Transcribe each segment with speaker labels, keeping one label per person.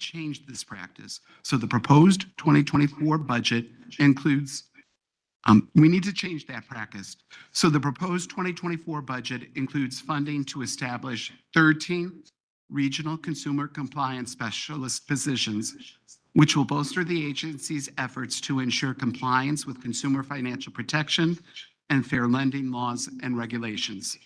Speaker 1: change this practice. So the proposed 2024 budget includes we need to change that practice. So the proposed 2024 budget includes funding to establish 13 regional consumer compliance specialist positions, which will bolster the agency's efforts to ensure compliance with consumer financial protection and fair lending laws and regulations.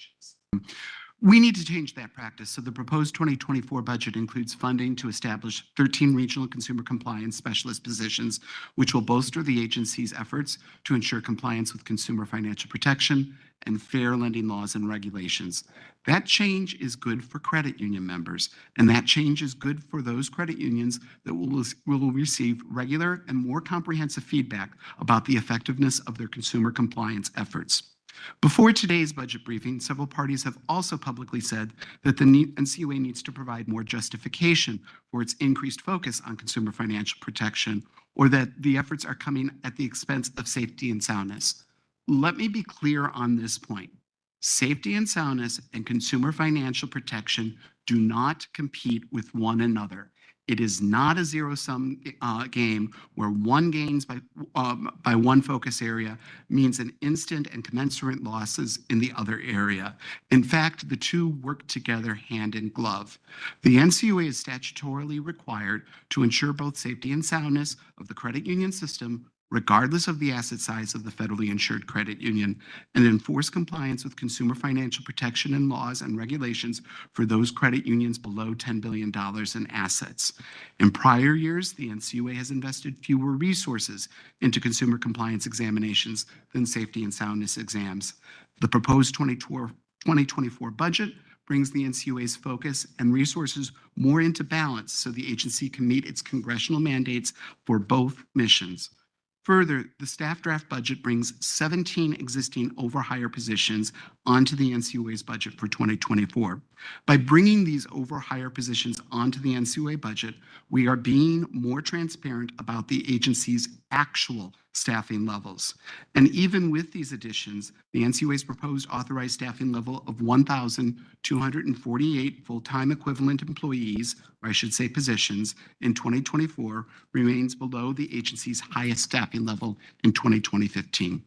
Speaker 1: We need to change that practice. So the proposed 2024 budget includes funding to establish 13 regional consumer compliance specialist positions, which will bolster the agency's efforts to ensure compliance with consumer financial protection and fair lending laws and regulations. That change is good for credit union members, and that change is good for those credit unions that will receive regular and more comprehensive feedback about the effectiveness of their consumer compliance efforts. Before today's budget briefing, several parties have also publicly said that the NCUA needs to provide more justification for its increased focus on consumer financial protection, or that the efforts are coming at the expense of safety and soundness. Let me be clear on this point. Safety and soundness and consumer financial protection do not compete with one another. It is not a zero-sum game where one gains by one focus area means an instant and commensurate losses in the other area. In fact, the two work together hand in glove. The NCUA is statutorily required to ensure both safety and soundness of the credit union system, regardless of the asset size of the federally insured credit union, and enforce compliance with consumer financial protection and laws and regulations for those credit unions below $10 billion in assets. In prior years, the NCUA has invested fewer resources into consumer compliance examinations than safety and soundness exams. The proposed 2024 budget brings the NCUA's focus and resources more into balance so the agency can meet its congressional mandates for both missions. Further, the staff draft budget brings 17 existing overhire positions onto the NCUA's budget for 2024. By bringing these overhire positions onto the NCUA budget, we are being more transparent about the agency's actual staffing levels. And even with these additions, the NCUA's proposed authorized staffing level of 1,248 full-time equivalent employees, or I should say positions, in 2024 remains below the agency's highest staffing level in 2015.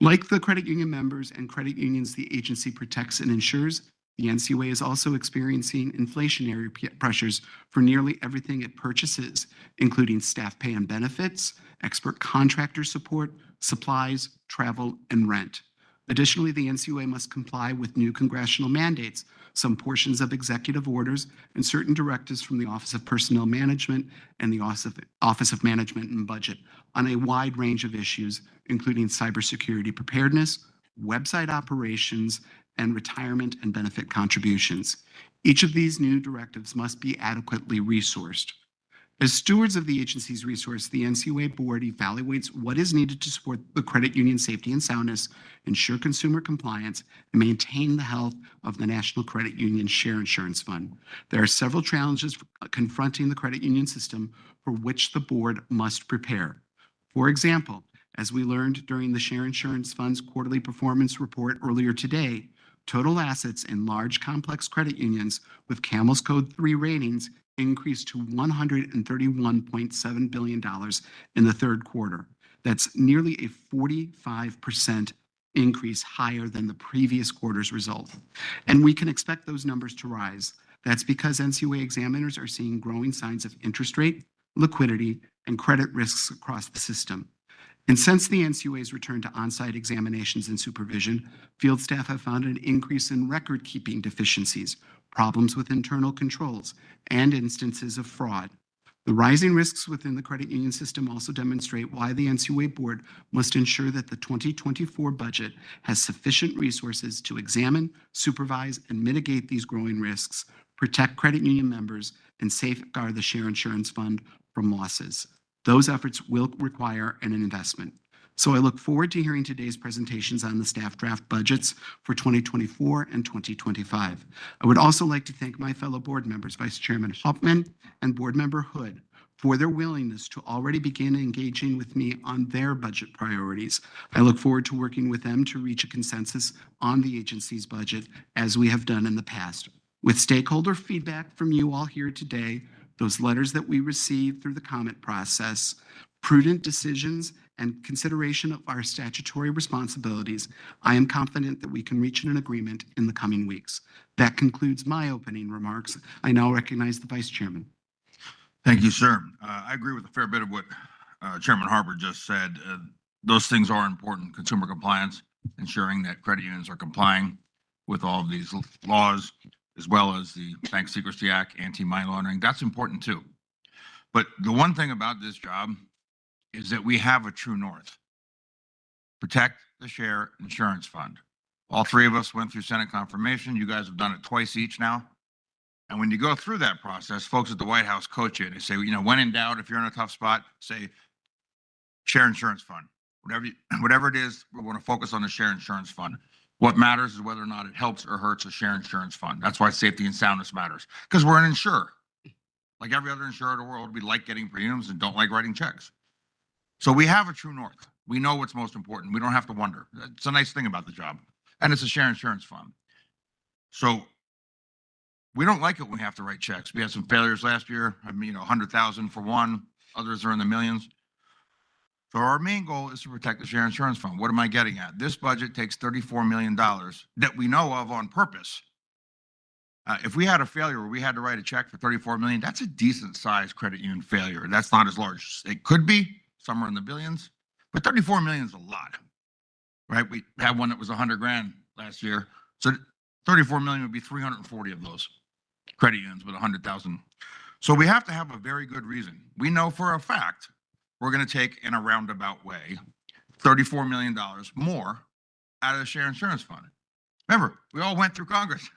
Speaker 1: Like the credit union members and credit unions the agency protects and insures, the NCUA is also experiencing inflationary pressures for nearly everything it purchases, including staff pay and benefits, expert contractor support, supplies, travel, and rent. Additionally, the NCUA must comply with new congressional mandates, some portions of executive orders, and certain directives from the Office of Personnel Management and the Office of Management and Budget on a wide range of issues, including cybersecurity preparedness, website operations, and retirement and benefit contributions. Each of these new directives must be adequately resourced. As stewards of the agency's resource, the NCUA board evaluates what is needed to support the credit union safety and soundness, ensure consumer compliance, and maintain the health of the National Credit Union Share Insurance Fund. There are several challenges confronting the credit union system for which the board must prepare. For example, as we learned during the Share Insurance Fund's quarterly performance report earlier today, total assets in large complex credit unions with Camel's Code 3 ratings increased to $131.7 billion in the third quarter. That's nearly a 45% increase higher than the previous quarter's result. And we can expect those numbers to rise. That's because NCUA examiners are seeing growing signs of interest rate, liquidity, and credit risks across the system. And since the NCUA's return to on-site examinations and supervision, field staff have found an increase in record-keeping deficiencies, problems with internal controls, and instances of fraud. The rising risks within the credit union system also demonstrate why the NCUA board must ensure that the 2024 budget has sufficient resources to examine, supervise, and mitigate these growing risks, protect credit union members, and safeguard the Share Insurance Fund from losses. Those efforts will require an investment. So I look forward to hearing today's presentations on the staff draft budgets for 2024 and 2025. I would also like to thank my fellow board members, Vice Chairman Hauptman and Board Member Hood, for their willingness to already begin engaging with me on their budget priorities. I look forward to working with them to reach a consensus on the agency's budget, as we have done in the past. With stakeholder feedback from you all here today, those letters that we received through the comment process, prudent decisions, and consideration of our statutory responsibilities, I am confident that we can reach an agreement in the coming weeks. That concludes my opening remarks. I now recognize the Vice Chairman.
Speaker 2: Thank you, sir. I agree with a fair bit of what Chairman Harper just said. Those things are important. Consumer compliance, ensuring that credit unions are complying with all of these laws, as well as the Bank Secrecy Act, anti-money laundering. That's important too. But the one thing about this job is that we have a true north. Protect the share insurance fund. All three of us went through Senate confirmation. You guys have done it twice each now. And when you go through that process, folks at the White House coach you. They say, when in doubt, if you're in a tough spot, say share insurance fund. Whatever it is, we want to focus on the share insurance fund. What matters is whether or not it helps or hurts a share insurance fund. That's why safety and soundness matters. Because we're an insurer. Like every other insurer in the world, we like getting premiums and don't like writing checks. So we have a true north. We know what's most important. We don't have to wonder. It's a nice thing about the job. And it's a share insurance fund. So we don't like it when we have to write checks. We had some failures last year. 100,000 for one. Others are in the millions. So our main goal is to protect the share insurance fund. What am I getting at? This budget takes $34 million that we know of on purpose. If we had a failure where we had to write a check for $34 million, that's a decent sized credit union failure. That's not as large. It could be somewhere in the billions, but $34 million is a lot, right? We had one that was 100 grand last year. So 34 million would be 340 of those credit unions with 100,000. So we have to have a very good reason. We know for a fact we're going to take, in a roundabout way, $34 million more out of the share insurance fund. Remember, we all went through Congress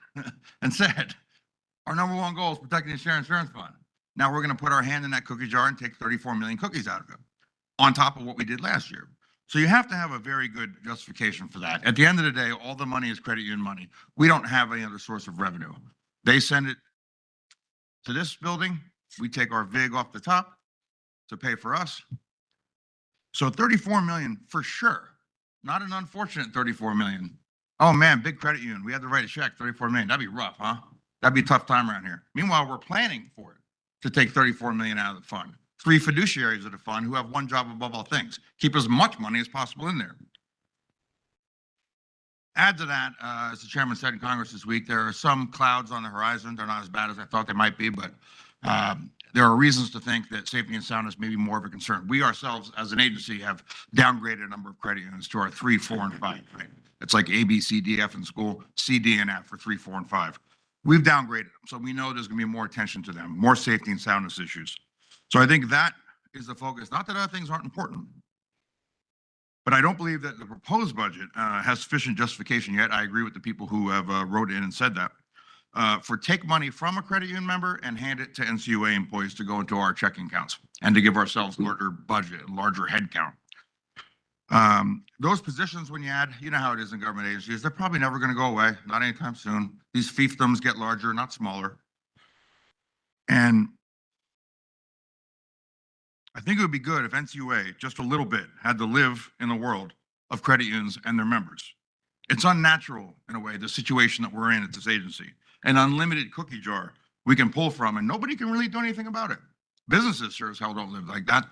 Speaker 2: and said, our number one goal is protecting the share insurance fund. Now we're going to put our hand in that cookie jar and take 34 million cookies out of it, on top of what we did last year. So you have to have a very good justification for that. At the end of the day, all the money is credit union money. We don't have any other source of revenue. They send it to this building. We take our VIG off the top to pay for us. So 34 million for sure, not an unfortunate 34 million. Oh man, big credit union. We had to write a check, 34 million. That'd be rough, huh? That'd be a tough time around here. Meanwhile, we're planning for it to take 34 million out of the fund. 3 fiduciaries of the fund who have one job above all things: keep as much money as possible in there. Add to that, as the chairman said in Congress this week, there are some clouds on the horizon. They're not as bad as I thought they might be, but there are reasons to think that safety and soundness may be more of a concern. We ourselves, as an agency, have downgraded a number of credit unions to our 3, 4, and 5. Right? It's like A, B, C, D, F in school, C, D, and F for 3, 4, and 5. We've downgraded them, so we know there's going to be more attention to them, more safety and soundness issues. So I think that is the focus. Not that other things aren't important, but I don't believe that the proposed budget has sufficient justification yet. I agree with the people who have wrote in and said that. For take money from a credit union member and hand it to NCUA employees to go into our checking accounts and to give ourselves larger budget, larger head count. Those positions, when you add, you know how it is in government agencies, they're probably never going to go away, not anytime soon. These fiefdoms get larger, not smaller. And I think it would be good if NCUA, just a little bit, had to live in the world of credit unions and their members. It's unnatural, in a way, the situation that we're in at this agency. An unlimited cookie jar we can pull from, and nobody can really do anything about it. Businesses sure as hell don't live like that.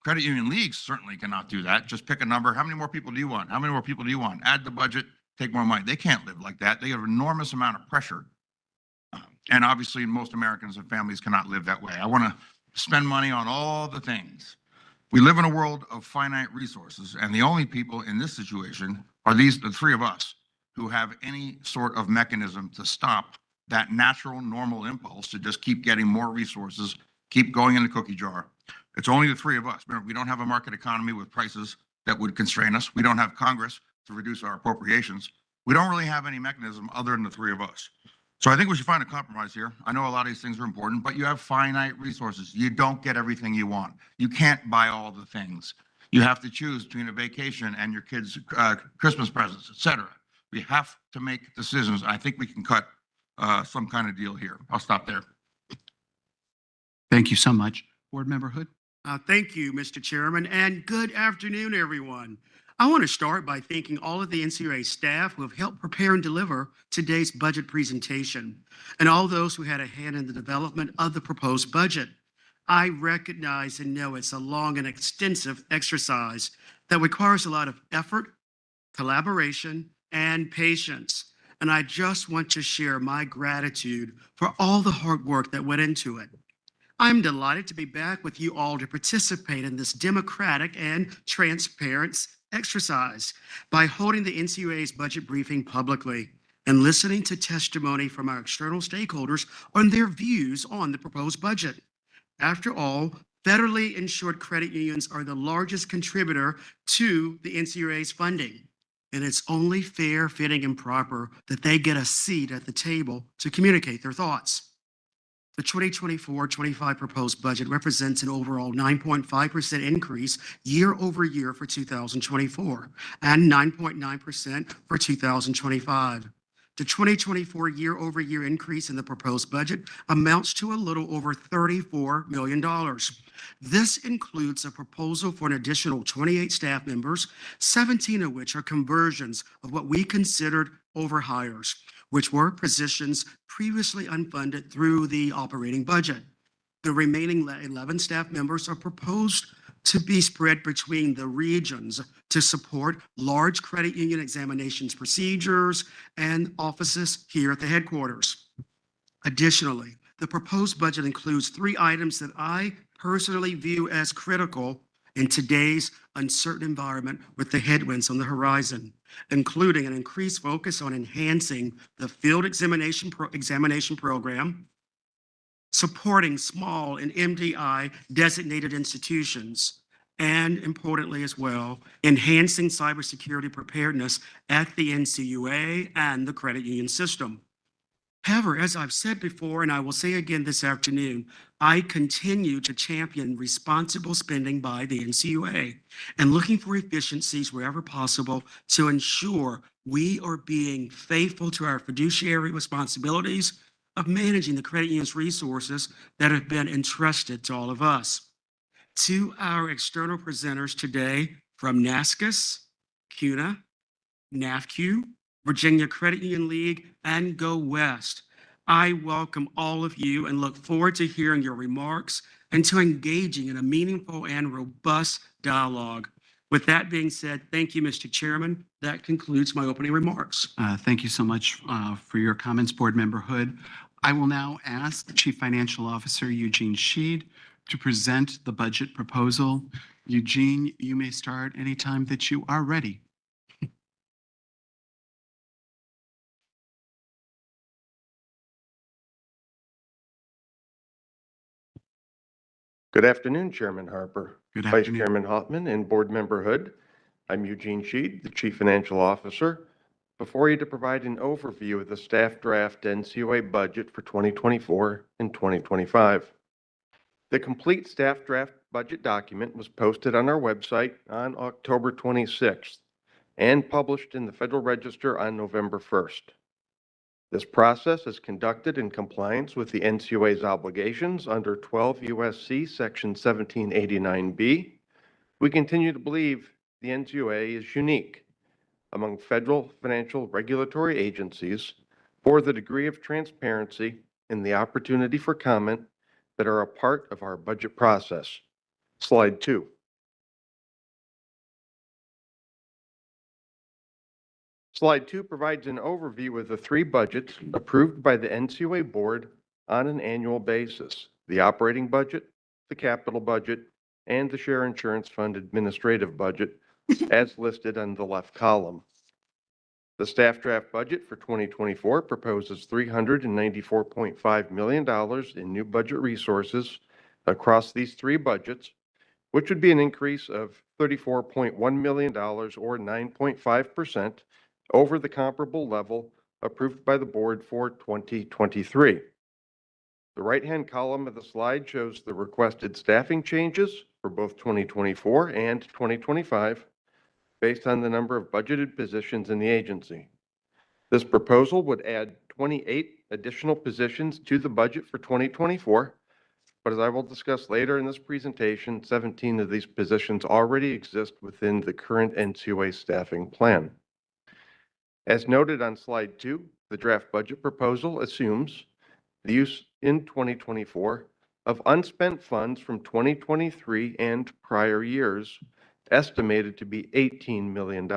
Speaker 2: Credit union leagues certainly cannot do that. Just pick a number. How many more people do you want? How many more people do you want? Add the budget, take more money. They can't live like that. They have an enormous amount of pressure. And obviously, most Americans and families cannot live that way. I want to spend money on all the things. We live in a world of finite resources, and the only people in this situation are the 3 of us who have any sort of mechanism to stop that natural, normal impulse to just keep getting more resources, keep going in the cookie jar. It's only the 3 of us. Remember, we don't have a market economy with prices that would constrain us. We don't have Congress to reduce our appropriations. We don't really have any mechanism other than the 3 of us. So I think we should find a compromise here. I know a lot of these things are important, but you have finite resources. You don't get everything you want. You can't buy all the things. You have to choose between a vacation and your kids' Christmas presents, etc. We have to make decisions. I think we can cut some kind of deal here. I'll stop there.
Speaker 1: Thank you so much. Board Member Hood.
Speaker 3: Thank you, Mr. Chairman, and good afternoon, everyone. I want to start by thanking all of the NCUA staff who have helped prepare and deliver today's budget presentation, and all those who had a hand in the development of the proposed budget. I recognize and know it's a long and extensive exercise that requires a lot of effort, collaboration, and patience. And I just want to share my gratitude for all the hard work that went into it. I'm delighted to be back with you all to participate in this democratic and transparent exercise by holding the NCUA's budget briefing publicly and listening to testimony from our external stakeholders on their views on the proposed budget. After all, federally insured credit unions are the largest contributor to the NCUA's funding. And it's only fair, fitting, and proper that they get a seat at the table to communicate their thoughts. The 2024-25 proposed budget represents an overall 9.5% increase year over year for 2024 and 9.9% for 2025. The 2024 year-over-year increase in the proposed budget amounts to a little over $34 million. This includes a proposal for an additional 28 staff members, 17 of which are conversions of what we considered overhires, which were positions previously unfunded through the operating budget. The remaining 11 staff members are proposed to be spread between the regions to support large credit union examinations procedures and offices here at the headquarters. Additionally, the proposed budget includes 3 items that I personally view as critical in today's uncertain environment with the headwinds on the horizon, including an increased focus on enhancing the field examination program, supporting small and MDI designated institutions, and importantly as well, enhancing cybersecurity preparedness at the NCUA and the credit union system. However, as I've said before, and I will say again this afternoon, I continue to champion responsible spending by the NCUA and looking for efficiencies wherever possible to ensure we are being faithful to our fiduciary responsibilities of managing the credit union's resources that have been entrusted to all of us. To our external presenters today from NASCUS, CUNA, NAFCU, Virginia Credit Union League, and Go West, I welcome all of you and look forward to hearing your remarks and to engaging in a meaningful and robust dialogue. With that being said, thank you, Mr. Chairman. That concludes my opening remarks.
Speaker 1: Thank you so much for your comments, Board Member Hood. I will now ask the Chief Financial Officer, Eugene Sheed, to present the budget proposal. Eugene, you may start anytime that you are ready.
Speaker 4: Good afternoon, Chairman Harper,
Speaker 1: Good
Speaker 4: Vice
Speaker 1: afternoon.
Speaker 4: Chairman Hoffman, and Board Member Hood. I'm Eugene Sheed, the Chief Financial Officer, before you to provide an overview of the staff draft NCUA budget for 2024 and 2025. The complete staff draft budget document was posted on our website on October 26th and published in the Federal Register on November 1st. This process is conducted in compliance with the NCUA's obligations under 12 U.S.C. Section 1789B. We continue to believe the NCUA is unique among federal financial regulatory agencies for the degree of transparency and the opportunity for comment that are a part of our budget process. Slide 2. Slide 2 provides an overview of the 3 budgets approved by the NCUA Board on an annual basis: the operating budget, the capital budget, and the Share Insurance Fund administrative budget, as listed on the left column. The staff draft budget for 2024 proposes $394.5 million in new budget resources across these 3 budgets, which would be an increase of $34.1 million or 9.5% over the comparable level approved by the board for 2023. The right-hand column of the slide shows the requested staffing changes for both 2024 and 2025 based on the number of budgeted positions in the agency. This proposal would add 28 additional positions to the budget for 2024, but as I will discuss later in this presentation, 17 of these positions already exist within the current NCUA staffing plan. As noted on slide 2, the draft budget proposal assumes the use in 2024 of unspent funds from 2023 and prior years, estimated to be $18 million.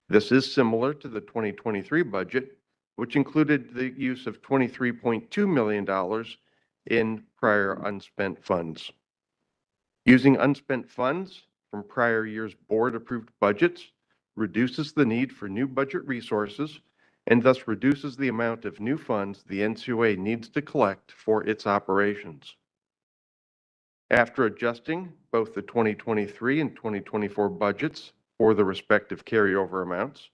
Speaker 4: This is similar to the 2023 budget, which included the use of $23.2 million in prior unspent funds. Using unspent funds from prior year's board-approved budgets reduces the need for new budget resources and thus reduces the amount of new funds the NCUA needs to collect for its operations. After adjusting both the 2023 and 2024 budgets for the respective carryover amounts,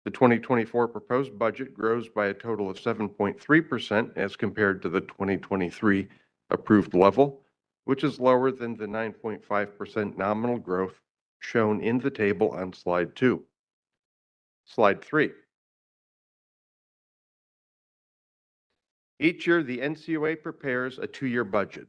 Speaker 4: the 2024 proposed budget grows by a total of 7.3% as compared to the 2023 approved level, which is lower than the 9.5% nominal growth shown in the table on slide 2. Slide 3. Each year, the NCUA prepares a 2-year budget.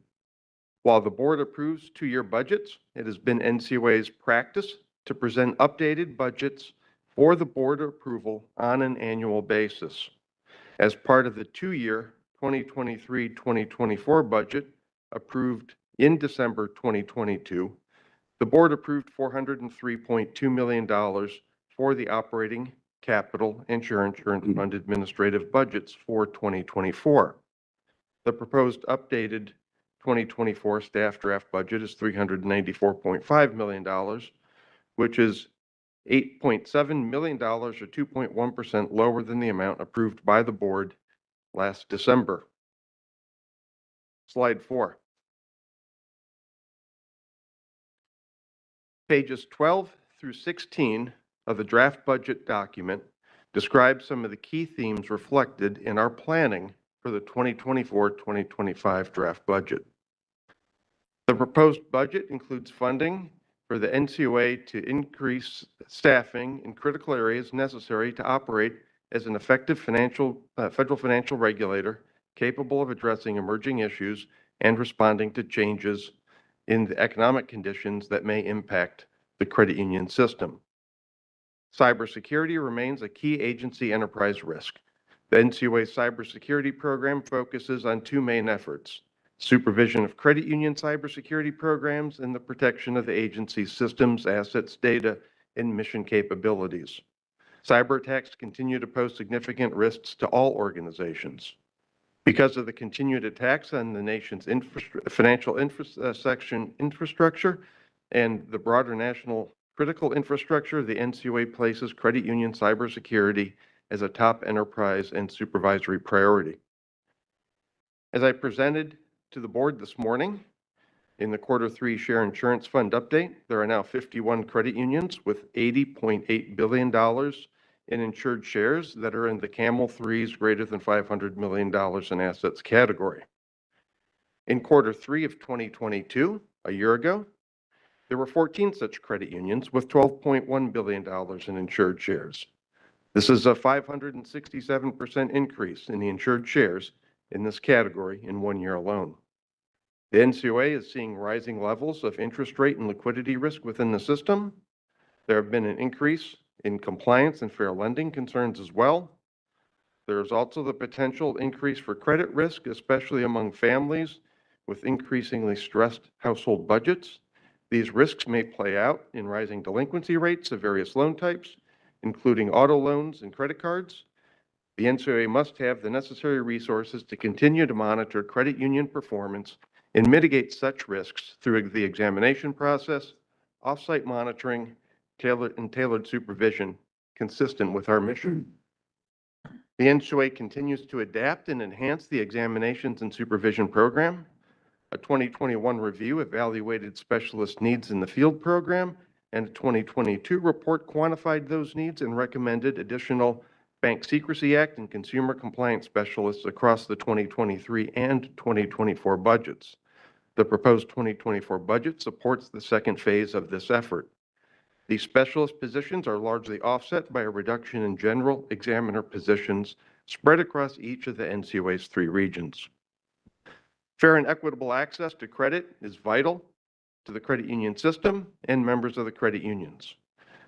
Speaker 4: While the board approves 2-year budgets, it has been NCUA's practice to present updated budgets for the board approval on an annual basis. As part of the 2-year 2023-2024 budget approved in December 2022, the board approved $403.2 million for the operating, capital, and insurance fund administrative budgets for 2024. The proposed updated 2024 staff draft budget is $394.5 million, which is $8.7 million or 2.1% lower than the amount approved by the board last December. Slide 4. Pages 12 through 16 of the draft budget document describe some of the key themes reflected in our planning for the 2024-2025 draft budget. The proposed budget includes funding for the NCUA to increase staffing in critical areas necessary to operate as an effective federal financial regulator capable of addressing emerging issues and responding to changes in the economic conditions that may impact the credit union system. Cybersecurity remains a key agency enterprise risk. The NCUA cybersecurity program focuses on 2 main efforts: supervision of credit union cybersecurity programs and the protection of the agency's systems, assets, data, and mission capabilities. Cyber attacks continue to pose significant risks to all organizations. Because of the continued attacks on the nation's financial infrastructure and the broader national critical infrastructure, the NCUA places credit union cybersecurity as a top enterprise and supervisory priority. As I presented to the board this morning, in the Q3 Share Insurance Fund update, there are now 51 credit unions with $80.8 billion in insured shares that are in the Camel 3s greater than $500 million in assets category. In Q3 of 2022, a year ago, there were 14 such credit unions with $12.1 billion in insured shares. This is a 567% increase in the insured shares in this category in 1 year alone. The NCUA is seeing rising levels of interest rate and liquidity risk within the system. There have been an increase in compliance and fair lending concerns as well. There is also the potential increase for credit risk, especially among families with increasingly stressed household budgets. These risks may play out in rising delinquency rates of various loan types, including auto loans and credit cards. The NCUA must have the necessary resources to continue to monitor credit union performance and mitigate such risks through the examination process, off-site monitoring, tailored supervision consistent with our mission. The NCUA continues to adapt and enhance the examinations and supervision program. A 2021 review evaluated specialist needs in the field program, and a 2022 report quantified those needs and recommended additional Bank Secrecy Act and consumer compliance specialists across the 2023 and 2024 budgets. The proposed 2024 budget supports the second phase of this effort. These specialist positions are largely offset by a reduction in general examiner positions spread across each of the NCUA's 3 regions. Fair and equitable access to credit is vital to the credit union system and members of the credit unions.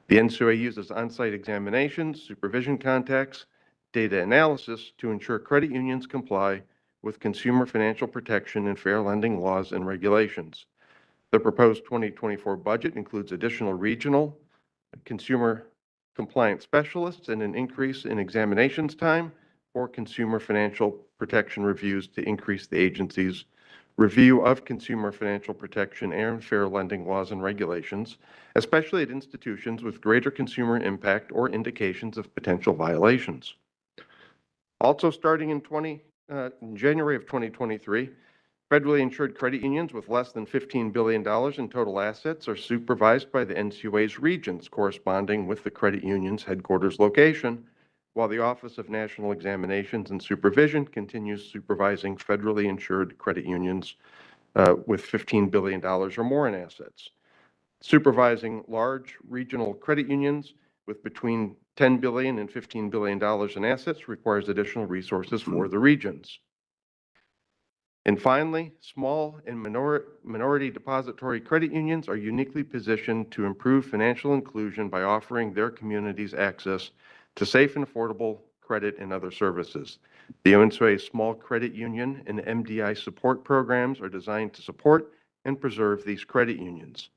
Speaker 4: The NCUA uses on-site examinations, supervision contacts, data analysis to ensure credit unions comply with consumer financial protection and fair lending laws and regulations. The proposed 2024 budget includes additional regional consumer compliance specialists and an increase in examinations time for consumer financial protection reviews to increase the agency's review of consumer financial protection and fair lending laws and regulations, especially at institutions with greater consumer impact or indications of potential violations. Also starting in January of 2023, federally insured credit unions with less than $15 billion in total assets are supervised by the NCUA's regions corresponding with the credit union's headquarters location, while the Office of National Examinations and Supervision continues supervising federally insured credit unions with $15 billion or more in assets. Supervising large regional credit unions with between $10 billion and $15 billion in assets requires additional resources for the regions. And finally, small and minority depository credit unions are uniquely positioned to improve financial inclusion by offering their communities access to safe and affordable credit and other services. The NCUA Small Credit Union and MDI support programs are designed to support and preserve these credit unions.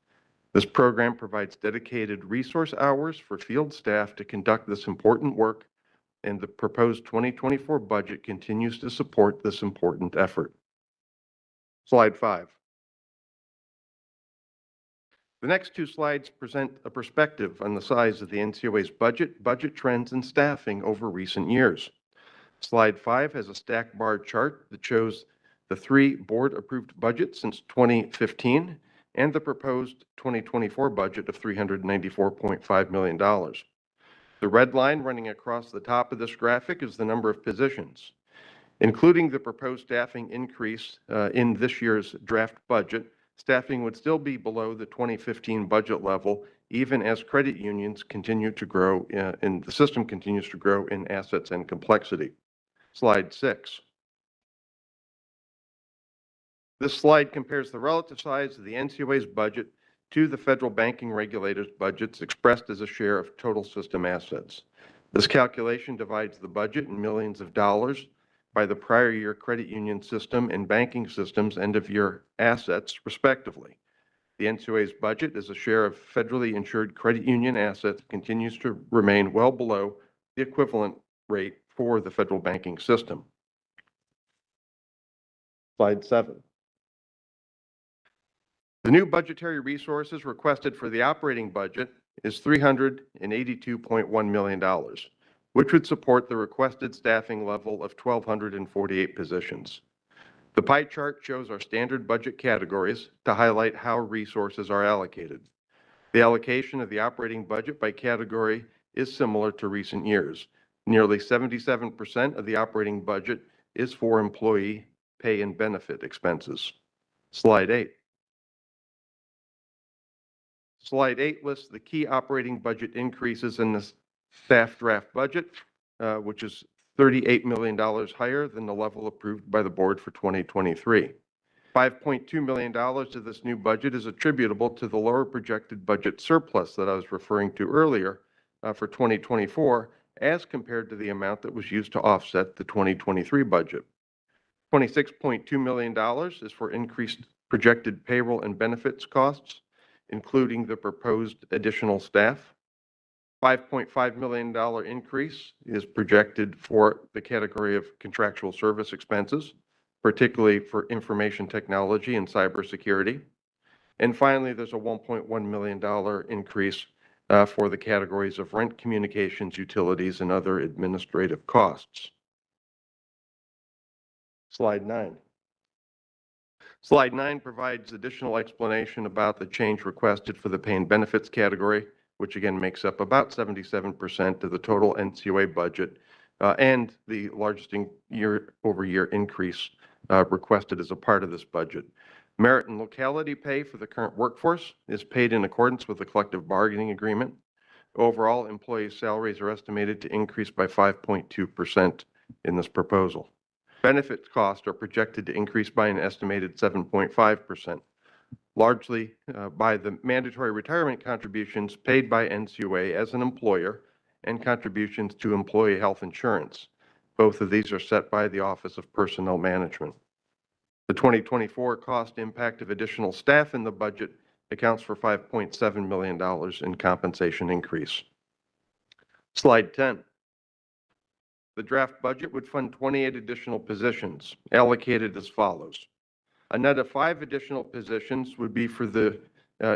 Speaker 4: This program provides dedicated resource hours for field staff to conduct this important work, and the proposed 2024 budget continues to support this important effort. Slide 5. The next two slides present a perspective on the size of the NCUA's budget trends, and staffing over recent years. Slide 5 has a stack bar chart that shows the 3 board-approved budgets since 2015 and the proposed 2024 budget of $394.5 million. The red line running across the top of this graphic is the number of positions. Including the proposed staffing increase in this year's draft budget, staffing would still be below the 2015 budget level, even as credit unions continue to grow and the system continues to grow in assets and complexity. Slide 6. This slide compares the relative size of the NCUA's budget to the federal banking regulators' budgets expressed as a share of total system assets. This calculation divides the budget in millions of dollars by the prior year credit union system and banking system's end-of-year assets, respectively. The NCUA's budget as a share of federally insured credit union assets continues to remain well below the equivalent rate for the federal banking system. Slide 7. The new budgetary resources requested for the operating budget is $382.1 million, which would support the requested staffing level of 1,248 positions. The pie chart shows our standard budget categories to highlight how resources are allocated. The allocation of the operating budget by category is similar to recent years. Nearly 77% of the operating budget is for employee pay and benefit expenses. Slide 8. Slide 8 lists the key operating budget increases in the staff draft budget, which is $38 million higher than the level approved by the board for 2023. $5.2 million of this new budget is attributable to the lower projected budget surplus that I was referring to earlier for 2024, as compared to the amount that was used to offset the 2023 budget. $26.2 million is for increased projected payroll and benefits costs, including the proposed additional staff. $5.5 million increase is projected for the category of contractual service expenses, particularly for information technology and cybersecurity. And finally, there's a $1.1 million increase for the categories of rent, communications, utilities, and other administrative costs. Slide 9. Slide 9 provides additional explanation about the change requested for the pay and benefits category, which again makes up about 77% of the total NCUA budget, and the largest year-over-year increase requested as a part of this budget. Merit and locality pay for the current workforce is paid in accordance with the collective bargaining agreement. Overall, employee salaries are estimated to increase by 5.2% in this proposal. Benefits costs are projected to increase by an estimated 7.5%, largely by the mandatory retirement contributions paid by NCUA as an employer and contributions to employee health insurance. Both of these are set by the Office of Personnel Management. The 2024 cost impact of additional staff in the budget accounts for $5.7 million in compensation increase. Slide 10. The draft budget would fund 28 additional positions, allocated as follows. A net of 5 additional positions would be for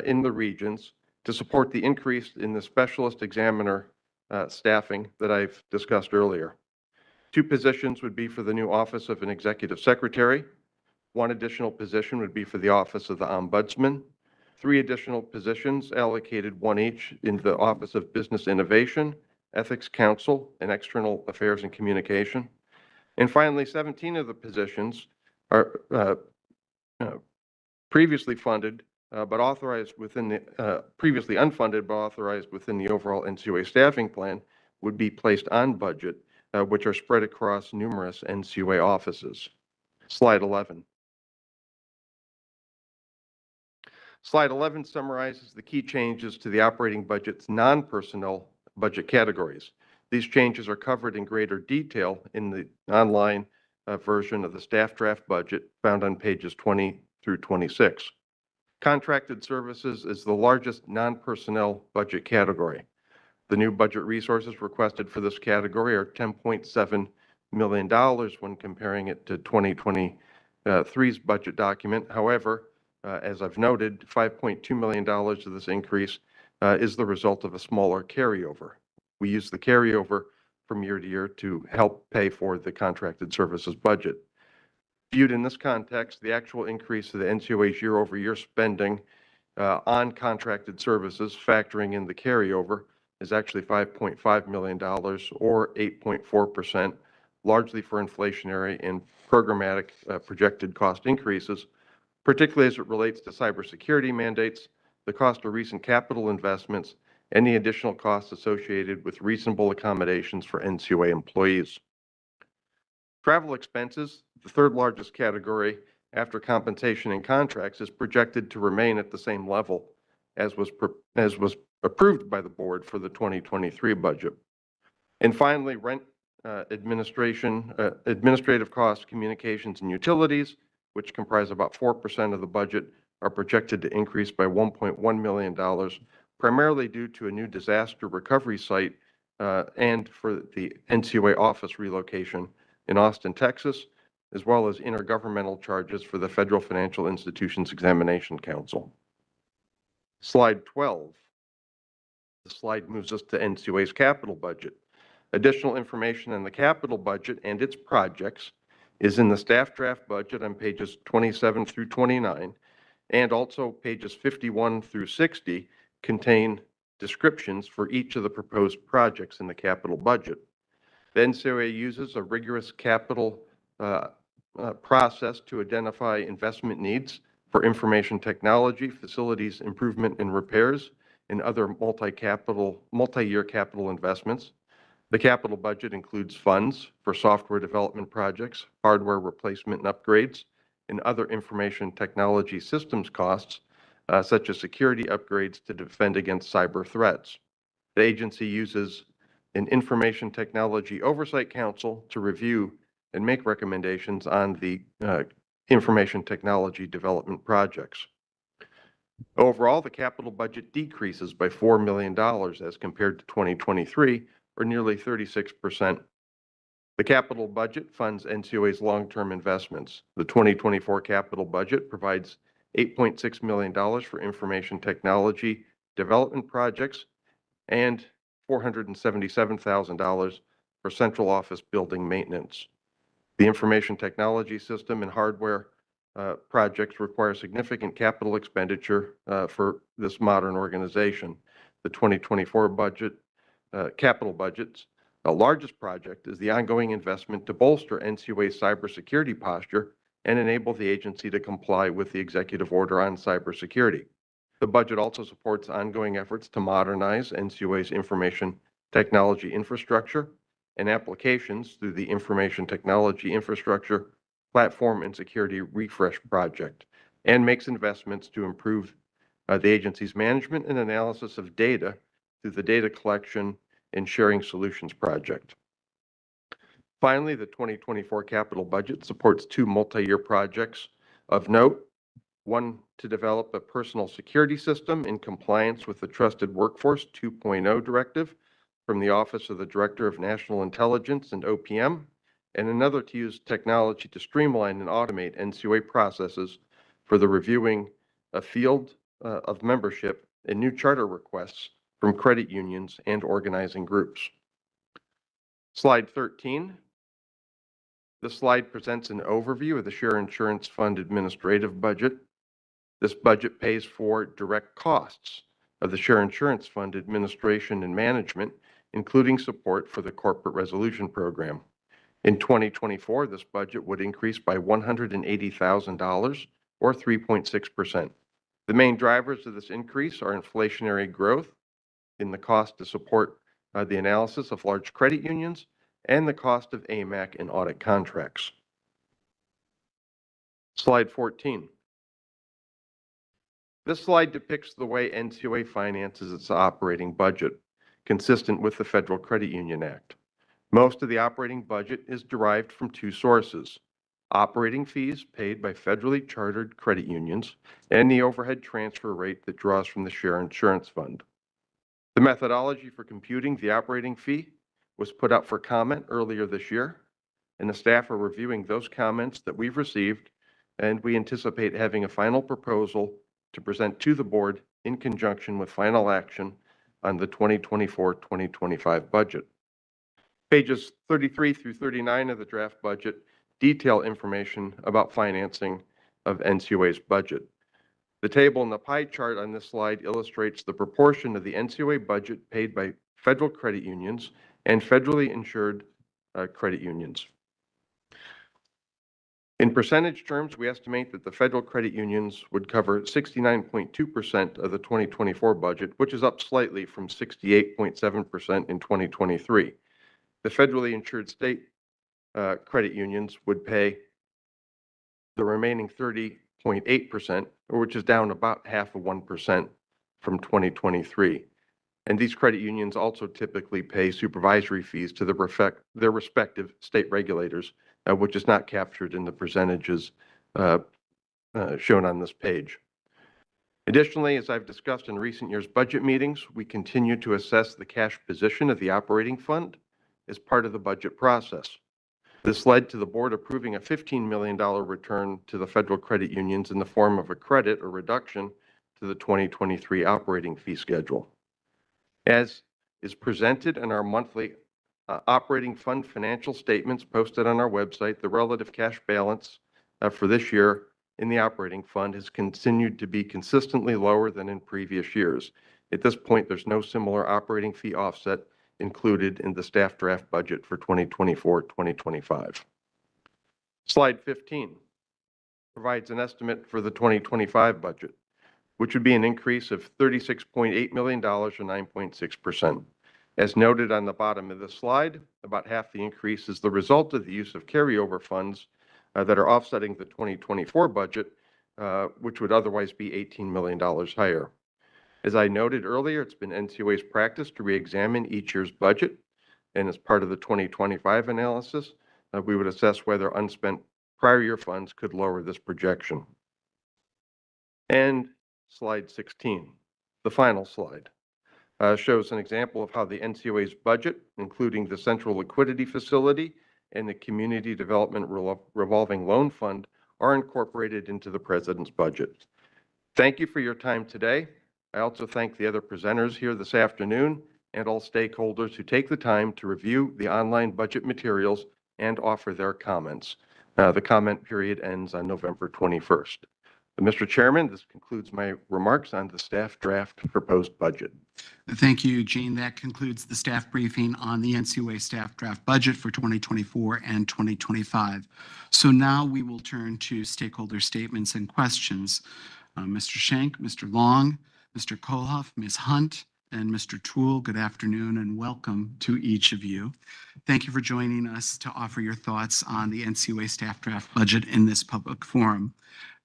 Speaker 4: in the regions to support the increase in the specialist examiner staffing that I've discussed earlier. 2 positions would be for the new Office of an Executive Secretary. 1 additional position would be for the Office of the Ombudsman. 3 additional positions, allocated 1 each, in the Office of Business Innovation, Ethics Council, and External Affairs and Communication. And finally, 17 of the positions are previously funded but authorized within the previously unfunded but authorized within the overall NCUA staffing plan would be placed on budget, which are spread across numerous NCUA offices. Slide 11. Slide 11 summarizes the key changes to the operating budget's non-personnel budget categories. These changes are covered in greater detail in the online version of the staff draft budget found on pages 20 through 26. Contracted services is the largest non-personnel budget category. The new budget resources requested for this category are $10.7 million when comparing it to 2023's budget document. However, as I've noted, $5.2 million of this increase is the result of a smaller carryover. We use the carryover from year to year to help pay for the contracted services budget. Viewed in this context, the actual increase of the NCUA's year-over-year spending on contracted services, factoring in the carryover, is actually $5.5 million, or 8.4%, largely for inflationary and programmatic projected cost increases, particularly as it relates to cybersecurity mandates, the cost of recent capital investments, and the additional costs associated with reasonable accommodations for NCUA employees. Travel expenses, the third largest category after compensation and contracts, is projected to remain at the same level as was approved by the board for the 2023 budget. And finally, rent, administrative costs, communications, and utilities, which comprise about 4% of the budget, are projected to increase by $1.1 million, primarily due to a new disaster recovery site and for the NCUA office relocation in Austin, Texas, as well as intergovernmental charges for the Federal Financial Institutions Examination Council. Slide 12. The slide moves us to NCUA's capital budget. Additional information on the capital budget and its projects is in the staff draft budget on pages 27 through 29, and also pages 51 through 60 contain descriptions for each of the proposed projects in the capital budget. The NCUA uses a rigorous capital process to identify investment needs for information technology, facilities improvement and repairs, and other multi-year capital investments. The capital budget includes funds for software development projects, hardware replacement and upgrades, and other information technology systems costs, such as security upgrades to defend against cyber threats. The agency uses an Information Technology Oversight Council to review and make recommendations on the information technology development projects. Overall, the capital budget decreases by $4 million as compared to 2023, or nearly 36%. The capital budget funds NCUA's long-term investments. The 2024 capital budget provides $8.6 million for information technology development projects and $477,000 for central office building maintenance. The information technology system and hardware projects require significant capital expenditure for this modern organization. The 2024 budget, capital budget's largest project is the ongoing investment to bolster NCUA's cybersecurity posture and enable the agency to comply with the executive order on cybersecurity. The budget also supports ongoing efforts to modernize NCUA's information technology infrastructure and applications through the Information Technology Infrastructure Platform and Security Refresh Project, and makes investments to improve the agency's management and analysis of data through the Data Collection and Sharing Solutions Project. Finally, the 2024 capital budget supports two multi-year projects of note. One, to develop a personal security system in compliance with the Trusted Workforce 2.0 directive from the Office of the Director of National Intelligence and OPM, and another to use technology to streamline and automate NCUA processes for the reviewing a field of membership and new charter requests from credit unions and organizing groups. Slide 13. This slide presents an overview of the Share Insurance Fund administrative budget. This budget pays for direct costs of the Share Insurance Fund administration and management, including support for the Corporate Resolution Program. In 2024, this budget would increase by $180,000 or 3.6%. The main drivers of this increase are inflationary growth in the cost to support the analysis of large credit unions and the cost of AMAC and audit contracts. Slide 14. This slide depicts the way NCUA finances its operating budget, consistent with the Federal Credit Union Act. Most of the operating budget is derived from two sources: operating fees paid by federally chartered credit unions and the overhead transfer rate that draws from the Share Insurance Fund. The methodology for computing the operating fee was put up for comment earlier this year, and the staff are reviewing those comments that we've received, and we anticipate having a final proposal to present to the board in conjunction with final action on the 2024-2025 budget. Pages 33 through 39 of the draft budget detail information about financing of NCUA's budget. The table in the pie chart on this slide illustrates the proportion of the NCUA budget paid by federal credit unions and federally insured credit unions. In percentage terms, we estimate that the federal credit unions would cover 69.2% of the 2024 budget, which is up slightly from 68.7% in 2023. The federally insured state credit unions would pay the remaining 30.8%, which is down about 0.5% from 2023. And these credit unions also typically pay supervisory fees to their respective state regulators, which is not captured in the percentages shown on this page. Additionally, as I've discussed in recent years' budget meetings, we continue to assess the cash position of the operating fund as part of the budget process. This led to the board approving a $15 million return to the federal credit unions in the form of a credit or reduction to the 2023 operating fee schedule. As is presented in our monthly operating fund financial statements posted on our website, the relative cash balance for this year in the operating fund has continued to be consistently lower than in previous years. At this point, there's no similar operating fee offset included in the staff draft budget for 2024-2025. Slide 15 provides an estimate for the 2025 budget, which would be an increase of $36.8 million or 9.6%. As noted on the bottom of the slide, about half the increase is the result of the use of carryover funds that are offsetting the 2024 budget, which would otherwise be $18 million higher. As I noted earlier, it's been NCUA's practice to re-examine each year's budget, and as part of the 2025 analysis, we would assess whether unspent prior year funds could lower this projection. And slide 16, the final slide, shows an example of how the NCUA's budget, including the central liquidity facility and the Community Development Revolving Loan Fund, are incorporated into the President's budget. Thank you for your time today. I also thank the other presenters here this afternoon and all stakeholders who take the time to review the online budget materials and offer their comments. The comment period ends on November 21st. Mr. Chairman, this concludes my remarks on the staff draft proposed budget.
Speaker 1: Thank you, Gene. That concludes the staff briefing on the NCUA staff draft budget for 2024 and 2025. So now we will turn to stakeholder statements and questions. Mr. Schenk, Mr. Long, Mr. Koloff, Ms. Hunt, and Mr. Toole, good afternoon and welcome to each of you. Thank you for joining us to offer your thoughts on the NCUA staff draft budget in this public forum.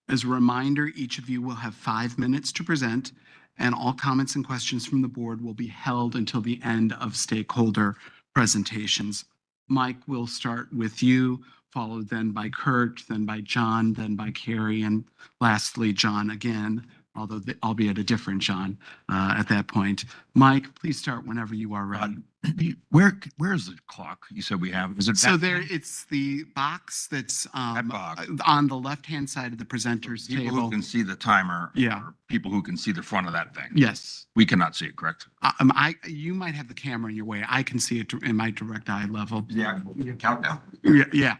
Speaker 1: As a reminder, each of you will have 5 minutes to present, and all comments and questions from the board will be held until the end of stakeholder presentations. Mike, we'll start with you, followed then by Kurt, then by John, then by Carrie, and lastly, John again, although albeit a different John at that point. Mike, please start whenever you are ready.
Speaker 2: Where's the clock you said we have? Is it
Speaker 1: So
Speaker 2: that
Speaker 1: there,
Speaker 2: thing?
Speaker 1: it's the box that's
Speaker 2: box.
Speaker 1: on the left-hand side of the presenter's
Speaker 2: People who
Speaker 1: table.
Speaker 2: can see the timer.
Speaker 1: Yeah.
Speaker 2: Or people who can see the front of that thing.
Speaker 1: Yes.
Speaker 2: We cannot see it, correct?
Speaker 1: You might have the camera in your way. I can see it in my direct eye level.
Speaker 2: Yeah. Countdown.
Speaker 1: Yeah.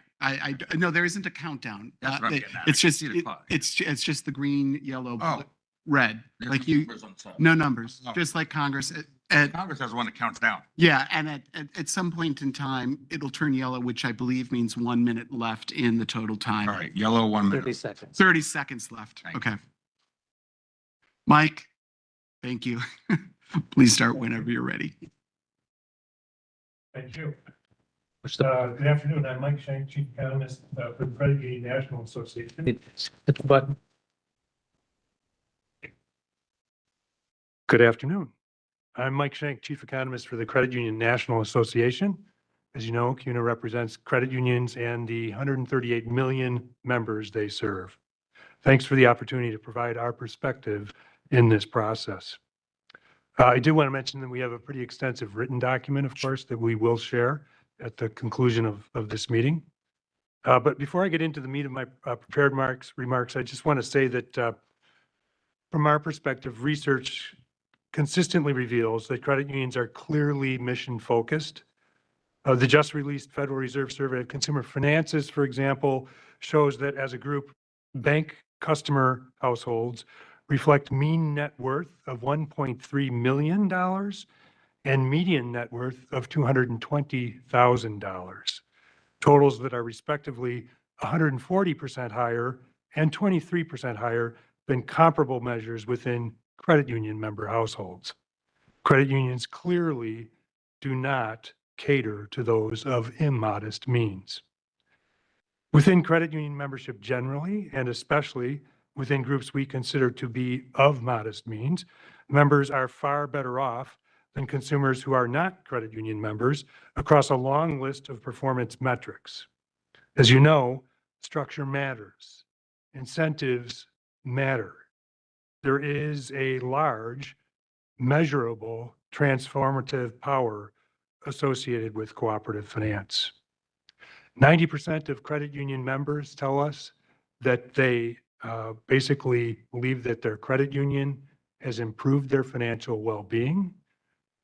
Speaker 1: No, there isn't a countdown.
Speaker 2: That's what I'm getting at.
Speaker 1: It's
Speaker 2: I can
Speaker 1: just,
Speaker 2: see the clock.
Speaker 1: it's just the green, yellow,
Speaker 2: Oh.
Speaker 1: red.
Speaker 2: There's
Speaker 1: Like
Speaker 2: no
Speaker 1: you,
Speaker 2: numbers on the side.
Speaker 1: no numbers,
Speaker 2: Oh.
Speaker 1: just like Congress.
Speaker 2: Congress has one that counts down.
Speaker 1: Yeah, and at some point in time, it'll turn yellow, which I believe means 1 minute left in the total time.
Speaker 2: All right, yellow 1 minute.
Speaker 5: 30 seconds.
Speaker 1: 30 seconds left.
Speaker 2: Thank
Speaker 1: Okay. Mike, thank you. Please start whenever you're ready.
Speaker 6: Thank you.
Speaker 5: Push the,
Speaker 6: Good afternoon. I'm Mike Shank, Chief Economist for the Credit Union National Association.
Speaker 5: hit the button.
Speaker 6: Good afternoon. I'm Mike Shank, Chief Economist for the Credit Union National Association. As you know, CUNA represents credit unions and the 138 million members they serve. Thanks for the opportunity to provide our perspective in this process. I do want to mention that we have a pretty extensive written document, of course, that we will share at the conclusion of this meeting. But before I get into the meat of my prepared remarks, I just want to say that from our perspective, research consistently reveals that credit unions are clearly mission-focused. The just released Federal Reserve Survey of Consumer Finances, for example, shows that as a group, bank customer households reflect mean net worth of $1.3 million and median net worth of $220,000. Totals that are respectively 140% higher and 23% higher than comparable measures within credit union member households. Credit unions clearly do not cater to those of immodest means. Within credit union membership generally, and especially within groups we consider to be of modest means, members are far better off than consumers who are not credit union members across a long list of performance metrics. As you know, structure matters. Incentives matter. There is a large, measurable, transformative power associated with cooperative finance. 90% of credit union members tell us that they basically believe that their credit union has improved their financial well-being.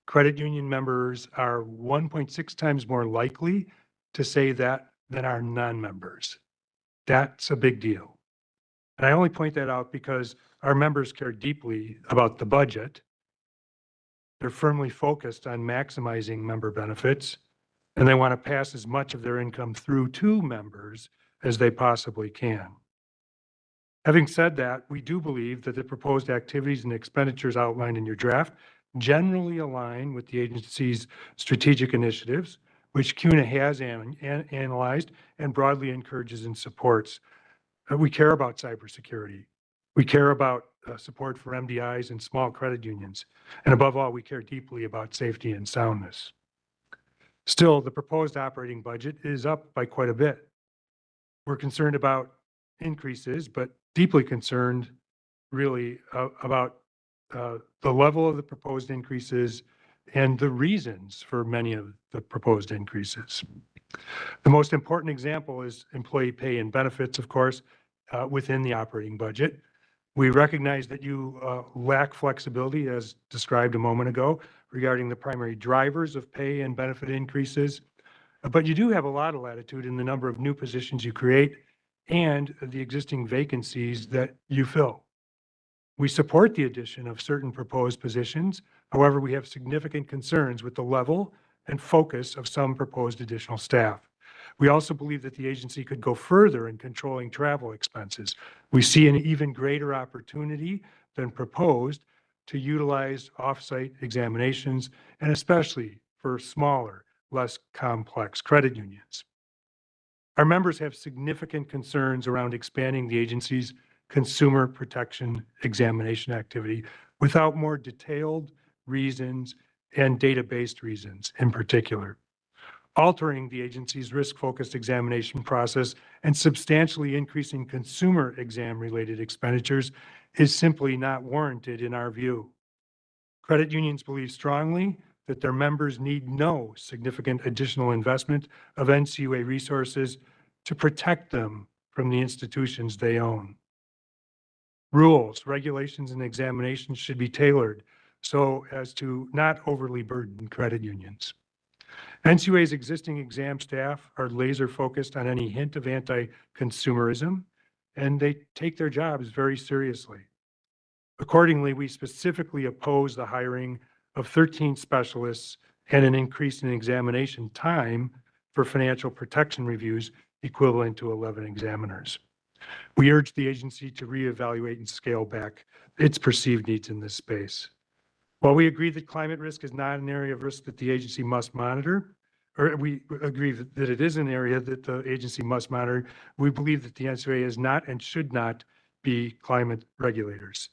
Speaker 6: Credit union members are 1.6 times more likely to say that than our non-members. That's a big deal. And I only point that out because our members care deeply about the budget. They're firmly focused on maximizing member benefits, and they want to pass as much of their income through to members as they possibly can. Having said that, we do believe that the proposed activities and expenditures outlined in your draft generally align with the agency's strategic initiatives, which CUNA has analyzed and broadly encourages and supports. We care about cybersecurity. We care about support for MDIs and small credit unions. And above all, we care deeply about safety and soundness. Still, the proposed operating budget is up by quite a bit. We're concerned about increases, but deeply concerned really about the level of the proposed increases and the reasons for many of the proposed increases. The most important example is employee pay and benefits, of course, within the operating budget. We recognize that you lack flexibility, as described a moment ago, regarding the primary drivers of pay and benefit increases, but you do have a lot of latitude in the number of new positions you create and the existing vacancies that you fill. We support the addition of certain proposed positions. However, we have significant concerns with the level and focus of some proposed additional staff. We also believe that the agency could go further in controlling travel expenses. We see an even greater opportunity than proposed to utilize off-site examinations, and especially for smaller, less complex credit unions. Our members have significant concerns around expanding the agency's consumer protection examination activity without more detailed reasons and data-based reasons in particular. Altering the agency's risk-focused examination process and substantially increasing consumer exam-related expenditures is simply not warranted in our view. Credit unions believe strongly that their members need no significant additional investment of NCUA resources to protect them from the institutions they own. Rules, regulations, and examinations should be tailored so as to not overly burden credit unions. NCUA's existing exam staff are laser focused on any hint of anti-consumerism, and they take their jobs very seriously. Accordingly, we specifically oppose the hiring of 13 specialists and an increase in examination time for financial protection reviews equivalent to 11 examiners. We urge the agency to reevaluate and scale back its perceived needs in this space. While we agree that climate risk is not an area of risk that the agency must monitor, or we agree that it is an area that the agency must monitor, we believe that the NCUA is not and should not be climate regulators.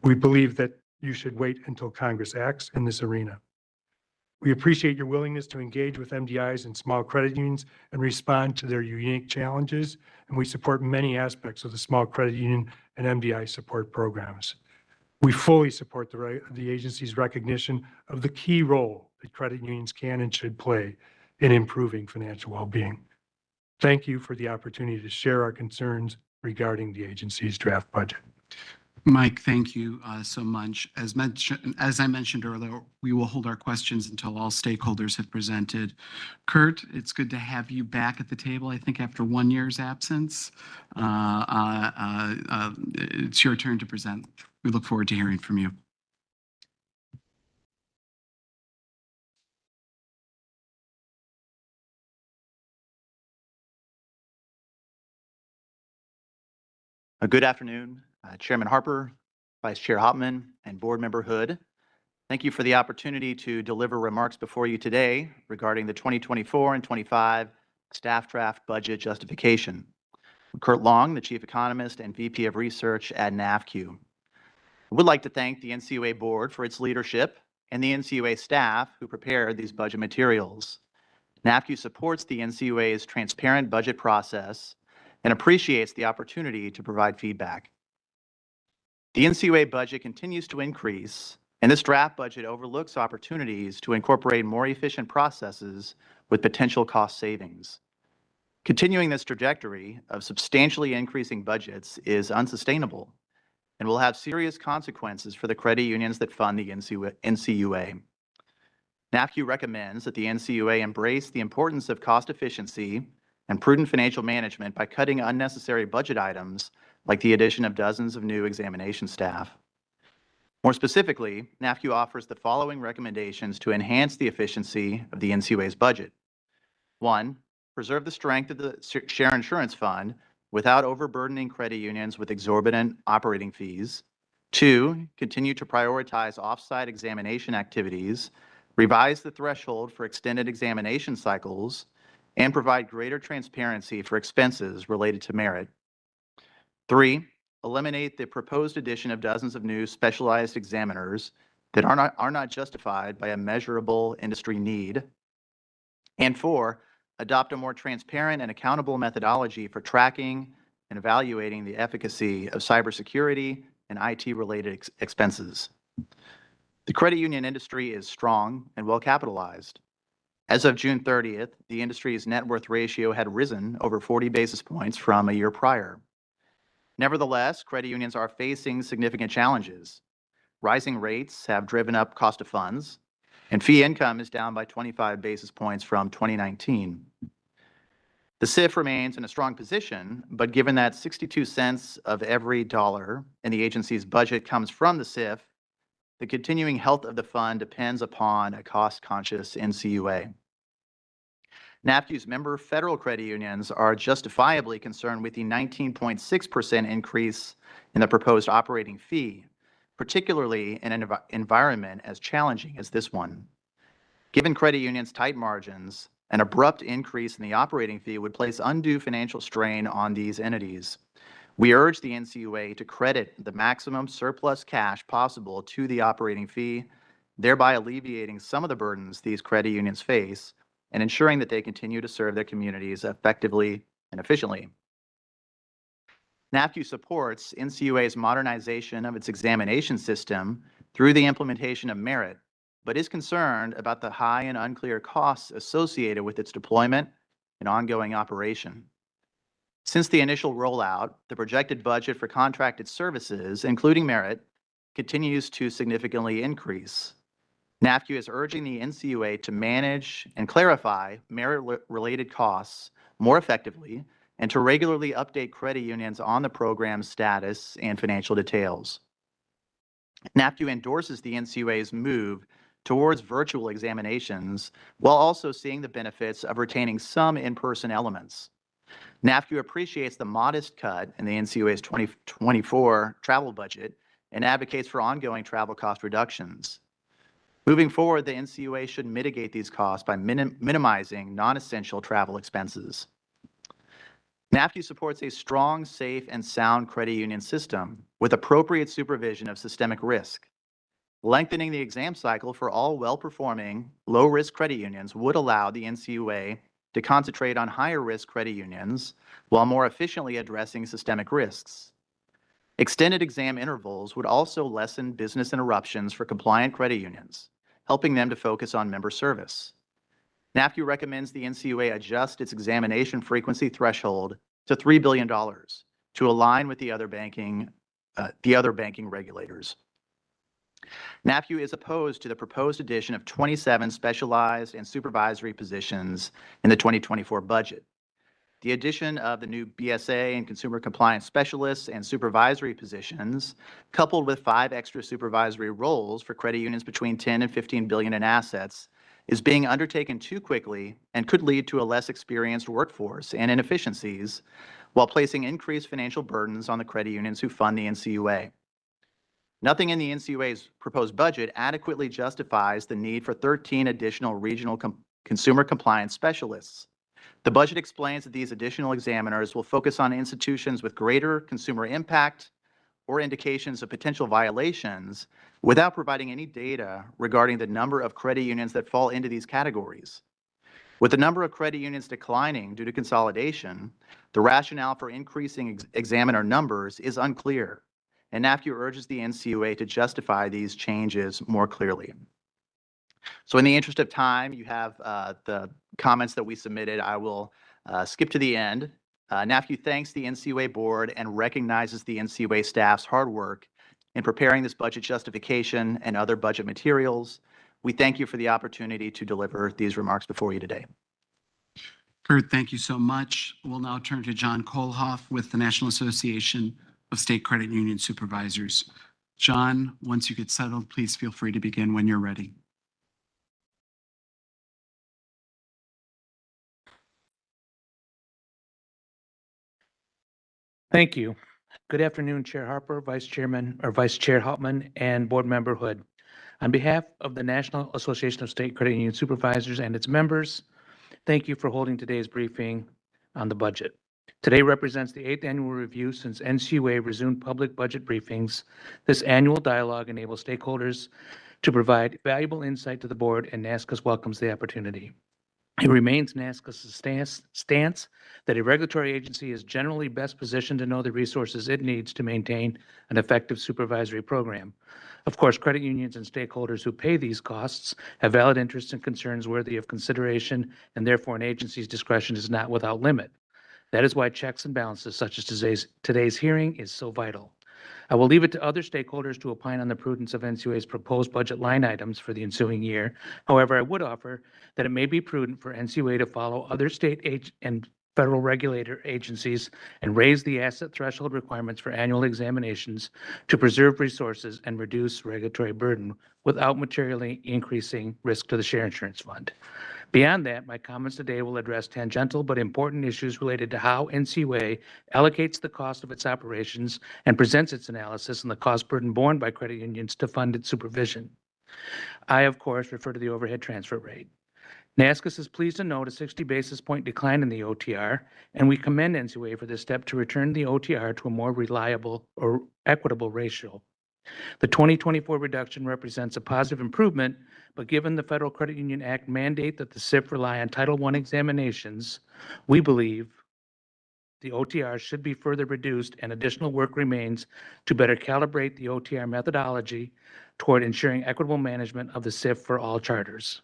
Speaker 6: We believe that you should wait until Congress acts in this arena. We appreciate your willingness to engage with MDIs and small credit unions and respond to their unique challenges, and we support many aspects of the small credit union and MDI support programs. We fully support the agency's recognition of the key role that credit unions can and should play in improving financial well-being. Thank you for the opportunity to share our concerns regarding the agency's draft budget.
Speaker 1: Mike, thank you so much. As I mentioned earlier, we will hold our questions until all stakeholders have presented. Kurt, it's good to have you back at the table, I think after 1 year's absence. It's your turn to present. We look forward to hearing from you.
Speaker 7: Good afternoon, Chairman Harper, Vice Chair Hopman, and Board Member Hood. Thank you for the opportunity to deliver remarks before you today regarding the 2024 and 25 staff draft budget justification. I'm Kurt Long, the Chief Economist and VP of Research at NAFCU. I would like to thank the NCUA Board for its leadership and the NCUA staff who prepared these budget materials. NAFCU supports the NCUA's transparent budget process and appreciates the opportunity to provide feedback. The NCUA budget continues to increase, and this draft budget overlooks opportunities to incorporate more efficient processes with potential cost savings. Continuing this trajectory of substantially increasing budgets is unsustainable and will have serious consequences for the credit unions that fund the NCUA. NAFCU recommends that the NCUA embrace the importance of cost efficiency and prudent financial management by cutting unnecessary budget items like the addition of dozens of new examination staff. More specifically, NAFCU offers the following recommendations to enhance the efficiency of the NCUA's budget. 1, preserve the strength of the Share Insurance Fund without overburdening credit unions with exorbitant operating fees. 2, continue to prioritize off-site examination activities, revise the threshold for extended examination cycles, and provide greater transparency for expenses related to merit. 3, eliminate the proposed addition of dozens of new specialized examiners that are not justified by a measurable industry need. And 4, adopt a more transparent and accountable methodology for tracking and evaluating the efficacy of cybersecurity and IT-related expenses. The credit union industry is strong and well capitalized. As of June 30th, the industry's net worth ratio had risen over 40 basis points from a year prior. Nevertheless, credit unions are facing significant challenges. Rising rates have driven up cost of funds, and fee income is down by 25 basis points from 2019. The CIF remains in a strong position, but given that 62 cents of every dollar in the agency's budget comes from the CIF, the continuing health of the fund depends upon a cost-conscious NCUA. NAFCU's member federal credit unions are justifiably concerned with the 19.6% increase in the proposed operating fee, particularly in an environment as challenging as this one. Given credit unions' tight margins, an abrupt increase in the operating fee would place undue financial strain on these entities. We urge the NCUA to credit the maximum surplus cash possible to the operating fee, thereby alleviating some of the burdens these credit unions face and ensuring that they continue to serve their communities effectively and efficiently. NAFCU supports NCUA's modernization of its examination system through the implementation of merit, but is concerned about the high and unclear costs associated with its deployment and ongoing operation. Since the initial rollout, the projected budget for contracted services, including merit, continues to significantly increase. NAFCU is urging the NCUA to manage and clarify merit-related costs more effectively and to regularly update credit unions on the program's status and financial details. NAFCU endorses the NCUA's move towards virtual examinations while also seeing the benefits of retaining some in-person elements. NAFCU appreciates the modest cut in the NCUA's 2024 travel budget and advocates for ongoing travel cost reductions. Moving forward, the NCUA should mitigate these costs by minimizing non-essential travel expenses. NAFCU supports a strong, safe, and sound credit union system with appropriate supervision of systemic risk. Lengthening the exam cycle for all well-performing, low-risk credit unions would allow the NCUA to concentrate on higher-risk credit unions while more efficiently addressing systemic risks. Extended exam intervals would also lessen business interruptions for compliant credit unions, helping them to focus on member service. NAFCU recommends the NCUA adjust its examination frequency threshold to $3 billion to align with the other banking regulators. NAFCU is opposed to the proposed addition of 27 specialized and supervisory positions in the 2024 budget. The addition of the new BSA and consumer compliance specialists and supervisory positions, coupled with 5 extra supervisory roles for credit unions between 10 and 15 billion in assets, is being undertaken too quickly and could lead to a less experienced workforce and inefficiencies while placing increased financial burdens on the credit unions who fund the NCUA. Nothing in the NCUA's proposed budget adequately justifies the need for 13 additional regional consumer compliance specialists. The budget explains that these additional examiners will focus on institutions with greater consumer impact or indications of potential violations without providing any data regarding the number of credit unions that fall into these categories. With the number of credit unions declining due to consolidation, the rationale for increasing examiner numbers is unclear, and NAFCU urges the NCUA to justify these changes more clearly. So in the interest of time, you have the comments that we submitted. I will skip to the end. NAFCU thanks the NCUA board and recognizes the NCUA staff's hard work in preparing this budget justification and other budget materials. We thank you for the opportunity to deliver these remarks before you today.
Speaker 1: Kurt, thank you so much. We'll now turn to John Kohlhoff with the National Association of State Credit Union Supervisors. John, once you get settled, please feel free to begin when you're ready.
Speaker 5: Thank you. Good afternoon, Chair Harper, Vice Chair Hauptman, and Board Member Hood. On behalf of the National Association of State Credit Union Supervisors and its members, thank you for holding today's briefing on the budget. Today represents the 8th annual review since NCUA resumed public budget briefings. This annual dialogue enables stakeholders to provide valuable insight to the board, and NASCUS welcomes the opportunity. It remains NASCUS's stance that a regulatory agency is generally best positioned to know the resources it needs to maintain an effective supervisory program. Of course, credit unions and stakeholders who pay these costs have valid interests and concerns worthy of consideration, and therefore an agency's discretion is not without limit. That is why checks and balances such as today's hearing is so vital. I will leave it to other stakeholders to opine on the prudence of NCUA's proposed budget line items for the ensuing year. However, I would offer that it may be prudent for NCUA to follow other state and federal regulator agencies and raise the asset threshold requirements for annual examinations to preserve resources and reduce regulatory burden without materially increasing risk to the Share Insurance Fund. Beyond that, my comments today will address tangential but important issues related to how NCUA allocates the cost of its operations and presents its analysis on the cost burden borne by credit unions to fund its supervision. I, of course, refer to the overhead transfer rate. NASCUS is pleased to note a 60 basis point decline in the OTR, and we commend NCUA for this step to return the OTR to a more reliable or equitable ratio. The 2024 reduction represents a positive improvement, but given the Federal Credit Union Act mandate that the SIF rely on Title I examinations, we believe the OTR should be further reduced and additional work remains to better calibrate the OTR methodology toward ensuring equitable management of the SIF for all charters.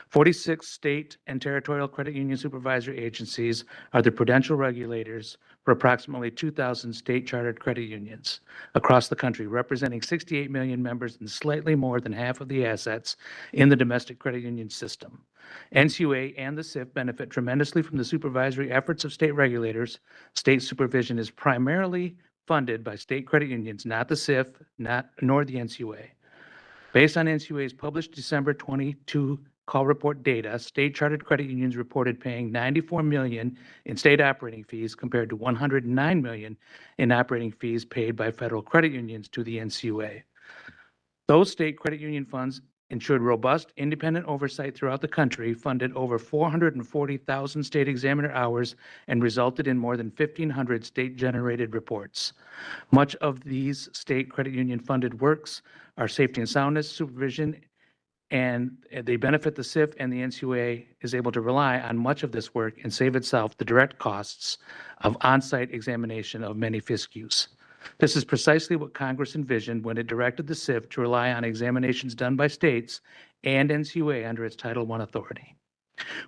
Speaker 5: 46 state and territorial credit union supervisory agencies are the prudential regulators for approximately 2,000 state chartered credit unions across the country, representing 68 million members and slightly more than half of the assets in the domestic credit union system. NCUA and the SIF benefit tremendously from the supervisory efforts of state regulators. State supervision is primarily funded by state credit unions, not the SIF, nor the NCUA. Based on NCUA's published December 22 call report data, state chartered credit unions reported paying $94 million in state operating fees compared to $109 million in operating fees paid by federal credit unions to the NCUA. Those state credit union funds ensured robust, independent oversight throughout the country, funded over 440,000 state examiner hours, and resulted in more than 1,500 state-generated reports. Much of these state credit union funded works are safety and soundness supervision, and they benefit the SIF, and the NCUA is able to rely on much of this work and save itself the direct costs of on-site examination of many FISCUs. This is precisely what Congress envisioned when it directed the SIF to rely on examinations done by states and NCUA under its Title I authority.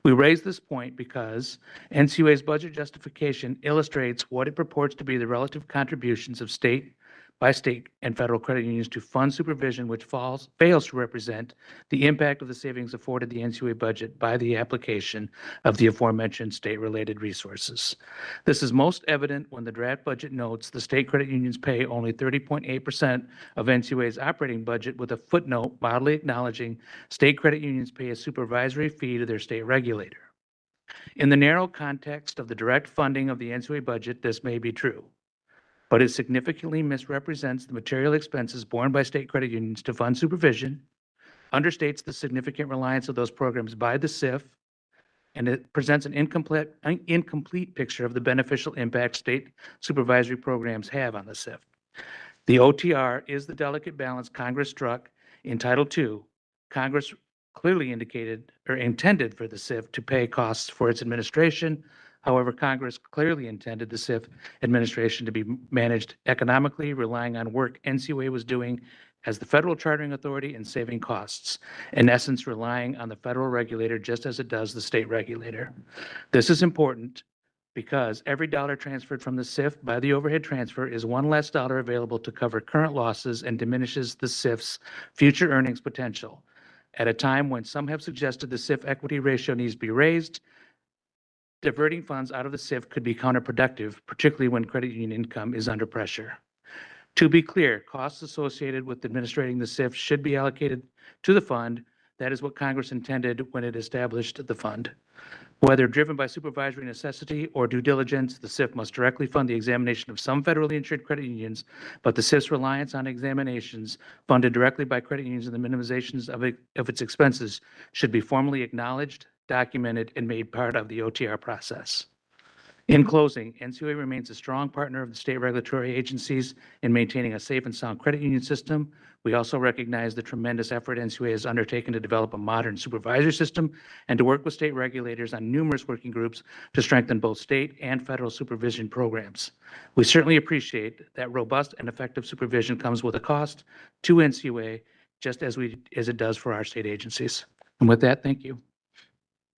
Speaker 5: We raise this point because NCUA's budget justification illustrates what it purports to be the relative contributions of state by state and federal credit unions to fund supervision, which fails to represent the impact of the savings afforded the NCUA budget by the application of the aforementioned state-related resources. This is most evident when the draft budget notes the state credit unions pay only 30.8% of NCUA's operating budget, with a footnote mildly acknowledging state credit unions pay a supervisory fee to their state regulator. In the narrow context of the direct funding of the NCUA budget, this may be true, but it significantly misrepresents the material expenses borne by state credit unions to fund supervision, understates the significant reliance of those programs by the SIF, and it presents an incomplete picture of the beneficial impact state supervisory programs have on the SIF. The OTR is the delicate balance Congress struck in Title II. Congress clearly indicated or intended for the SIF to pay costs for its administration. However, Congress clearly intended the SIF administration to be managed economically, relying on work NCUA was doing as the federal chartering authority and saving costs, in essence, relying on the federal regulator just as it does the state regulator. This is important because every dollar transferred from the SIF by the overhead transfer is one less dollar available to cover current losses and diminishes the SIF's future earnings potential. At a time when some have suggested the SIF equity ratio needs to be raised, diverting funds out of the SIF could be counterproductive, particularly when credit union income is under pressure. To be clear, costs associated with administrating the SIF should be allocated to the fund. That is what Congress intended when it established the fund. Whether driven by supervisory necessity or due diligence, the SIF must directly fund the examination of some federally insured credit unions, but the SIF's reliance on examinations funded directly by credit unions and the minimizations of its expenses should be formally acknowledged, documented, and made part of the OTR process. In closing, NCUA remains a strong partner of the state regulatory agencies in maintaining a safe and sound credit union system. We also recognize the tremendous effort NCUA has undertaken to develop a modern supervisory system and to work with state regulators on numerous working groups to strengthen both state and federal supervision programs. We certainly appreciate that robust and effective supervision comes with a cost to NCUA, just as it does for our state agencies. And with that, thank you.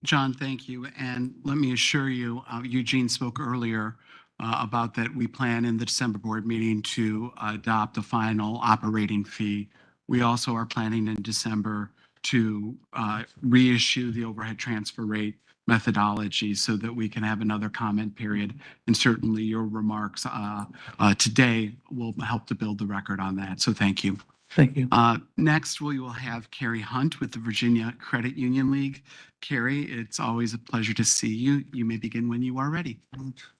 Speaker 1: John, thank you. And let me assure you, Eugene spoke earlier about that we plan in the December board meeting to adopt a final operating fee. We also are planning in December to reissue the overhead transfer rate methodology so that we can have another comment period. And certainly your remarks today will help to build the record on that. So thank you.
Speaker 5: Thank you.
Speaker 1: Next, we will have Carrie Hunt with the Virginia Credit Union League. Carrie, it's always a pleasure to see you. You may begin when you are ready.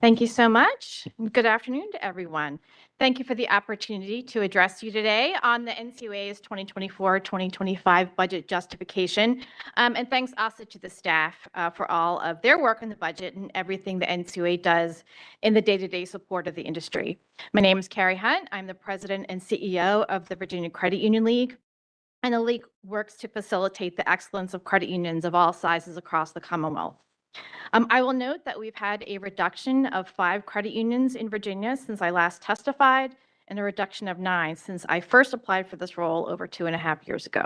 Speaker 8: Thank you so much. Good afternoon to everyone. Thank you for the opportunity to address you today on the NCUA's 2024-2025 budget justification. And thanks also to the staff for all of their work on the budget and everything the NCUA does in the day-to-day support of the industry. My name is Carrie Hunt. I'm the president and CEO of the Virginia Credit Union League. And the league works to facilitate the excellence of credit unions of all sizes across the Commonwealth. I will note that we've had a reduction of 5 credit unions in Virginia since I last testified, and a reduction of 9 since I first applied for this role over 2.5 years ago.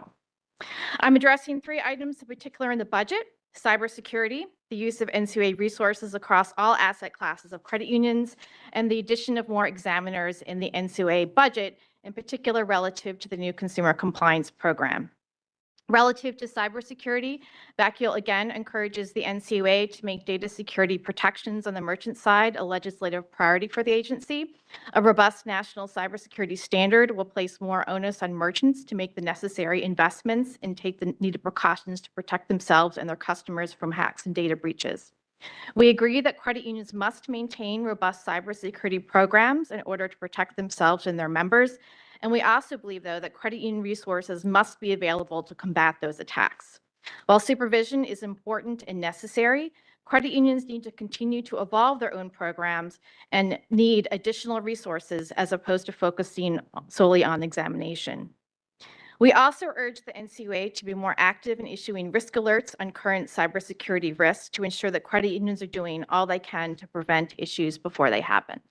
Speaker 8: I'm addressing 3 items in particular in the budget: cybersecurity, the use of NCUA resources across all asset classes of credit unions, and the addition of more examiners in the NCUA budget, in particular relative to the new consumer compliance program. Relative to cybersecurity, VACUL again encourages the NCUA to make data security protections on the merchant side a legislative priority for the agency. A robust national cybersecurity standard will place more onus on merchants to make the necessary investments and take the needed precautions to protect themselves and their customers from hacks and data breaches. We agree that credit unions must maintain robust cybersecurity programs in order to protect themselves and their members. And we also believe, though, that credit union resources must be available to combat those attacks. While supervision is important and necessary, credit unions need to continue to evolve their own programs and need additional resources as opposed to focusing solely on examination. We also urge the NCUA to be more active in issuing risk alerts on current cybersecurity risks to ensure that credit unions are doing all they can to prevent issues before they happen.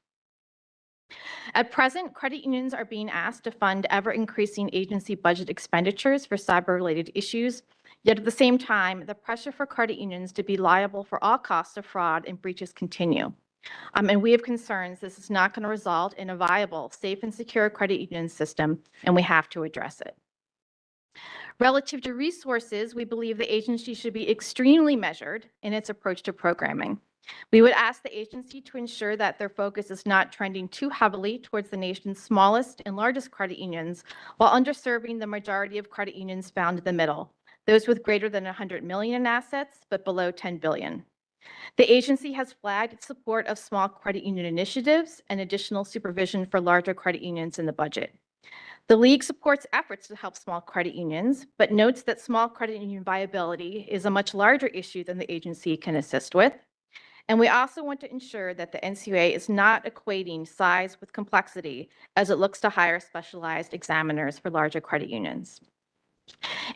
Speaker 8: At present, credit unions are being asked to fund ever-increasing agency budget expenditures for cyber-related issues, yet at the same time, the pressure for credit unions to be liable for all costs of fraud and breaches continue. And we have concerns this is not going to result in a viable, safe, and secure credit union system, and we have to address it. Relative to resources, we believe the agency should be extremely measured in its approach to programming. We would ask the agency to ensure that their focus is not trending too heavily towards the nation's smallest and largest credit unions, while underserving the majority of credit unions found in the middle, those with greater than 100 million in assets, but below 10 billion. The agency has flagged its support of small credit union initiatives and additional supervision for larger credit unions in the budget. The League supports efforts to help small credit unions, but notes that small credit union viability is a much larger issue than the agency can assist with. And we also want to ensure that the NCUA is not equating size with complexity as it looks to hire specialized examiners for larger credit unions.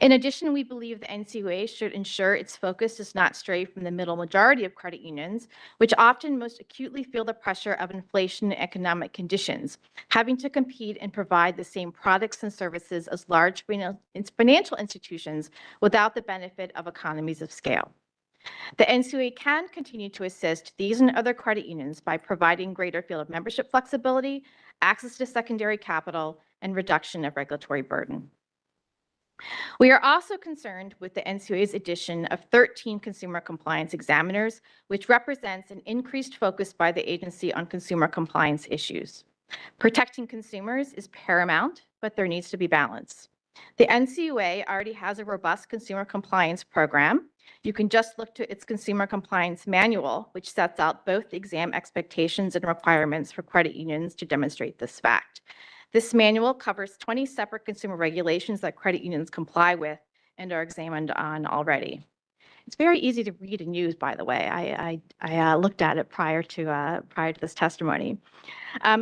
Speaker 8: In addition, we believe the NCUA should ensure its focus does not stray from the middle majority of credit unions, which often most acutely feel the pressure of inflation and economic conditions, having to compete and provide the same products and services as large financial institutions without the benefit of economies of scale. The NCUA can continue to assist these and other credit unions by providing greater field of membership flexibility, access to secondary capital, and reduction of regulatory burden. We are also concerned with the NCUA's addition of 13 consumer compliance examiners, which represents an increased focus by the agency on consumer compliance issues. Protecting consumers is paramount, but there needs to be balance. The NCUA already has a robust consumer compliance program. You can just look to its consumer compliance manual, which sets out both the exam expectations and requirements for credit unions to demonstrate this fact. This manual covers 20 separate consumer regulations that credit unions comply with and are examined on already. It's very easy to read and use, by the way. I looked at it prior to this testimony.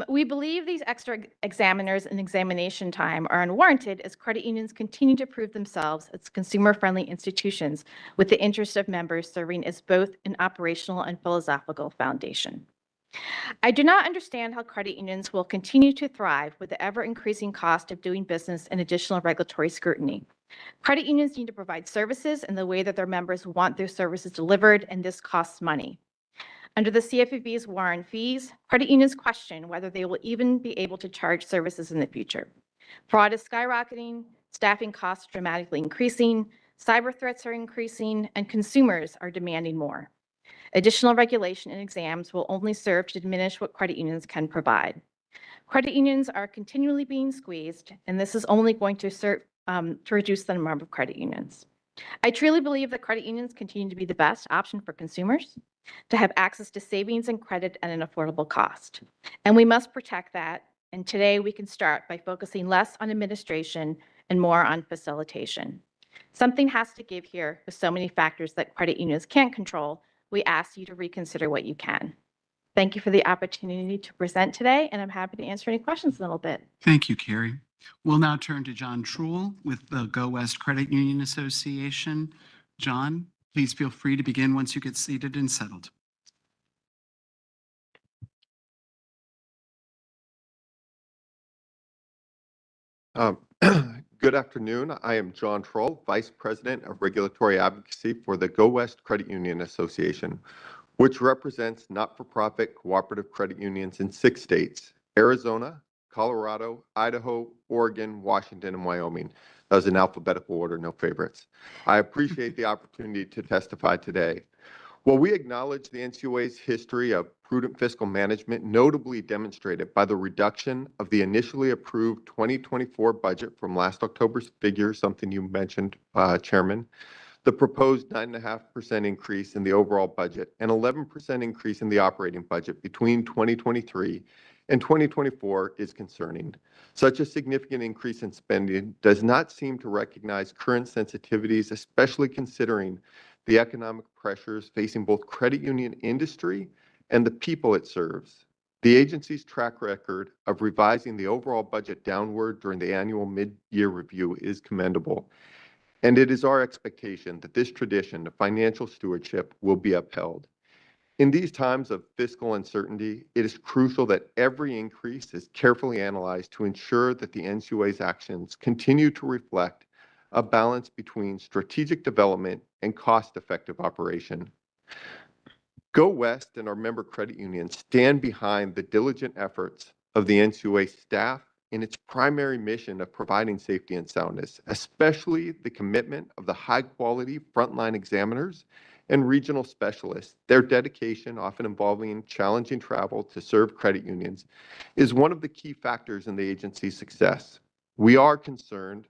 Speaker 8: We believe these extra examiners and examination time are unwarranted as credit unions continue to prove themselves as consumer-friendly institutions with the interest of members serving as both an operational and philosophical foundation. I do not understand how credit unions will continue to thrive with the ever-increasing cost of doing business and additional regulatory scrutiny. Credit unions need to provide services in the way that their members want their services delivered, and this costs money. Under the CFPB's war on fees, credit unions question whether they will even be able to charge services in the future. Fraud is skyrocketing, staffing costs are dramatically increasing, cyber threats are increasing, and consumers are demanding more. Additional regulation and exams will only serve to diminish what credit unions can provide. Credit unions are continually being squeezed, and this is only going to serve to reduce the number of credit unions. I truly believe that credit unions continue to be the best option for consumers to have access to savings and credit at an affordable cost. And we must protect that. And today we can start by focusing less on administration and more on facilitation. Something has to give here with so many factors that credit unions can't control. We ask you to reconsider what you can. Thank you for the opportunity to present today, and I'm happy to answer any questions in a little bit.
Speaker 1: Thank you, Carrie. We'll now turn to John Truel with the Go West Credit Union Association. John, please feel free to begin once you get seated and settled.
Speaker 9: Good afternoon. I am John Truel, Vice President of Regulatory Advocacy for the Go West Credit Union Association, which represents not-for-profit cooperative credit unions in 6 states: Arizona, Colorado, Idaho, Oregon, Washington, and Wyoming. That was in alphabetical order, no favorites. I appreciate the opportunity to testify today. While we acknowledge the NCUA's history of prudent fiscal management, notably demonstrated by the reduction of the initially approved 2024 budget from last October's figure, something you mentioned, Chairman, the proposed 9.5% increase in the overall budget and 11% increase in the operating budget between 2023 and 2024 is concerning. Such a significant increase in spending does not seem to recognize current sensitivities, especially considering the economic pressures facing both credit union industry and the people it serves. The agency's track record of revising the overall budget downward during the annual mid-year review is commendable, and it is our expectation that this tradition of financial stewardship will be upheld. In these times of fiscal uncertainty, it is crucial that every increase is carefully analyzed to ensure that the NCUA's actions continue to reflect a balance between strategic development and cost-effective operation. Go West and our member credit unions stand behind the diligent efforts of the NCUA staff in its primary mission of providing safety and soundness, especially the commitment of the high-quality frontline examiners and regional specialists. Their dedication, often involving challenging travel to serve credit unions, is one of the key factors in the agency's success. We are concerned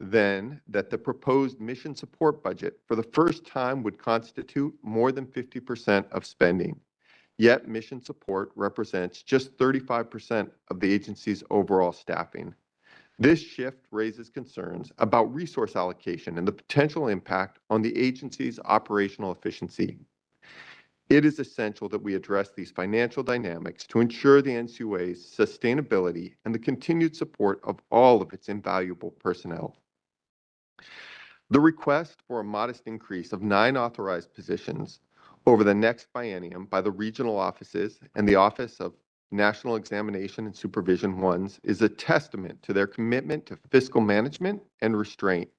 Speaker 9: then that the proposed mission support budget for the first time would constitute more than 50% of spending. Yet mission support represents just 35% of the agency's overall staffing. This shift raises concerns about resource allocation and the potential impact on the agency's operational efficiency. It is essential that we address these financial dynamics to ensure the NCUA's sustainability and the continued support of all of its invaluable personnel. The request for a modest increase of 9 authorized positions over the next biennium by the regional offices and the Office of National Examination and Supervision ones is a testament to their commitment to fiscal management and restraint.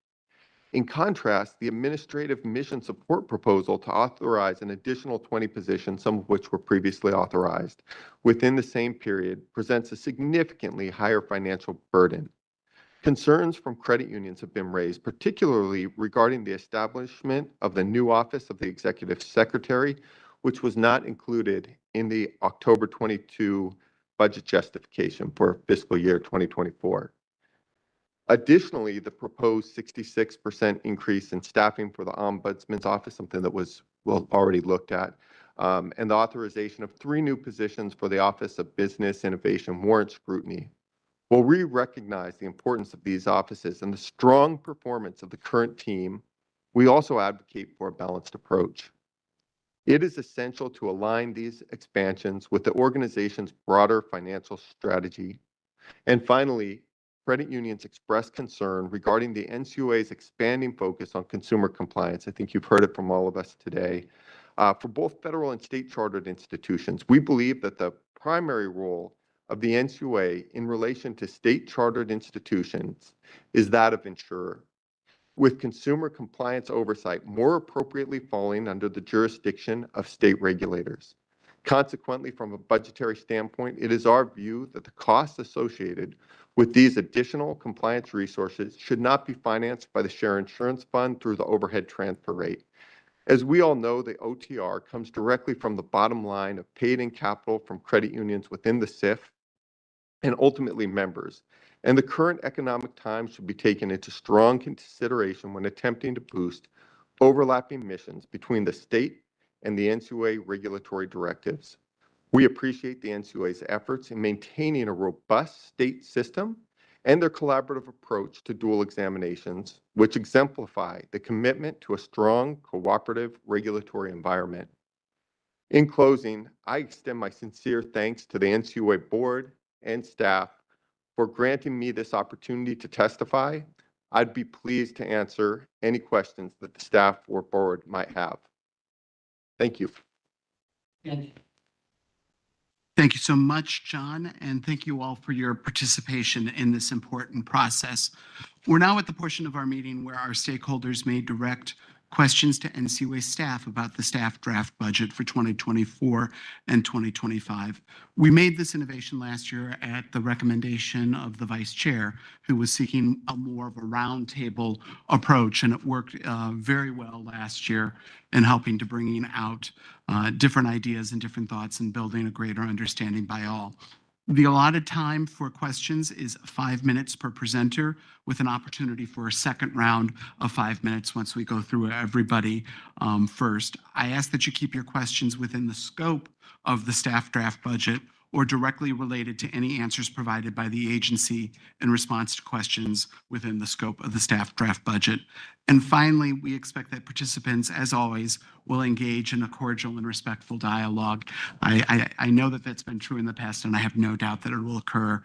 Speaker 9: In contrast, the administrative mission support proposal to authorize an additional 20 positions, some of which were previously authorized, within the same period presents a significantly higher financial burden. Concerns from credit unions have been raised, particularly regarding the establishment of the new Office of the Executive Secretary, which was not included in the October 22 budget justification for fiscal year 2024. Additionally, the proposed 66% increase in staffing for the Ombudsman's Office, something that was already looked at, and the authorization of 3 new positions for the Office of Business Innovation warrant scrutiny. While we recognize the importance of these offices and the strong performance of the current team, we also advocate for a balanced approach. It is essential to align these expansions with the organization's broader financial strategy. And finally, credit unions express concern regarding the NCUA's expanding focus on consumer compliance. I think you've heard it from all of us today. For both federal and state chartered institutions, we believe that the primary role of the NCUA in relation to state chartered institutions is that of insurer, with consumer compliance oversight more appropriately falling under the jurisdiction of state regulators. Consequently, from a budgetary standpoint, it is our view that the costs associated with these additional compliance resources should not be financed by the Share Insurance Fund through the overhead transfer rate. As we all know, the OTR comes directly from the bottom line of paid-in capital from credit unions within the SIF, and ultimately members. And the current economic times should be taken into strong consideration when attempting to boost overlapping missions between the state and the NCUA regulatory directives. We appreciate the NCUA's efforts in maintaining a robust state system and their collaborative approach to dual examinations, which exemplify the commitment to a strong, cooperative regulatory environment. In closing, I extend my sincere thanks to the NCUA board and staff for granting me this opportunity to testify. I'd be pleased to answer any questions that the staff or board might have. Thank you.
Speaker 1: Thank you so much, John, and thank you all for your participation in this important process. We're now at the portion of our meeting where our stakeholders may direct questions to NCUA staff about the staff draft budget for 2024 and 2025. We made this innovation last year at the recommendation of the vice chair, who was seeking a more of a roundtable approach, and it worked very well last year in helping to bringing out different ideas and different thoughts and building a greater understanding by all. The allotted time for questions is 5 minutes per presenter, with an opportunity for a second round of 5 minutes once we go through everybody first. I ask that you keep your questions within the scope of the staff draft budget or directly related to any answers provided by the agency in response to questions within the scope of the staff draft budget. And finally, we expect that participants, as always, will engage in a cordial and respectful dialogue. I know that that's been true in the past, and I have no doubt that it will occur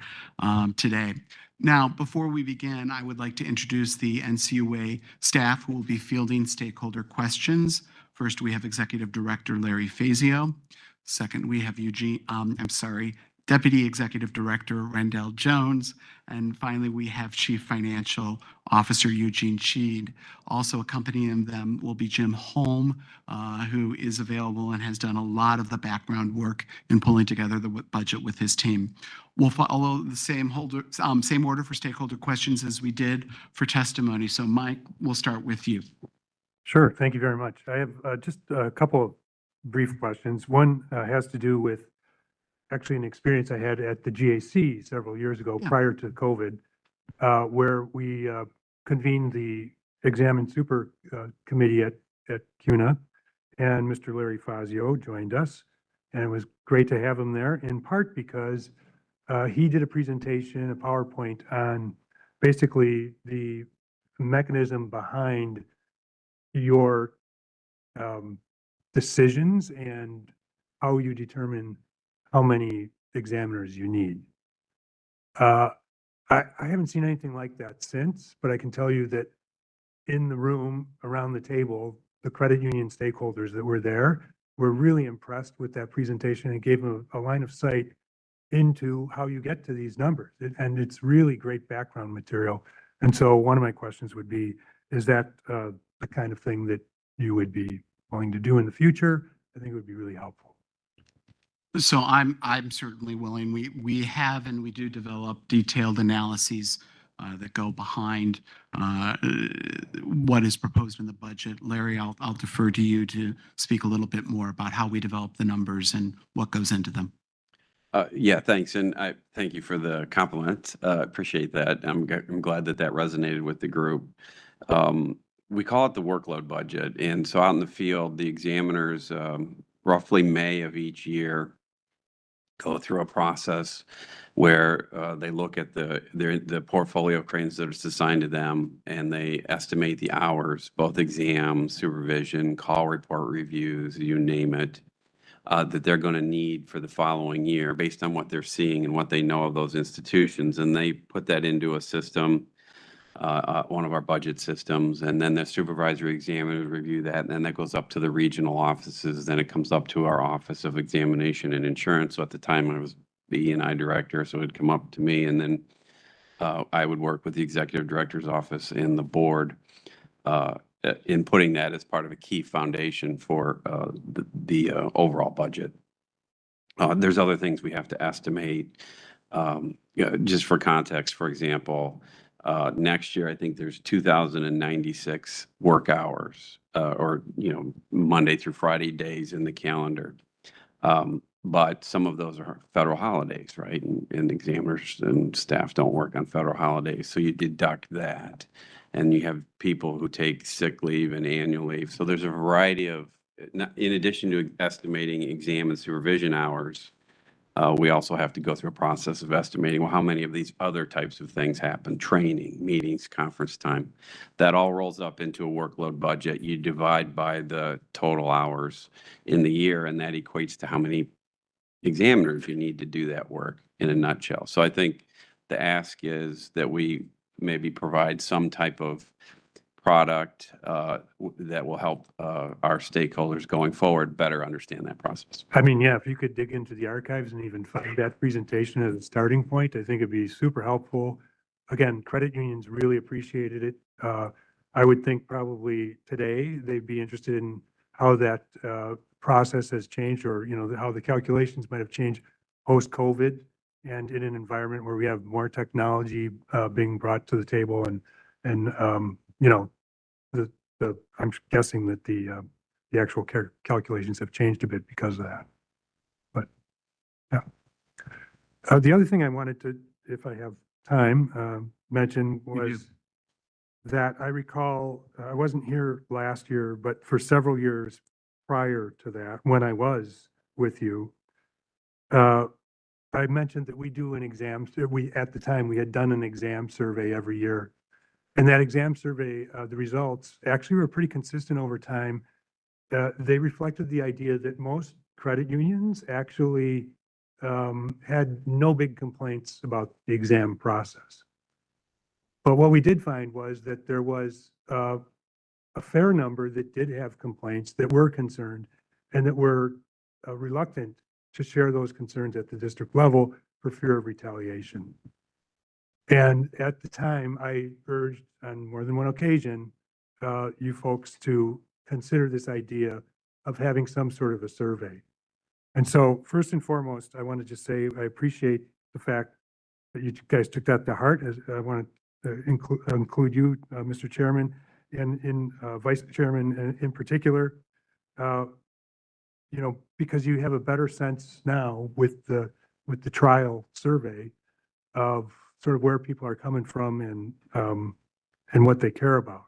Speaker 1: today. Now, before we begin, I would like to introduce the NCUA staff who will be fielding stakeholder questions. First, we have Executive Director Larry Fazio. Second, we have Deputy Executive Director Rendell Jones. And finally, we have Chief Financial Officer Eugene Cheed. Also accompanying them will be Jim Holm, who is available and has done a lot of the background work in pulling together the budget with his team. We'll follow the same order for stakeholder questions as we did for testimony. So Mike, we'll start with you.
Speaker 6: Sure. Thank you very much. I have just a couple of brief questions. One has to do with actually an experience I had at the GAC several years ago prior to COVID, where we convened the Exam and Super Committee at CUNA, and Mr. Larry Fazio joined us, and it was great to have him there, in part because he did a presentation, a PowerPoint, on basically the mechanism behind your decisions and how you determine how many examiners you need. I haven't seen anything like that since, but I can tell you that in the room around the table, the credit union stakeholders that were there were really impressed with that presentation and gave them a line of sight into how you get to these numbers. And it's really great background material. And so one of my questions would be, is that the kind of thing that you would be willing to do in the future? I think it would be really helpful.
Speaker 1: So I'm certainly willing. We have and we do develop detailed analyses that go behind what is proposed in the budget. Larry, I'll defer to you to speak a little bit more about how we develop the numbers and what goes into them.
Speaker 10: Yeah, thanks. And I thank you for the compliment. Appreciate that. I'm glad that resonated with the group. We call it the workload budget. And so out in the field, the examiners, roughly May of each year, go through a process where they look at the portfolio of credits that are assigned to them, and they estimate the hours, both exam, supervision, call report reviews, you name it, that they're going to need for the following year based on what they're seeing and what they know of those institutions. And they put that into a system, one of our budget systems, and then the supervisory examiners review that, and then that goes up to the regional offices. Then it comes up to our Office of Examination and Insurance. So at the time I was the E&I director, so it'd come up to me, and then I would work with the executive director's office and the board in putting that as part of a key foundation for the overall budget. There's other things we have to estimate. Just for context, for example, next year, I think there's 2,096 work hours, or Monday through Friday days in the calendar. But some of those are federal holidays, right? And examiners and staff don't work on federal holidays, so you deduct that. And you have people who take sick leave and annual leave. So there's a variety of, in addition to estimating exam and supervision hours, we also have to go through a process of estimating, well, how many of these other types of things happen? Training, meetings, conference time. That all rolls up into a workload budget. You divide by the total hours in the year, and that equates to how many examiners you need to do that work in a nutshell. So I think the ask is that we maybe provide some type of product that will help our stakeholders going forward better understand that process.
Speaker 6: I mean, yeah, if you could dig into the archives and even find that presentation as a starting point, I think it'd be super helpful. Again, credit unions really appreciated it. I would think probably today they'd be interested in how that process has changed, or, you know, how the calculations might have changed post-COVID and in an environment where we have more technology being brought to the table, and you know, I'm guessing that the actual calculations have changed a bit because of that. But yeah, the other thing I wanted to, if I have time, mention was that I recall, I wasn't here last year, but for several years prior to that, when I was with you, I mentioned that we do an exam. At the time, we had done an exam survey every year. And that exam survey, the results actually were pretty consistent over time. They reflected the idea that most credit unions actually had no big complaints about the exam process. But what we did find was that there was a fair number that did have complaints, that were concerned, and that were reluctant to share those concerns at the district level for fear of retaliation. And at the time, I urged on more than one occasion, you folks to consider this idea of having some sort of a survey. And so first and foremost, I want to just say, I appreciate the fact that you guys took that to heart. As I want to include you, Mr. Chairman, and Vice Chairman in particular, you know, because you have a better sense now with the trial survey of sort of where people are coming from and what they care about.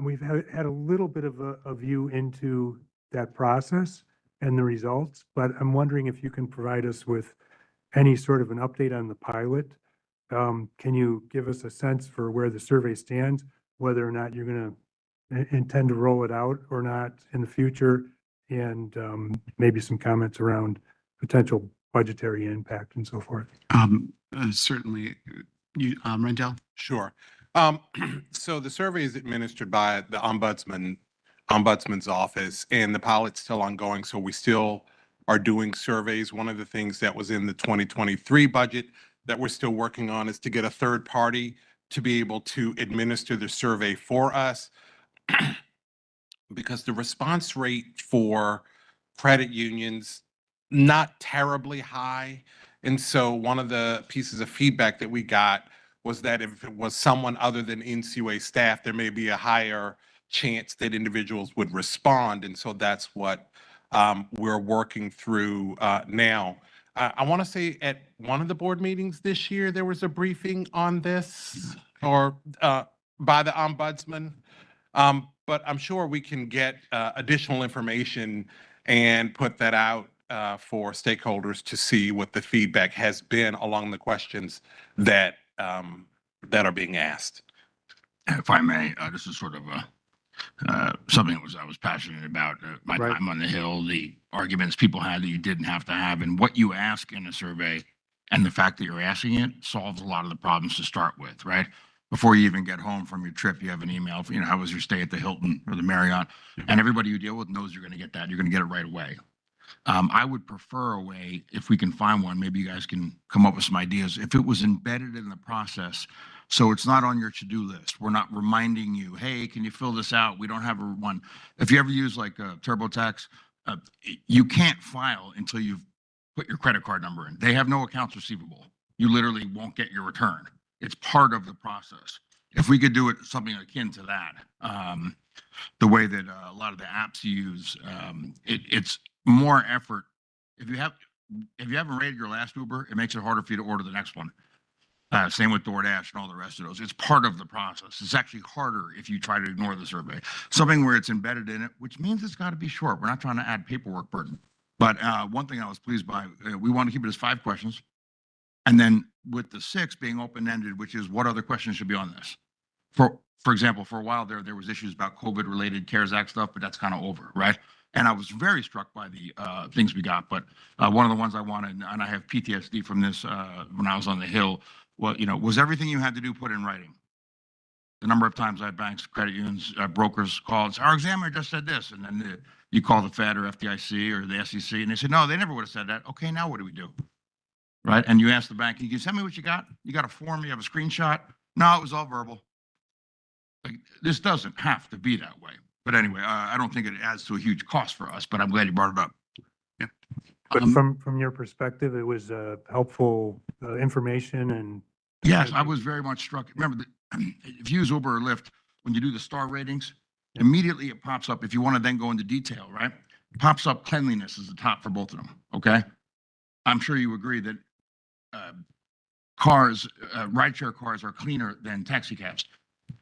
Speaker 6: We've had a little bit of a view into that process and the results, but I'm wondering if you can provide us with any sort of an update on the pilot. Can you give us a sense for where the survey stands, whether or not you're going to intend to roll it out or not in the future, and maybe some comments around potential budgetary impact and so forth?
Speaker 1: Certainly. Rendell?
Speaker 11: Sure. So the survey is administered by the Ombudsman's office, and the pilot's still ongoing. So we still are doing surveys. One of the things that was in the 2023 budget that we're still working on is to get a third party to be able to administer the survey for us. Because the response rate for credit unions, not terribly high. And so one of the pieces of feedback that we got was that if it was someone other than NCUA staff, there may be a higher chance that individuals would respond. And so that's what we're working through now. I want to say at one of the board meetings this year, there was a briefing on this or by the ombudsman. But I'm sure we can get additional information and put that out for stakeholders to see what the feedback has been along the questions that that are being asked.
Speaker 2: If I may, this is sort of something I was passionate about. My
Speaker 6: Right.
Speaker 2: time on the Hill, the arguments people had that you didn't have to have, and what you ask in a survey, and the fact that you're asking it solves a lot of the problems to start with, right? Before you even get home from your trip, you have an email, you know, how was your stay at the Hilton or the Marriott? And everybody you deal with knows you're going to get that. You're going to get it right away. I would prefer a way, if we can find one, maybe you guys can come up with some ideas, if it was embedded in the process. So it's not on your to-do list. We're not reminding you, hey, can you fill this out? We don't have one. If you ever use like TurboTax, you can't file until you've put your credit card number in. They have no accounts receivable. You literally won't get your return. It's part of the process. If we could do it something akin to that, the way that a lot of the apps use, it's more effort if you haven't rated your last Uber, it makes it harder for you to order the next one. Same with DoorDash and all the rest of those. It's part of the process. It's actually harder if you try to ignore the survey. Something where it's embedded in it, which means it's got to be short. We're not trying to add paperwork burden. But one thing I was pleased by, we want to keep it as 5 questions. And then with the 6 being open-ended, which is what other questions should be on this? For example, for a while there was issues about COVID-related CARES Act stuff, but that's kind of over, right? And I was very struck by the things we got. But one of the ones I wanted, and I have PTSD from this when I was on the Hill, was everything you had to do put in writing? The number of times I had banks, credit unions, brokers called, our examiner just said this, and then you call the Fed or FDIC or the SEC, and they said, no, they never would have said that. Okay, now what do we do? Right? And you ask the bank, can you send me what you got? You got a form, you have a screenshot? No, it was all verbal. Like, this doesn't have to be that way. But anyway, I don't think it adds to a huge cost for us, but I'm glad you brought it up.
Speaker 6: But from your perspective, it was helpful information and.
Speaker 2: Yes, I was very much struck. Remember, if you use Uber or Lyft, when you do the star ratings, immediately it pops up. If you want to then go into detail, right? It pops up cleanliness is the top for both of them. Okay. I'm sure you agree that rideshare cars are cleaner than taxi cabs.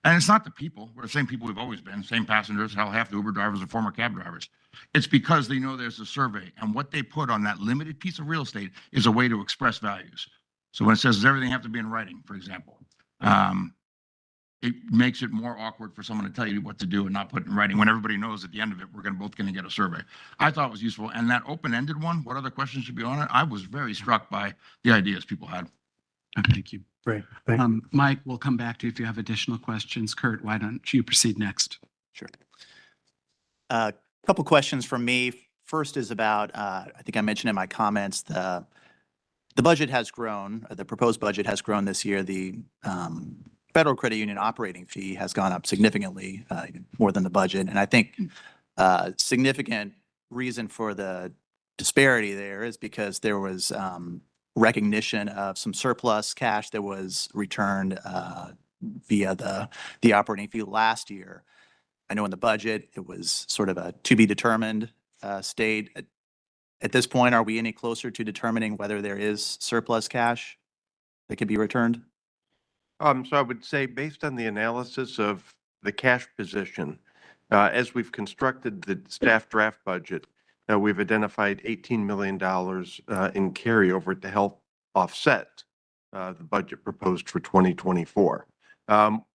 Speaker 2: And it's not the people. We're the same people we've always been, same passengers. Hell, half the Uber drivers are former cab drivers. It's because they know there's a survey, and what they put on that limited piece of real estate is a way to express values. So when it says, does everything have to be in writing, for example, it makes it more awkward for someone to tell you what to do and not put it in writing when everybody knows at the end of it, we're both going to get a survey. I thought it was useful. And that open-ended one, what other questions should be on it? I was very struck by the ideas people had.
Speaker 1: Thank you.
Speaker 6: Great. Thank you.
Speaker 1: Mike, we'll come back to you if you have additional questions. Kurt, why don't you proceed next?
Speaker 7: Sure. A couple questions from me. First is about, I think I mentioned in my comments, the budget has grown, the proposed budget has grown this year. The federal credit union operating fee has gone up significantly, more than the budget. And I think significant reason for the disparity there is because there was recognition of some surplus cash that was returned via the operating fee last year. I know in the budget, it was sort of a to be determined state. At this point, are we any closer to determining whether there is surplus cash that could be returned?
Speaker 4: So I would say, based on the analysis of the cash position, as we've constructed the staff draft budget, we've identified $18 million in carryover to help offset the budget proposed for 2024.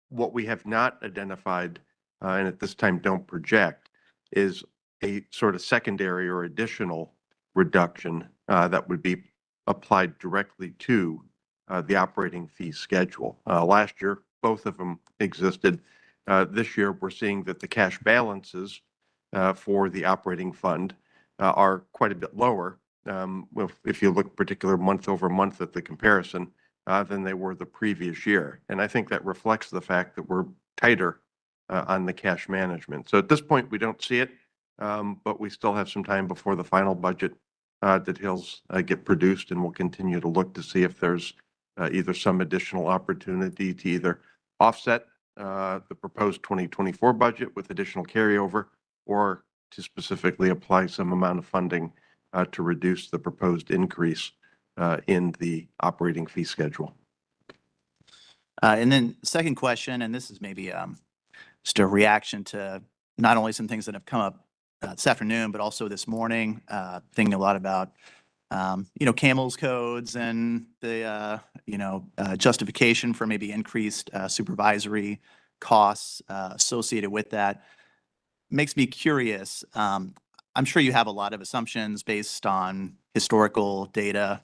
Speaker 4: What we have not identified, and at this time don't project, is a sort of secondary or additional reduction that would be applied directly to the operating fee schedule. Last year, both of them existed. This year, we're seeing that the cash balances for the operating fund are quite a bit lower, if you look particular month over month at the comparison, than they were the previous year. And I think that reflects the fact that we're tighter on the cash management. So at this point, we don't see it, but we still have some time before the final budget details get produced, and we'll continue to look to see if there's either some additional opportunity to either offset the proposed 2024 budget with additional carryover, or to specifically apply some amount of funding to reduce the proposed increase in the operating fee schedule.
Speaker 7: And then second question, and this is maybe just a reaction to not only some things that have come up this afternoon, but also this morning, thinking a lot about, CAMELS codes and the, justification for maybe increased supervisory costs associated with that. Makes me curious. I'm sure you have a lot of assumptions based on historical data.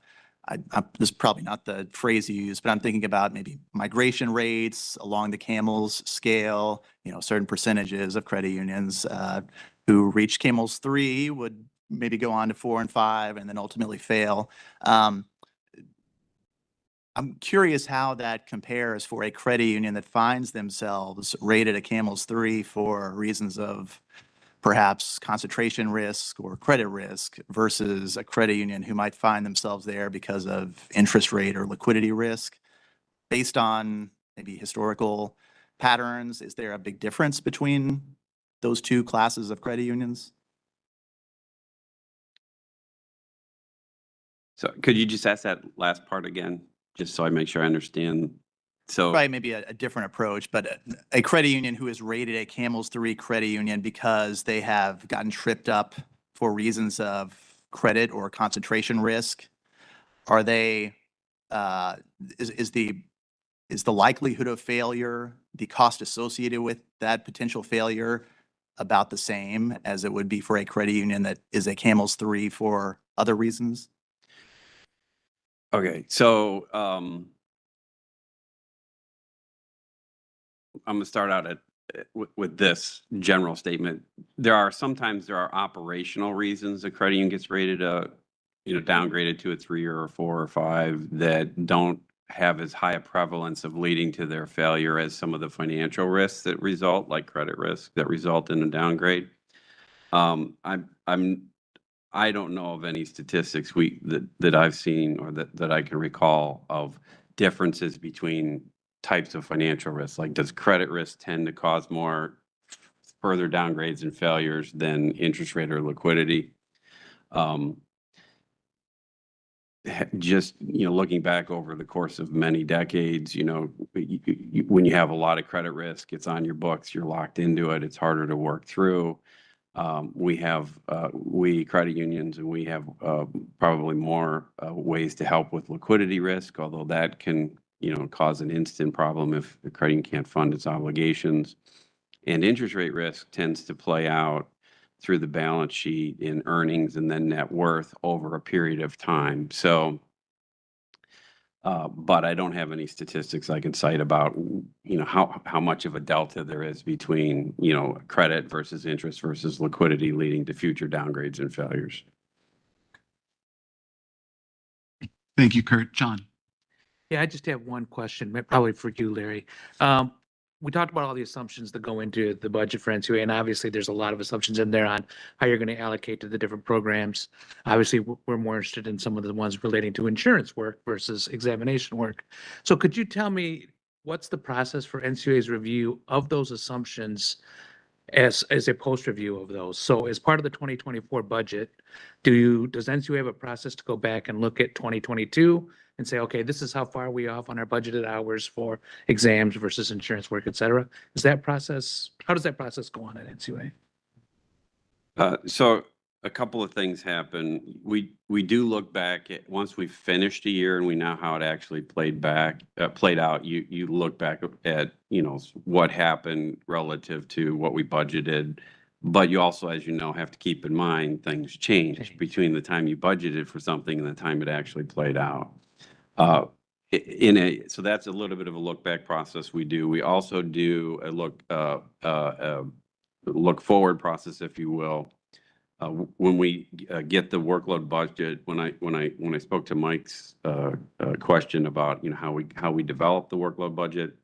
Speaker 7: This is probably not the phrase you use, but I'm thinking about maybe migration rates along the CAMELS scale, certain percentages of credit unions who reach CAMELS 3 would maybe go on to 4 and 5 and then ultimately fail. I'm curious how that compares for a credit union that finds themselves rated a CAMELS 3 for reasons of perhaps concentration risk or credit risk versus a credit union who might find themselves there because of interest rate or liquidity risk. Based on maybe historical patterns, is there a big difference between those two classes of credit unions?
Speaker 10: So could you just ask that last part again, just so I make sure I understand? So,
Speaker 7: Probably maybe a different approach, but a credit union who is rated a Camels 3 credit union because they have gotten tripped up for reasons of credit or concentration risk, are they, is the likelihood of failure, the cost associated with that potential failure about the same as it would be for a credit union that is a Camels 3 for other reasons?
Speaker 10: okay, so I'm gonna start out with this general statement. Sometimes there are operational reasons a credit union gets rated downgraded to a 3 or a 4 or 5 that don't have as high a prevalence of leading to their failure as some of the financial risks that result, like credit risk, that result in a downgrade. I don't know of any statistics that I've seen or that I can recall of differences between types of financial risks. Like, does credit risk tend to cause more further downgrades and failures than interest rate or liquidity? Just, looking back over the course of many decades, when you have a lot of credit risk, it's on your books, you're locked into it, it's harder to work through. We credit unions, and we have probably more ways to help with liquidity risk, although that can, cause an instant problem if the credit union can't fund its obligations. And interest rate risk tends to play out through the balance sheet in earnings and then net worth over a period of time. So, but I don't have any statistics I can cite about, how much of a delta there is between, credit versus interest versus liquidity leading to future downgrades and failures.
Speaker 1: Thank you, Kurt. John?
Speaker 5: Yeah, I just have one question, probably for you, Larry. We talked about all the assumptions that go into the budget for NCUA, and obviously there's a lot of assumptions in there on how you're going to allocate to the different programs. Obviously, we're more interested in some of the ones relating to insurance work versus examination work. So could you tell me what's the process for NCUA's review of those assumptions as a post-review of those? So as part of the 2024 budget, does NCUA have a process to go back and look at 2022 and say, okay, this is how far we off on our budgeted hours for exams versus insurance work, et cetera? How does that process go on at NCUA?
Speaker 10: So a couple of things happen. We do look back at, once we've finished a year and we know how it actually played out, you look back at, what happened relative to what we budgeted. But you also, as you know, have to keep in mind things change between the time you budgeted for something and the time it actually played out. So that's a little bit of a look back process we do. We also do a look forward process, if you will. When we get the workload budget, when I spoke to Mike's question about how we develop the workload budget,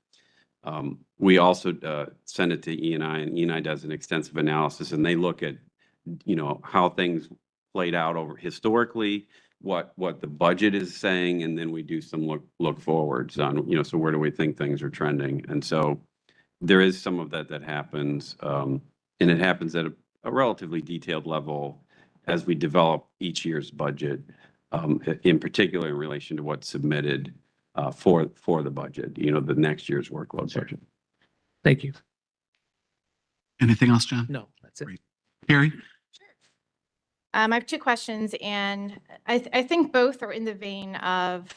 Speaker 10: we also send it to E&I, and E&I does an extensive analysis, and they look at how things played out over historically, what the budget is saying, and then we do some look forwards on so where do we think things are trending. And so there is some of that happens, and it happens at a relatively detailed level as we develop each year's budget, in particular in relation to what's submitted for the budget, the next year's workload budget.
Speaker 5: Thank you.
Speaker 1: Anything else, John?
Speaker 5: No, that's it.
Speaker 1: Great. Carrie?
Speaker 8: I have two questions, and I think both are in the vein of,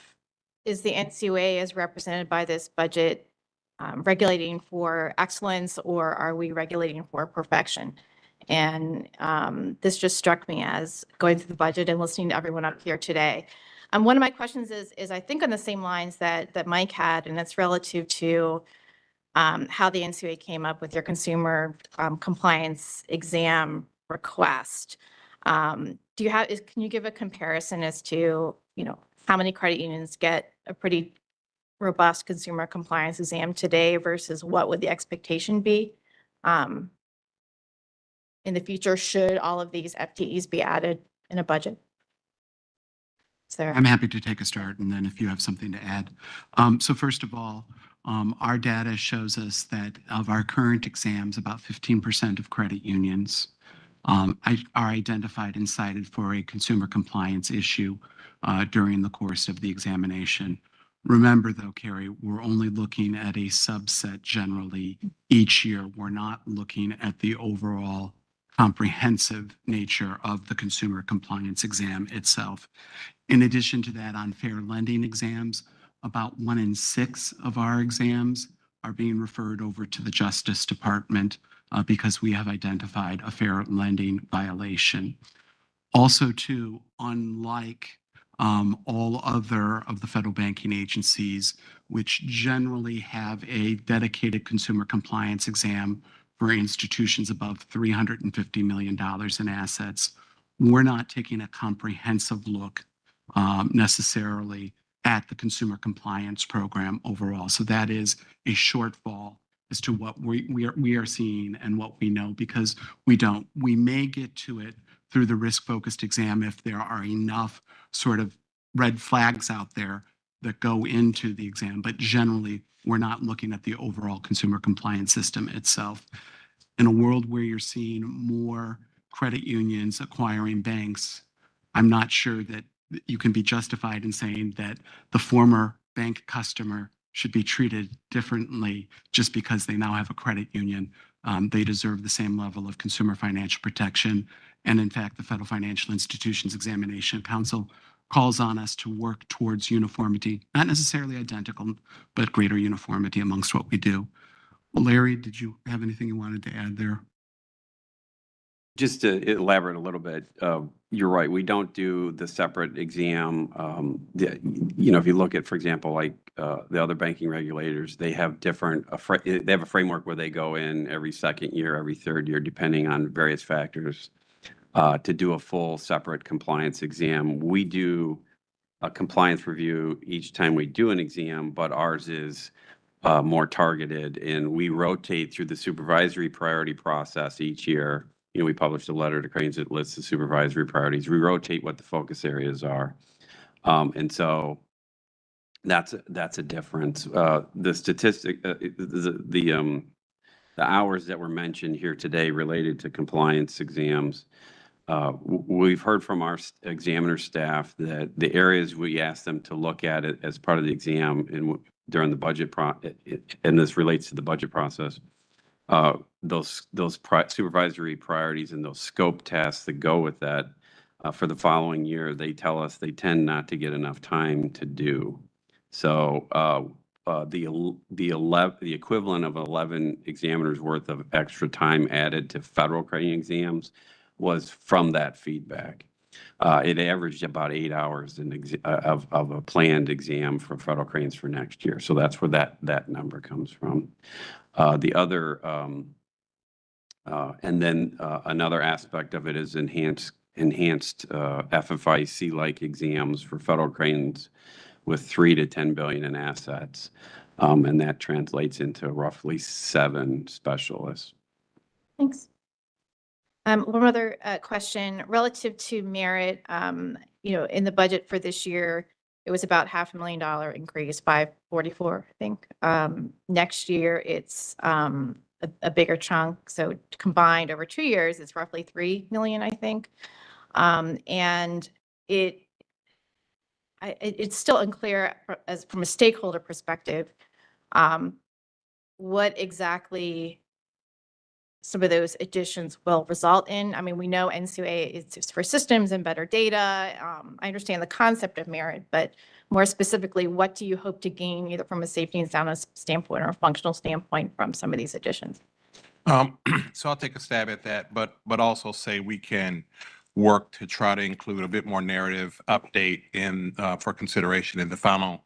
Speaker 8: is the NCUA as represented by this budget regulating for excellence, or are we regulating for perfection? And this just struck me as going through the budget and listening to everyone up here today. One of my questions is I think on the same lines that Mike had, and it's relative to how the NCUA came up with your consumer compliance exam request. Can you give a comparison as to, how many credit unions get a pretty robust consumer compliance exam today versus what would the expectation be in the future, should all of these FTEs be added in a budget?
Speaker 1: I'm happy to take a start, and then if you have something to add. So first of all, our data shows us that of our current exams, about 15% of credit unions are identified and cited for a consumer compliance issue during the course of the examination. Remember, though, Carrie, we're only looking at a subset generally each year. We're not looking at the overall comprehensive nature of the consumer compliance exam itself. In addition to that, on fair lending exams, about 1 in 6 of our exams are being referred over to the Justice Department because we have identified a fair lending violation. Also, too, unlike all other of the federal banking agencies, which generally have a dedicated consumer compliance exam for institutions above $350 million in assets, we're not taking a comprehensive look necessarily at the consumer compliance program overall. So that is a shortfall as to what we are seeing and what we know, because we may get to it through the risk-focused exam if there are enough sort of red flags out there that go into the exam. But generally, we're not looking at the overall consumer compliance system itself. In a world where you're seeing more credit unions acquiring banks, I'm not sure that you can be justified in saying that the former bank customer should be treated differently just because they now have a credit union. They deserve the same level of consumer financial protection. And in fact, the Federal Financial Institutions Examination Council calls on us to work towards uniformity, not necessarily identical, but greater uniformity amongst what we do. Larry, did you have anything you wanted to add there?
Speaker 10: Just to elaborate a little bit, you're right. We don't do the separate exam. If you look at, for example, like the other banking regulators, they have they have a framework where they go in every second year, every third year, depending on various factors, to do a full separate compliance exam. We do a compliance review each time we do an exam, but ours is more targeted, and we rotate through the supervisory priority process each year. We published a letter to credit unions that lists the supervisory priorities. We rotate what the focus areas are. And so that's a difference. The statistic, the hours that were mentioned here today related to compliance exams, we've heard from our examiner staff that the areas we asked them to look at it as part of the exam and during the budget and this relates to the budget process, those supervisory priorities and those scope tests that go with that for the following year, they tell us they tend not to get enough time to do. So the equivalent of 11 examiners worth of extra time added to federal credit exams was from that feedback. It averaged about 8 hours of a planned exam for federal credits for next year. So that's where that number comes from. The other, and then another aspect of it is enhanced FFIC-like exams for federal credits with 3 to 10 billion in assets. And that translates into roughly 7 specialists.
Speaker 8: Thanks. One other question relative to merit, in the budget for this year, it was about $500,000 increase, 544, I think. Next year, it's a bigger chunk. So combined over 2 years, it's roughly 3 million, I think. And it's still unclear from a stakeholder perspective, what exactly some of those additions will result in. I mean, we know NCUA is for systems and better data. I understand the concept of merit, but more specifically, what do you hope to gain either from a safety and soundness standpoint or a functional standpoint from some of these additions?
Speaker 11: So I'll take a stab at that, but also say we can work to try to include a bit more narrative update for consideration in the final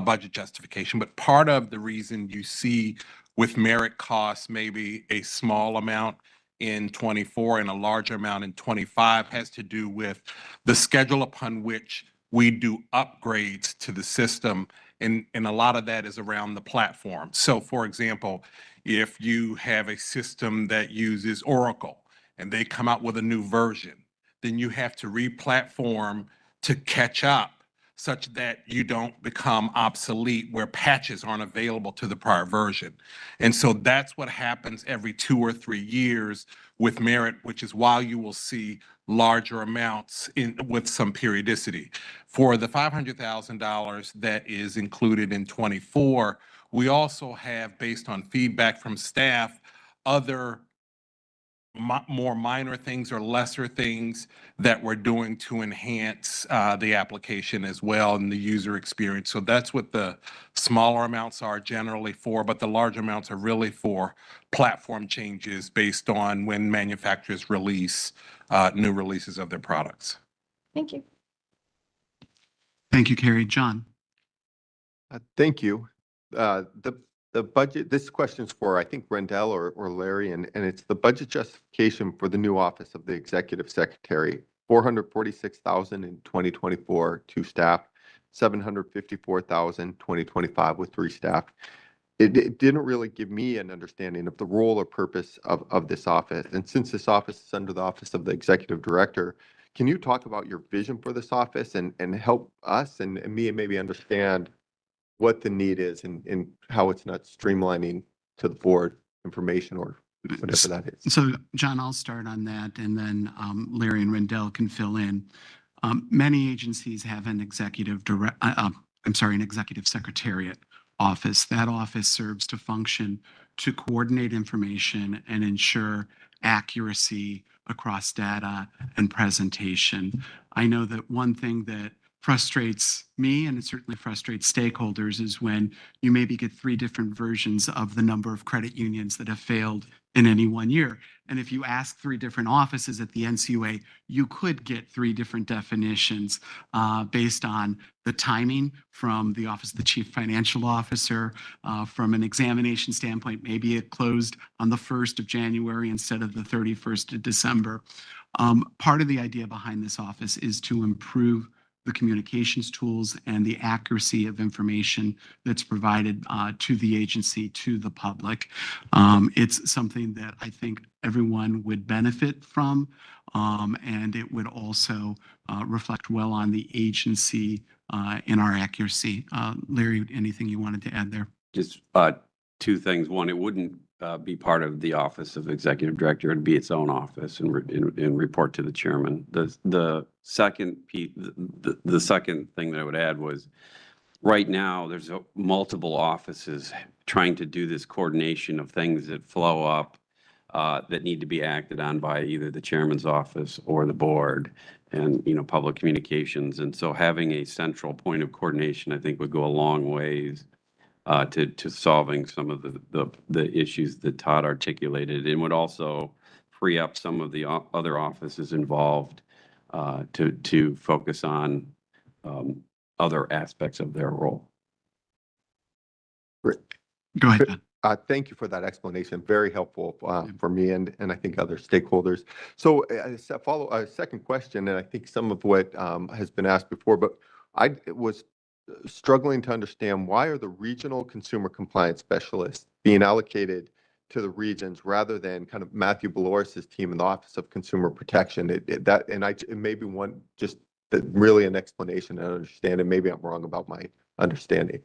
Speaker 11: budget justification. But part of the reason you see with merit costs maybe a small amount in 24 and a larger amount in 25 has to do with the schedule upon which we do upgrades to the system. And a lot of that is around the platform. So for example, if you have a system that uses Oracle and they come out with a new version, then you have to re-platform to catch up such that you don't become obsolete where patches aren't available to the prior version. And so that's what happens every 2 or 3 years with merit, which is why you will see larger amounts with some periodicity. For the $500,000 that is included in 24, we also have, based on feedback from staff, other more minor things or lesser things that we're doing to enhance the application as well and the user experience. So that's what the smaller amounts are generally for, but the larger amounts are really for platform changes based on when manufacturers release new releases of their products.
Speaker 8: Thank you.
Speaker 1: Thank you, Carrie. John?
Speaker 9: Thank you. The budget, this question's for, I think, Rendell or Larry, and it's the budget justification for the new office of the executive secretary. 446,000 in 2024, 2 staff, 754,000 2025 with 3 staff. It didn't really give me an understanding of the role or purpose of this office. And since this office is under the office of the executive director, can you talk about your vision for this office and help us and me maybe understand what the need is and how it's not streamlining to the board information or whatever that is?
Speaker 1: So, John, I'll start on that, and then Larry and Rendell can fill in. Many agencies have an executive an executive secretariat office. That office serves to function to coordinate information and ensure accuracy across data and presentation. I know that one thing that frustrates me, and it certainly frustrates stakeholders, is when you maybe get 3 different versions of the number of credit unions that have failed in any one year. And if you ask 3 different offices at the NCUA, you could get 3 different definitions based on the timing from the Office of the Chief Financial Officer. From an examination standpoint, maybe it closed on the 1st of January instead of the 31st of December. Part of the idea behind this office is to improve the communications tools and the accuracy of information that's provided to the agency, to the public. It's something that I think everyone would benefit from, and it would also reflect well on the agency in our accuracy. Larry, anything you wanted to add there?
Speaker 10: Just 2 things. One, it wouldn't be part of the Office of Executive Director. It'd be its own office and report to the chairman. The second piece, the second thing that I would add was, right now there's multiple offices trying to do this coordination of things that flow up that need to be acted on by either the chairman's office or the board and, public communications. And so having a central point of coordination, I think, would go a long ways to solving some of the issues that Todd articulated, and would also free up some of the other offices involved to focus on other aspects of their role.
Speaker 1: Go ahead, Ben.
Speaker 9: Thank you for that explanation. Very helpful for me and I think other stakeholders. So a second question, and I think some of what has been asked before, but I was struggling to understand, why are the regional consumer compliance specialists being allocated to the regions rather than kind of Matthew Baloris's team in the Office of Consumer Protection? It may be one, just really an explanation and understand, and maybe I'm wrong about my understanding.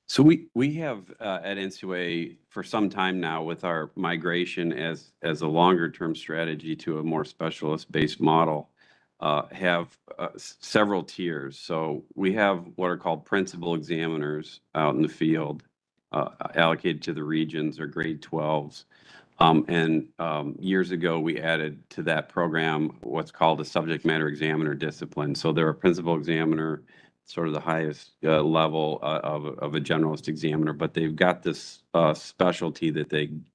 Speaker 10: So we have at NCUA for some time now, with our migration as a longer term strategy to a more specialist-based model, have several tiers. So we have what are called principal examiners out in the field, allocated to the regions, or grade 12s. Years ago, we added to that program what's called a subject matter examiner discipline. So they're a principal examiner, sort of the highest level of a generalist examiner, but they've got this specialty that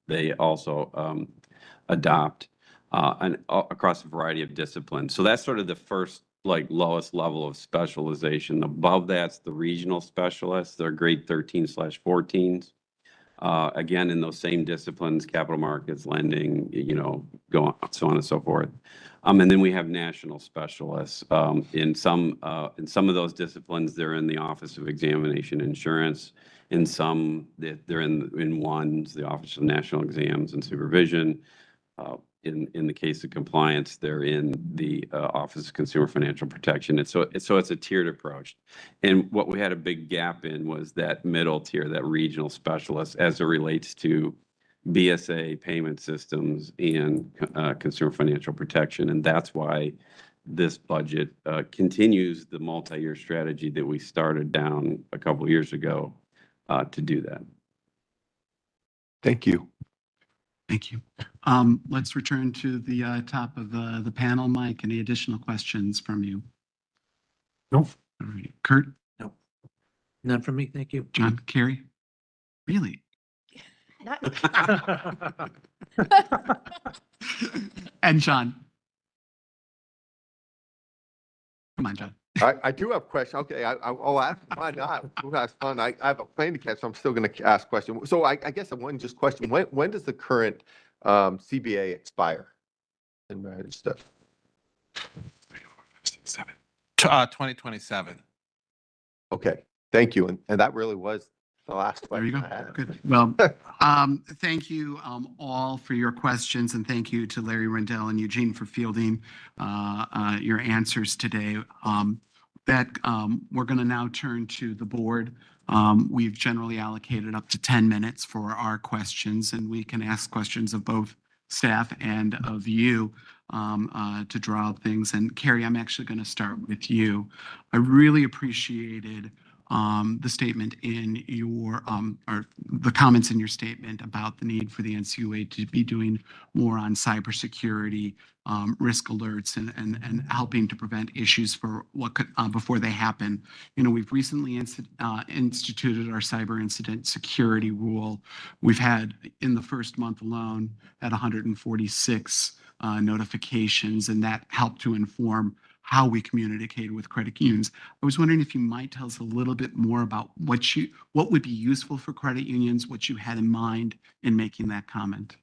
Speaker 10: they also adopt across a variety of disciplines. So that's sort of the first, lowest level of specialization. Above that's the regional specialists. They're grade 13/14s. Again, in those same disciplines, capital markets, lending, go on, so on and so forth. And then we have national specialists. In some of those disciplines, they're in the Office of Examination Insurance. In some, they're in ones, the Office of National Exams and Supervision. in the case of compliance, they're in the Office of Consumer Financial Protection. And so it's a tiered approach. And what we had a big gap in was that middle tier, that regional specialist, as it relates to BSA payment systems and consumer financial protection. And that's why this budget continues the multi-year strategy that we started down a couple of years ago to do that.
Speaker 9: Thank you.
Speaker 1: Thank you. Let's return to the top of the panel. Mike, any additional questions from you?
Speaker 6: Nope.
Speaker 1: All right. Kurt,
Speaker 5: None from me, thank you.
Speaker 1: John, Carrie? Really? And John? Come on, John.
Speaker 9: I do have a question. Okay, I'll ask. Why not? Who has fun? I have a plane to catch, so I'm still going to ask a question. So I guess one just question. When does the current CBA expire? And marriage stuff.
Speaker 11: 2027.
Speaker 9: Okay, thank you. And that really was the last
Speaker 1: There you
Speaker 9: question
Speaker 1: go.
Speaker 9: I had.
Speaker 1: Good. Well, thank you all for your questions, and thank you to Larry Rendell and Eugene for fielding your answers today. We're going to now turn to the board. We've generally allocated up to 10 minutes for our questions, and we can ask questions of both staff and of you to draw out things. And Carrie, I'm actually going to start with you. I really appreciated the statement in your, or the comments in your statement about the need for the NCUA to be doing more on cybersecurity, risk alerts, and helping to prevent issues for what could, before they happen. You know, we've recently instituted our cyber incident security rule. We've had, in the first month alone, at 146 notifications, and that helped to inform how we communicate with credit unions. I was wondering if you might tell us a little bit more about what would be useful for credit unions, what you had in mind in making that comment.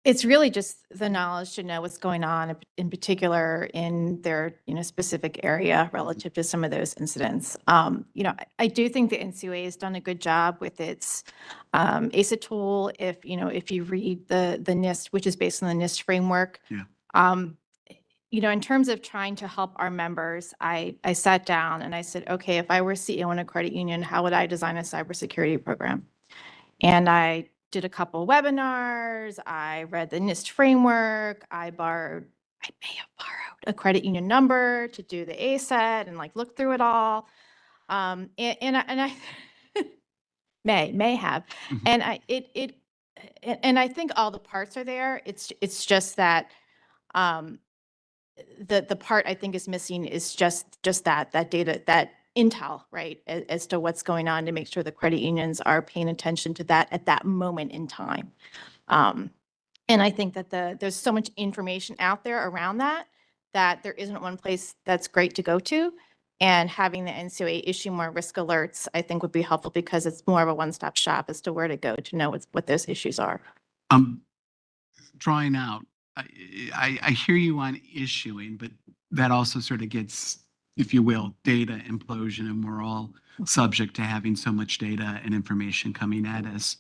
Speaker 8: It's really just the knowledge to know what's going on, in particular in their, specific area relative to some of those incidents. I do think the NCUA has done a good job with its ACID tool. If you read the NIST, which is based on the NIST framework.
Speaker 1: Yeah.
Speaker 8: In terms of trying to help our members, I sat down and I said, okay, if I were CEO in a credit union, how would I design a cybersecurity program? And I did a couple webinars. I read the NIST framework. I may have borrowed a credit union number to do the ACID and look through it all. And I may have,
Speaker 1: Mhm.
Speaker 8: and I think all the parts are there. It's just that the part I think is missing is just that data, that intel, right, as to what's going on, to make sure the credit unions are paying attention to that at that moment in time. And I think that there's so much information out there around that there isn't one place that's great to go to. And having the NCUA issue more risk alerts, I think, would be helpful, because it's more of a one-stop shop as to where to go to know what those issues are.
Speaker 1: Drawing out, I hear you on issuing, but that also sort of gets, if you will, data implosion, and we're all subject to having so much data and information coming at us.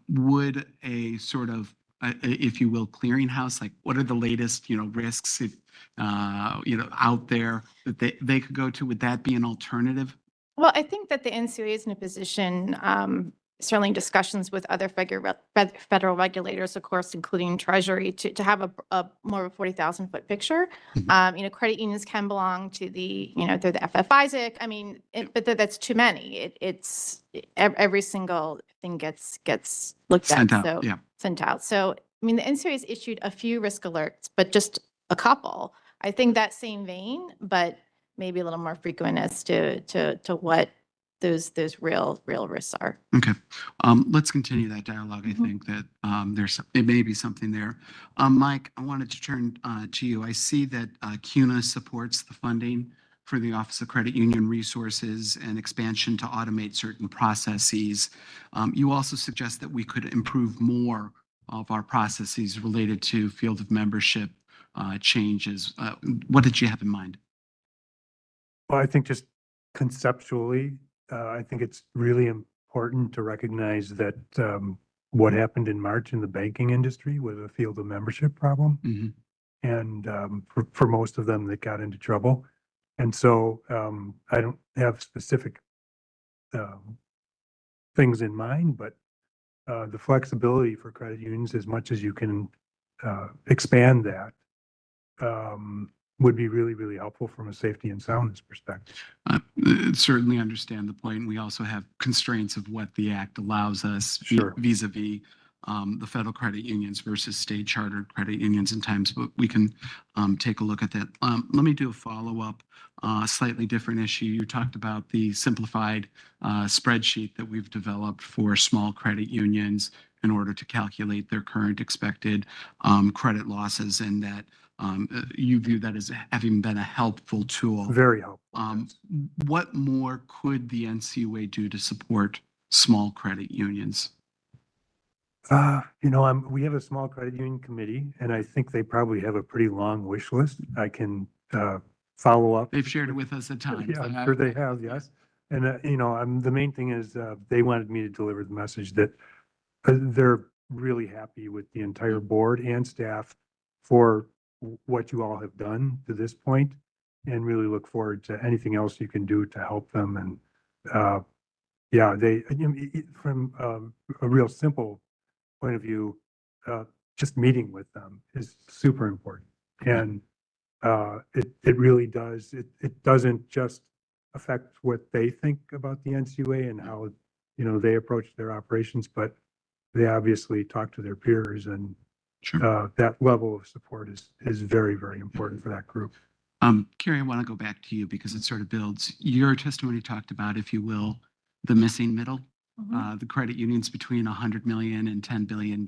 Speaker 1: Would a sort of, if you will, clearinghouse, what are the latest, risks, out there that they could go to? Would that be an alternative?
Speaker 8: Well, I think that the NCUA is in a position, certainly in discussions with other federal regulators, of course, including Treasury, to have a more of a 40,000-foot picture. Credit unions can belong to the, they're the FFISIC. But that's too many. It's every single thing gets looked
Speaker 1: Sent
Speaker 8: at.
Speaker 1: out, yeah.
Speaker 8: Sent out. So, the NCUA has issued a few risk alerts, but just a couple. I think that same vein, but maybe a little more frequent as to what those real risks are.
Speaker 1: Okay. Let's continue that dialogue. I think that it may be something there. Mike, I wanted to turn to you. I see that CUNA supports the funding for the Office of Credit Union Resources and expansion to automate certain processes. You also suggest that we could improve more of our processes related to field of membership changes. What did you have in mind?
Speaker 6: Well, I think just conceptually, I think it's really important to recognize that what happened in March in the banking industry with a field of membership problem.
Speaker 1: Mhm.
Speaker 6: And for most of them that got into trouble. And so I don't have specific things in mind, but the flexibility for credit unions, as much as you can expand that, would be really, really helpful from a safety and soundness perspective.
Speaker 1: Certainly understand the point. We also have constraints of what the act allows us
Speaker 6: Sure.
Speaker 1: vis-a-vis the federal credit unions versus state chartered credit unions in times, but we can take a look at that. Let me do a follow-up, slightly different issue. You talked about the simplified spreadsheet that we've developed for small credit unions in order to calculate their current expected credit losses, and that you view that as having been a helpful tool.
Speaker 6: Very helpful. Yes.
Speaker 1: What more could the NCUA do to support small credit unions?
Speaker 6: We have a small credit union committee, and I think they probably have a pretty long wish list. I can follow up.
Speaker 1: They've shared it with us at times.
Speaker 6: Yeah, I'm sure they have, yes. And, the main thing is they wanted me to deliver the message that they're really happy with the entire board and staff for what you all have done to this point, and really look forward to anything else you can do to help them. And from a real simple point of view, just meeting with them is super important. And it really does. It doesn't just affect what they think about the NCUA and how, they approach their operations, but they obviously talk to their peers, and
Speaker 1: Sure.
Speaker 6: that level of support is very, very important for that group.
Speaker 1: Carrie, I want to go back to you because it sort of builds. Your testimony talked about, if you will, the missing middle, the credit unions between $100 million and $10 billion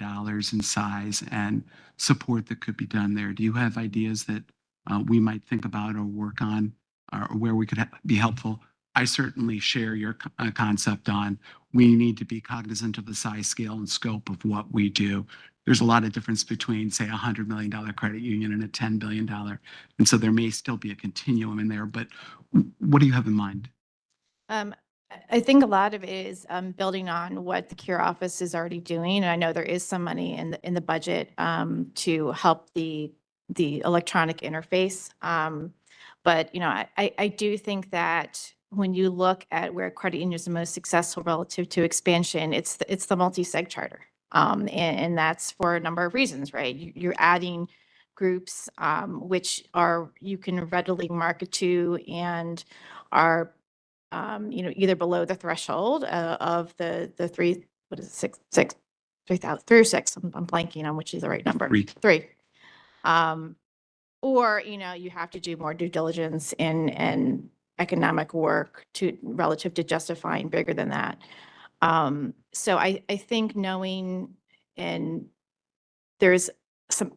Speaker 1: in size, and support that could be done there. Do you have ideas that we might think about or work on, or where we could be helpful? I certainly share your concept on we need to be cognizant of the size, scale, and scope of what we do. There's a lot of difference between, say, a $100 million credit union and a $10 billion. And so there may still be a continuum in there, but what do you have in mind?
Speaker 8: I think a lot of it is building on what the Cure Office is already doing. And I know there is some money in the budget to help the electronic interface. But I do think that when you look at where credit unions are most successful relative to expansion, it's the multi-seg charter. And that's for a number of reasons, right? You're adding groups which you can readily market to and are either below the threshold of the 3,000 or 6. I'm blanking on which is the right number. Three. Or you have to do more due diligence and economic work relative to justifying bigger than that. So I think knowing, and there's some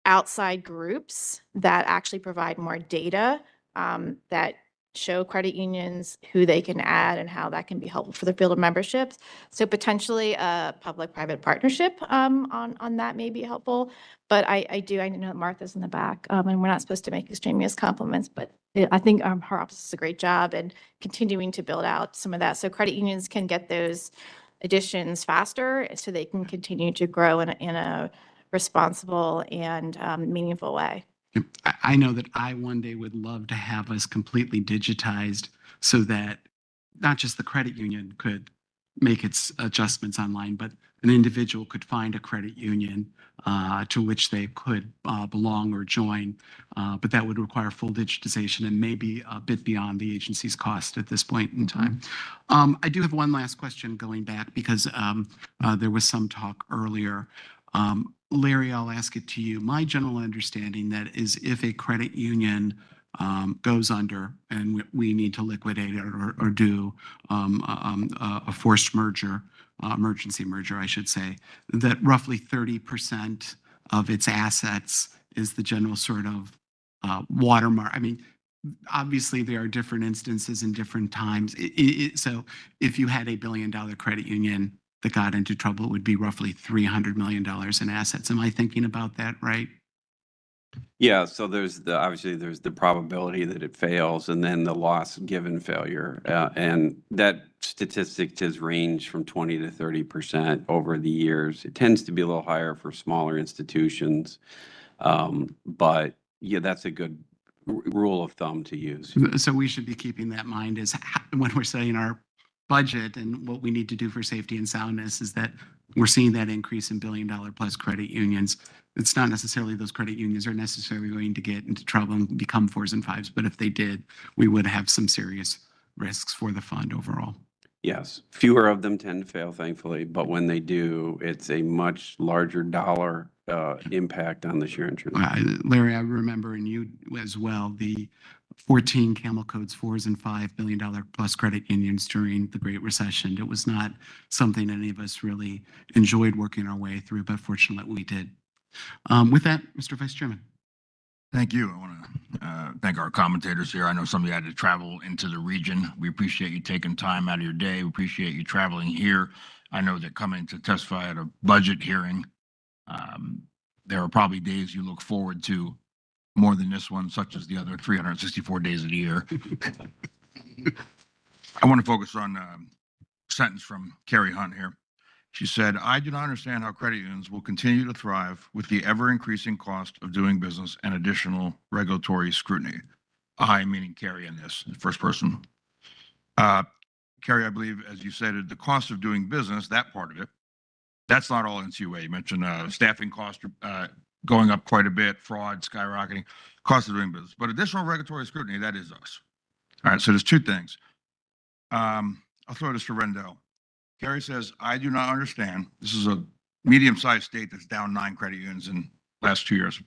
Speaker 8: outside groups that actually provide more data that show credit unions who they can add and how that can be helpful for the field of memberships. So potentially a public-private partnership on that may be helpful. But I know Martha's in the back, and we're not supposed to make extraneous compliments, but I think her office does a great job in continuing to build out some of that. So credit unions can get those additions faster so they can continue to grow in a responsible and meaningful way.
Speaker 1: I know that I one day would love to have us completely digitized so that not just the credit union could make its adjustments online, but an individual could find a credit union to which they could belong or join. But that would require full digitization and maybe a bit beyond the agency's cost at this point in time. I do have one last question going back because there was some talk earlier. Larry, I'll ask it to you. My general understanding that is if a credit union goes under and we need to liquidate it or do a forced merger, emergency merger, I should say, that roughly 30% of its assets is the general sort of watermark. I mean, obviously there are different instances in different times. So if you had a $1 billion credit union that got into trouble, it would be roughly $300 million in assets. Am I thinking about that right?
Speaker 10: Yeah, so obviously there's the probability that it fails and then the loss given failure. And that statistic has ranged from 20 to 30% over the years. It tends to be a little higher for smaller institutions. But yeah, that's a good rule of thumb to use.
Speaker 1: So we should be keeping that in mind as when we're setting our budget and what we need to do for safety and soundness is that we're seeing that increase in billion-dollar-plus credit unions. It's not necessarily those credit unions are necessarily going to get into trouble and become fours and fives, but if they did, we would have some serious risks for the fund overall.
Speaker 10: Yes, fewer of them tend to fail, thankfully, but when they do, it's a much larger dollar impact on the share insurance.
Speaker 1: Larry, I remember, and you as well, the 14 camel codes, $4 and $5 billion plus credit unions during the Great Recession. It was not something any of us really enjoyed working our way through, but fortunately we did. With that, Mr. Vice Chairman.
Speaker 2: Thank you. I want to thank our commentators here. I know some of you had to travel into the region. We appreciate you taking time out of your day. We appreciate you traveling here. I know that coming to testify at a budget hearing, there are probably days you look forward to more than this one, such as the other 364 days of the year. I want to focus on a sentence from Carrie Hunt here. She said, I do not understand how credit unions will continue to thrive with the ever-increasing cost of doing business and additional regulatory scrutiny. I, meaning Carrie in this, first person. Carrie, I believe, as you said, the cost of doing business, that part of it, that's not all NCUA. You mentioned staffing costs going up quite a bit, fraud skyrocketing, cost of doing business. But additional regulatory scrutiny, that is us. All right, so there's two things. I'll throw this to Rendell. Carrie says, I do not understand. This is a medium-sized state that's down 9 credit unions in the last 2 years.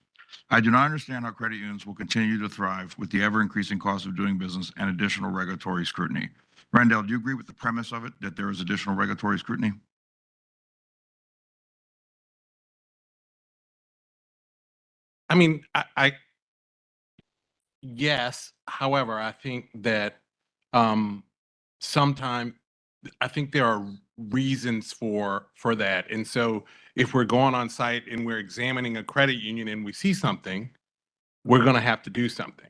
Speaker 2: I do not understand how credit unions will continue to thrive with the ever-increasing cost of doing business and additional regulatory scrutiny. Rendell, do you agree with the premise of it, that there is additional regulatory scrutiny?
Speaker 11: I mean, yes. However, I think that sometimes I think there are reasons for that. And so if we're going on site and we're examining a credit union and we see something, we're going to have to do something.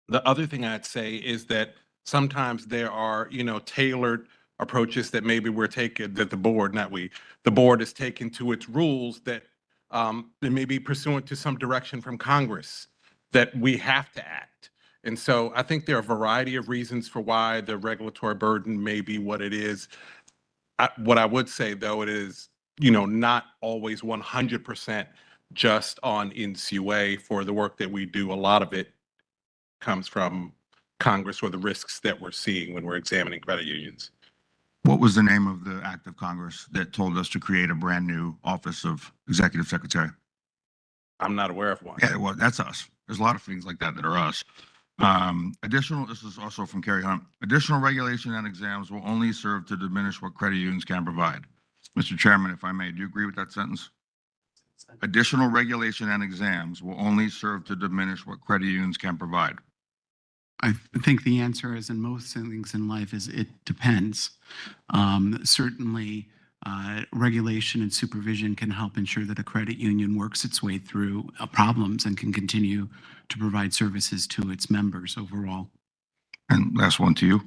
Speaker 11: The other thing I'd say is that sometimes there are, tailored approaches that maybe we're taking, that the board is taking to its rules that may be pursuant to some direction from Congress that we have to act. And so I think there are a variety of reasons for why the regulatory burden may be what it is. What I would say, though, it is, not always 100% just on NCUA for the work that we do. A lot of it comes from Congress or the risks that we're seeing when we're examining credit unions.
Speaker 2: What was the name of the act of Congress that told us to create a brand new Office of Executive Secretary?
Speaker 11: I'm not aware of one.
Speaker 2: Yeah, well, that's us. There's a lot of things like that are us. This is also from Carrie Hunt. Additional regulation and exams will only serve to diminish what credit unions can provide. Mr. Chairman, if I may, do you agree with that sentence? Additional regulation and exams will only serve to diminish what credit unions can provide.
Speaker 1: I think the answer, as in most things in life, is it depends. Certainly, regulation and supervision can help ensure that a credit union works its way through problems and can continue to provide services to its members overall.
Speaker 2: And last one to you.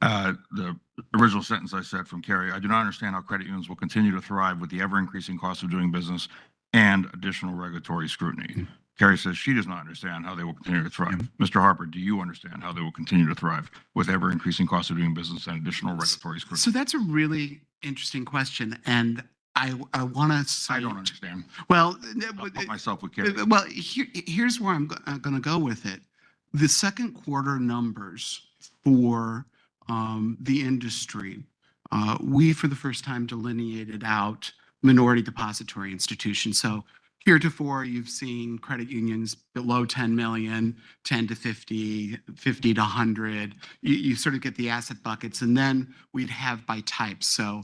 Speaker 2: The original sentence I said from Carrie, I do not understand how credit unions will continue to thrive with the ever-increasing cost of doing business and additional regulatory scrutiny. Carrie says she does not understand how they will continue to thrive. Mr. Harper, do you understand how they will continue to thrive with ever-increasing cost of doing business and additional regulatory scrutiny?
Speaker 1: So that's a really interesting question, and I want to say
Speaker 2: I don't understand.
Speaker 1: Well,
Speaker 2: I'll put myself with Carrie.
Speaker 1: well, here's where I'm going to go with it. The second quarter numbers for the industry, we for the first time delineated out minority depository institutions. So heretofore, you've seen credit unions below 10 million, 10 to 50, 50 to 100. You sort of get the asset buckets, and then we'd have by type. So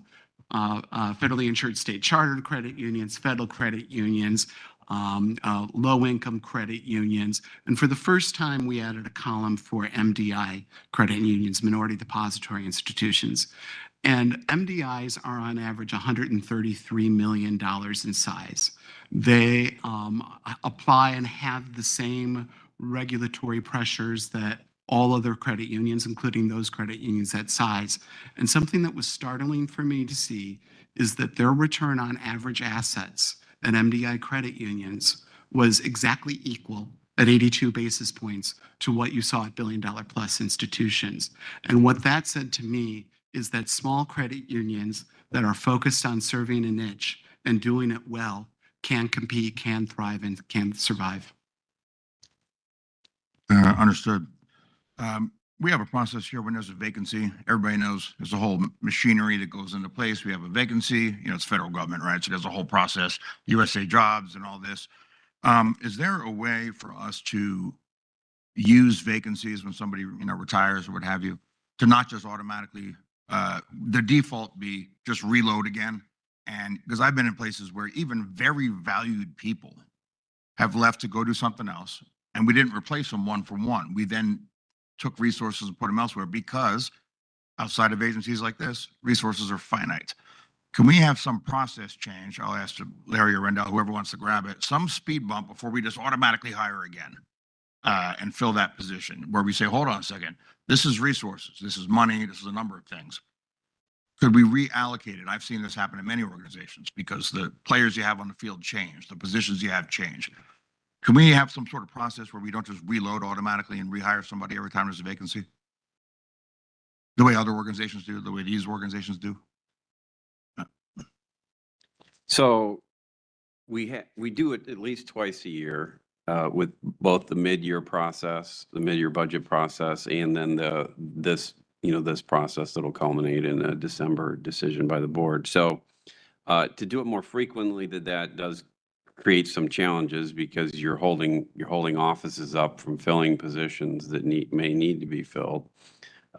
Speaker 1: federally insured state chartered credit unions, federal credit unions, low-income credit unions. And for the first time, we added a column for MDI credit unions, minority depository institutions. And MDIs are on average $133 million in size. They apply and have the same regulatory pressures that all other credit unions, including those credit unions that size. And something that was startling for me to see is that their return on average assets at MDI credit unions was exactly equal at 82 basis points to what you saw at billion-dollar-plus institutions. And what that said to me is that small credit unions that are focused on serving a niche and doing it well can compete, can thrive, and can survive.
Speaker 2: Understood. We have a process here when there's a vacancy. Everybody knows there's a whole machinery that goes into place. We have a vacancy, it's federal government, right? So there's a whole process, USA Jobs and all this. Is there a way for us to use vacancies when somebody, retires or what have you, to not just automatically, the default be just reload again? And because I've been in places where even very valued people have left to go do something else, and we didn't replace them one for one. We then took resources and put them elsewhere because outside of agencies like this, resources are finite. Can we have some process change? I'll ask Larry or Rendell, whoever wants to grab it, some speed bump before we just automatically hire again and fill that position where we say, hold on a second, this is resources, this is money, this is a number of things. Could we reallocate it? I've seen this happen in many organizations because the players you have on the field change, the positions you have change. Can we have some sort of process where we don't just reload automatically and rehire somebody every time there's a vacancy? The way other organizations do, the way these organizations do?
Speaker 10: So we do it at least twice a year with both the mid-year process, the mid-year budget process, and then this process that'll culminate in a December decision by the board. So to do it more frequently, that does create some challenges because you're holding offices up from filling positions that may need to be filled.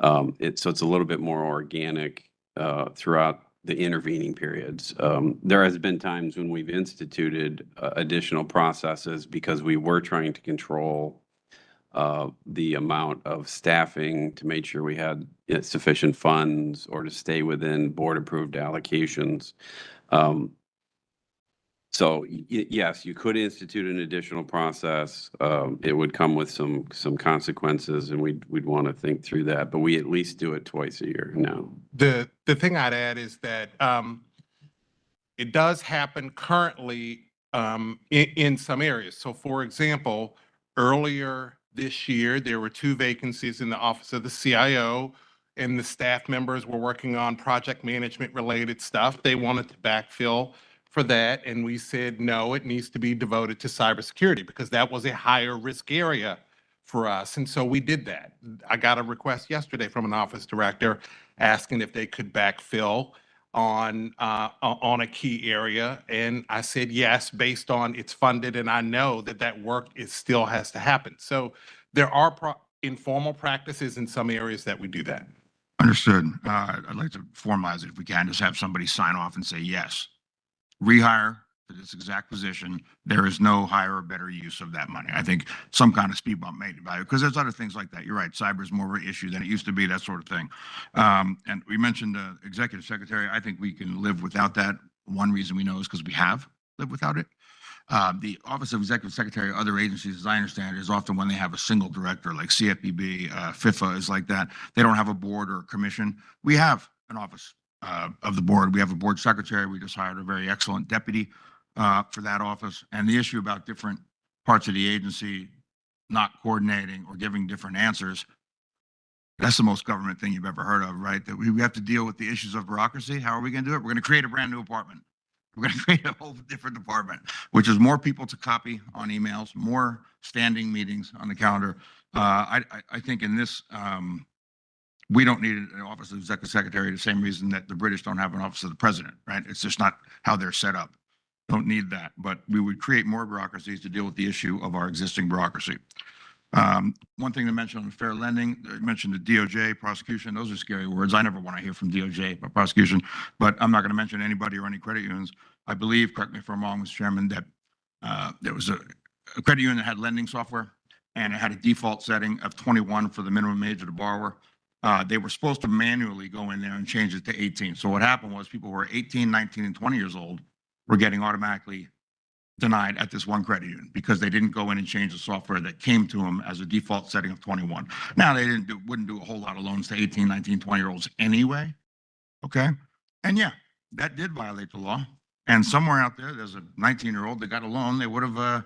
Speaker 10: So it's a little bit more organic throughout the intervening periods. There has been times when we've instituted additional processes because we were trying to control the amount of staffing to make sure we had sufficient funds or to stay within board-approved allocations. So yes, you could institute an additional process. It would come with some consequences, and we'd want to think through that. But we at least do it twice a year now.
Speaker 11: The thing I'd add is that it does happen currently in some areas. So for example, earlier this year, there were 2 vacancies in the office of the CIO, and the staff members were working on project management related stuff. They wanted to backfill for that, and we said, no, it needs to be devoted to cybersecurity because that was a higher risk area for us. And so we did that. I got a request yesterday from an office director asking if they could backfill on a key area. And I said, yes, based on it's funded. And I know that work still has to happen. So there are informal practices in some areas that we do that.
Speaker 2: Understood. I'd like to formalize it if we can, just have somebody sign off and say, yes, rehire for this exact position. There is no higher or better use of that money. I think some kind of speed bump made by it because there's other things like that. You're right. Cyber is more of an issue than it used to be, that sort of thing. And we mentioned executive secretary. I think we can live without that. One reason we know is because we have lived without it. The Office of Executive Secretary, other agencies, as I understand it, is often when they have a single director, like CFPB, FIFA is like that. They don't have a board or a commission. We have an office of the board. We have a board secretary. We just hired a very excellent deputy for that office. And the issue about different parts of the agency not coordinating or giving different answers, that's the most government thing you've ever heard of, right? That we have to deal with the issues of bureaucracy. How are we going to do it? We're going to create a brand new department. We're going to create a whole different department, which is more people to copy on emails, more standing meetings on the calendar. I think in this, we don't need an office of executive secretary the same reason that the British don't have an office of the president, right? It's just not how they're set up. Don't need that, but we would create more bureaucracies to deal with the issue of our existing bureaucracy. One thing to mention on fair lending, I mentioned the DOJ, prosecution, those are scary words. I never want to hear from DOJ about prosecution, but I'm not going to mention anybody or any credit unions. I believe, correct me if I'm wrong, Mr. Chairman, that there was a credit union that had lending software and it had a default setting of 21 for the minimum age of the borrower. They were supposed to manually go in there and change it to 18. So what happened was people who were 18, 19, and 20 years old were getting automatically denied at this one credit union because they didn't go in and change the software that came to them as a default setting of 21. Now, they wouldn't do a whole lot of loans to 18, 19, 20-year-olds anyway. Okay. And yeah, that did violate the law. And somewhere out there's a 19-year-old that got a loan, they would have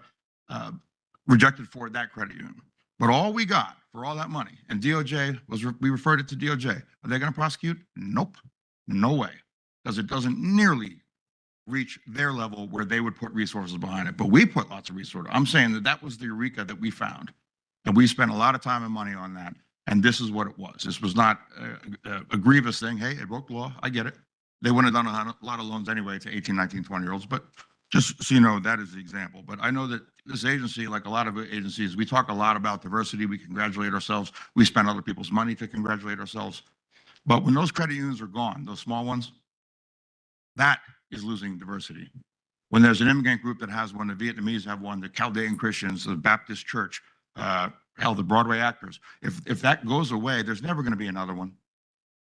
Speaker 2: rejected for that credit union. But all we got for all that money, and DOJ we referred it to DOJ. Are they going to prosecute? Nope. No way. Because it doesn't nearly reach their level where they would put resources behind it. But we put lots of resources. I'm saying that was the eureka that we found. And we spent a lot of time and money on that. And this is what it was. This was not a grievous thing. Hey, it broke the law. I get it. They wouldn't have done a lot of loans anyway to 18, 19, 20-year-olds. But just so you know, that is the example. But I know that this agency, like a lot of agencies, we talk a lot about diversity. We congratulate ourselves. We spend other people's money to congratulate ourselves. But when those credit unions are gone, those small ones, that is losing diversity. When there's an immigrant group that has one, the Vietnamese have one, the Chaldean Christians, the Baptist Church, hell, the Broadway actors. If that goes away, there's never going to be another one.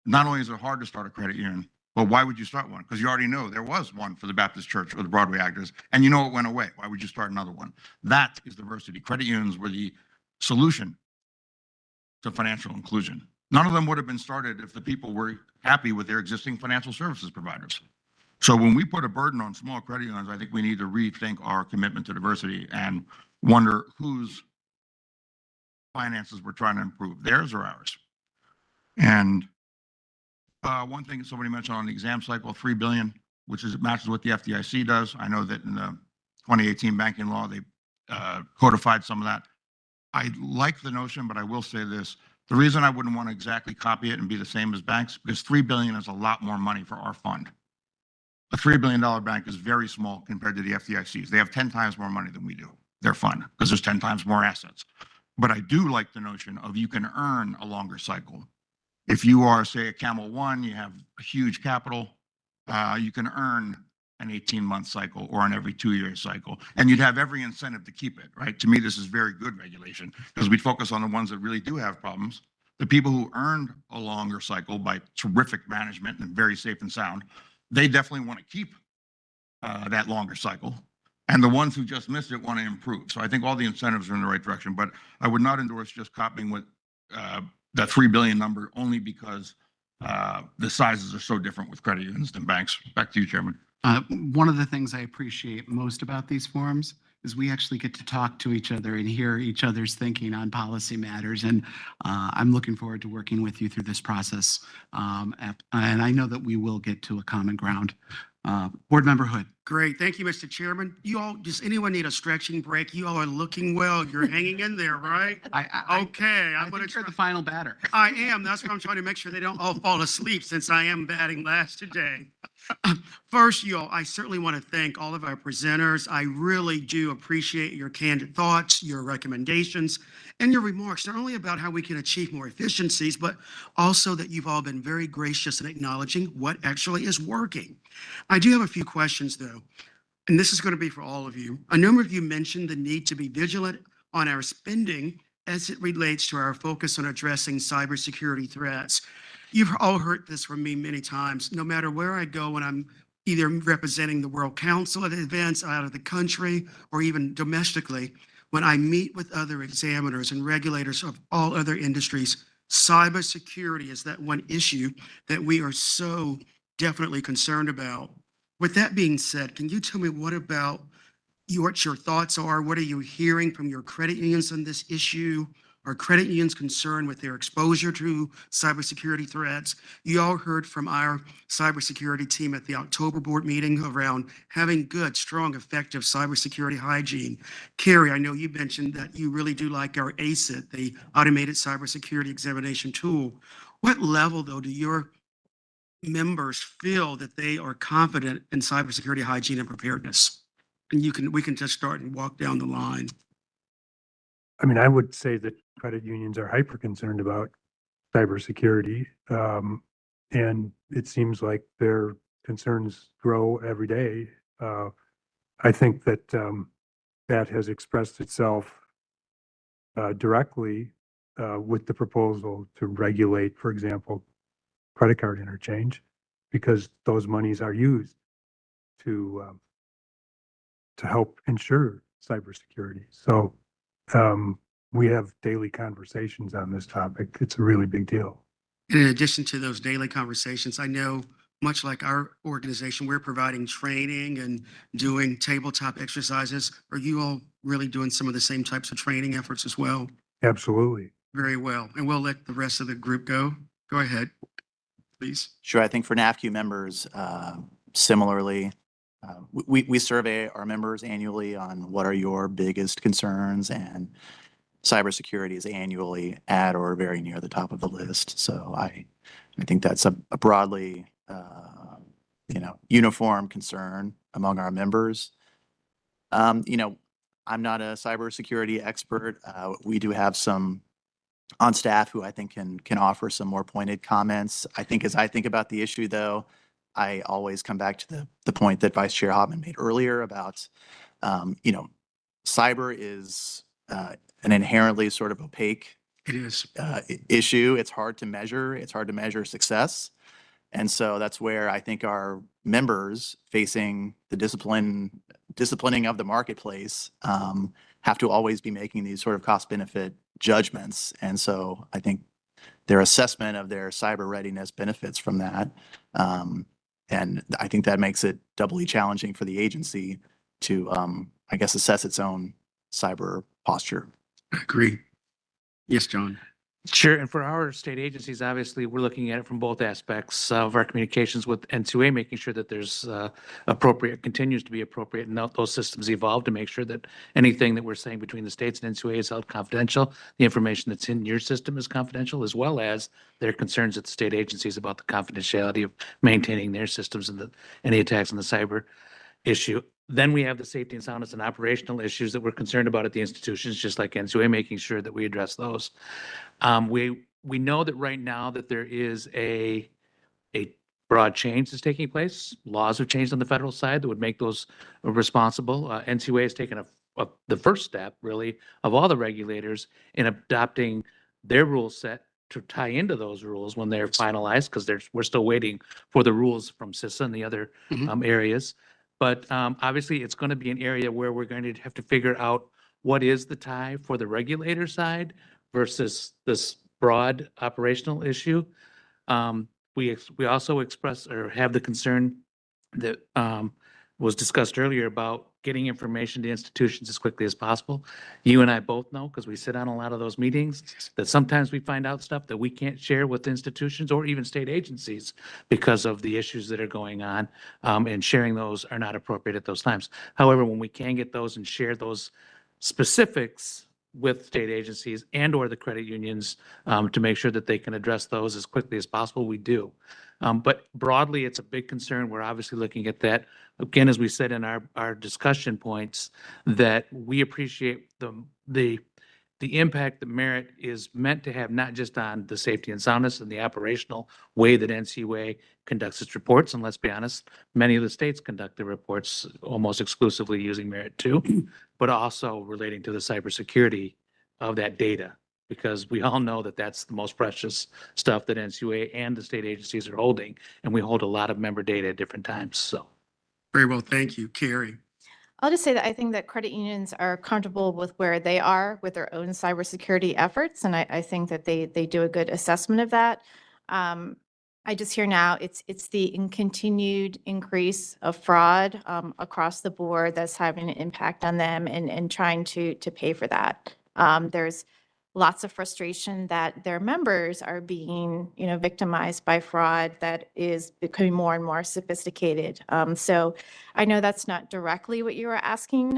Speaker 2: Not only is it hard to start a credit union, but why would you start one? Because you already know there was one for the Baptist Church or the Broadway actors, and you know it went away. Why would you start another one? That is diversity. Credit unions were the solution to financial inclusion. None of them would have been started if the people were happy with their existing financial services providers. So when we put a burden on small credit unions, I think we need to rethink our commitment to diversity and wonder whose finances we're trying to improve, theirs or ours. And one thing somebody mentioned on the exam cycle, $3 billion, which matches what the FDIC does. I know that in the 2018 banking law, they codified some of that. I like the notion, but I will say this. The reason I wouldn't want to exactly copy it and be the same as banks, because $3 billion is a lot more money for our fund. A $3 billion bank is very small compared to the FDIC's. They have 10 times more money than we do, their fund, because there's 10 times more assets. But I do like the notion of you can earn a longer cycle. If you are, say, a Camel One, you have a huge capital, you can earn an 18-month cycle or an every 2-year cycle. And you'd have every incentive to keep it, right? To me, this is very good regulation because we focus on the ones that really do have problems. The people who earned a longer cycle by terrific management and very safe and sound, they definitely want to keep that longer cycle. And the ones who just missed it want to improve. So I think all the incentives are in the right direction, but I would not endorse just copying what that $3 billion number only because the sizes are so different with credit unions than banks. Back to you, Chairman.
Speaker 1: One of the things I appreciate most about these forums is we actually get to talk to each other and hear each other's thinking on policy matters. And I'm looking forward to working with you through this process. And I know that we will get to a common ground. Board Member Hood.
Speaker 3: Great. Thank you, Mr. Chairman. You all, does anyone need a stretching break? You all are looking well. You're hanging in there, right? Okay.
Speaker 1: I'm going to try the final batter.
Speaker 3: I am. That's why I'm trying to make sure they don't all fall asleep since I am batting last today. First, you all, I certainly want to thank all of our presenters. I really do appreciate your candid thoughts, your recommendations, and your remarks, not only about how we can achieve more efficiencies, but also that you've all been very gracious in acknowledging what actually is working. I do have a few questions, though, and this is going to be for all of you. A number of you mentioned the need to be vigilant on our spending as it relates to our focus on addressing cybersecurity threats. You've all heard this from me many times. No matter where I go when I'm either representing the World Council at events out of the country or even domestically, when I meet with other examiners and regulators of all other industries, cybersecurity is that one issue that we are so definitely concerned about. With that being said, can you tell me what your thoughts are? What are you hearing from your credit unions on this issue? Are credit unions concerned with their exposure to cybersecurity threats? You all heard from our cybersecurity team at the October board meeting around having good, strong, effective cybersecurity hygiene. Carrie, I know you mentioned that you really do like our ACIT, the automated cybersecurity examination tool. What level, though, do your members feel that they are confident in cybersecurity hygiene and preparedness? And we can just start and walk down the line.
Speaker 6: I mean, I would say that credit unions are hyper concerned about cybersecurity. And it seems like their concerns grow every day. I think that that has expressed itself directly with the proposal to regulate, for example, credit card interchange, because those monies are used to help ensure cybersecurity. So we have daily conversations on this topic. It's a really big deal.
Speaker 3: In addition to those daily conversations, I know, much like our organization, we're providing training and doing tabletop exercises. Are you all really doing some of the same types of training efforts as well?
Speaker 6: Absolutely.
Speaker 3: Very well. And we'll let the rest of the group go. Go ahead, please.
Speaker 7: Sure. I think for NAFQ members, similarly, we survey our members annually on what are your biggest concerns, and cybersecurity is annually at or very near the top of the list. So I think that's a broadly, uniform concern among our members. I'm not a cybersecurity expert. We do have some on staff who I think can offer some more pointed comments. I think as I think about the issue, though, I always come back to the point that Vice Chair Hoffman made earlier about, cyber is an inherently sort of opaque
Speaker 3: It is.
Speaker 7: issue. It's hard to measure. It's hard to measure success. And so that's where I think our members facing the disciplining of the marketplace have to always be making these sort of cost benefit judgments. And so I think their assessment of their cyber readiness benefits from that. And I think that makes it doubly challenging for the agency to, assess its own cyber posture.
Speaker 3: I agree. Yes, John.
Speaker 5: Sure. And for our state agencies, obviously, we're looking at it from both aspects of our communications with NCUA, making sure that there's continues to be appropriate, and those systems evolve to make sure that anything that we're saying between the states and NCUA is held confidential. The information that's in your system is confidential, as well as their concerns at the state agencies about the confidentiality of maintaining their systems and any attacks on the cyber issue. Then we have the safety and soundness and operational issues that we're concerned about at the institutions, just like NCUA, making sure that we address those. We know that right now that there is a broad change that's taking place. Laws have changed on the federal side that would make those responsible. NCUA has taken the first step, really, of all the regulators in adopting their rule set to tie into those rules when they're finalized, because we're still waiting for the rules from CISA and the other areas. But obviously, it's going to be an area where we're going to have to figure out what is the tie for the regulator side versus this broad operational issue. We also express or have the concern that was discussed earlier about getting information to institutions as quickly as possible. You and I both know, because we sit on a lot of those meetings, that sometimes we find out stuff that we can't share with institutions or even state agencies because of the issues that are going on, and sharing those are not appropriate at those times. However, when we can get those and share those specifics with state agencies and or the credit unions to make sure that they can address those as quickly as possible, we do. But broadly, it's a big concern. We're obviously looking at that. Again, as we said in our discussion points, that we appreciate the impact that merit is meant to have, not just on the safety and soundness and the operational way that NCUA conducts its reports. And let's be honest, many of the states conduct their reports almost exclusively using merit too, but also relating to the cybersecurity of that data, because we all know that that's the most precious stuff that NCUA and the state agencies are holding. And we hold a lot of member data at different times. So.
Speaker 3: Very well. Thank you. Carrie.
Speaker 8: I'll just say that I think that credit unions are comfortable with where they are with their own cybersecurity efforts, and I think that they do a good assessment of that. I just hear now it's the continued increase of fraud across the board that's having an impact on them and trying to pay for that. There's lots of frustration that their members are being, victimized by fraud that is becoming more and more sophisticated. So I know that's not directly what you were asking,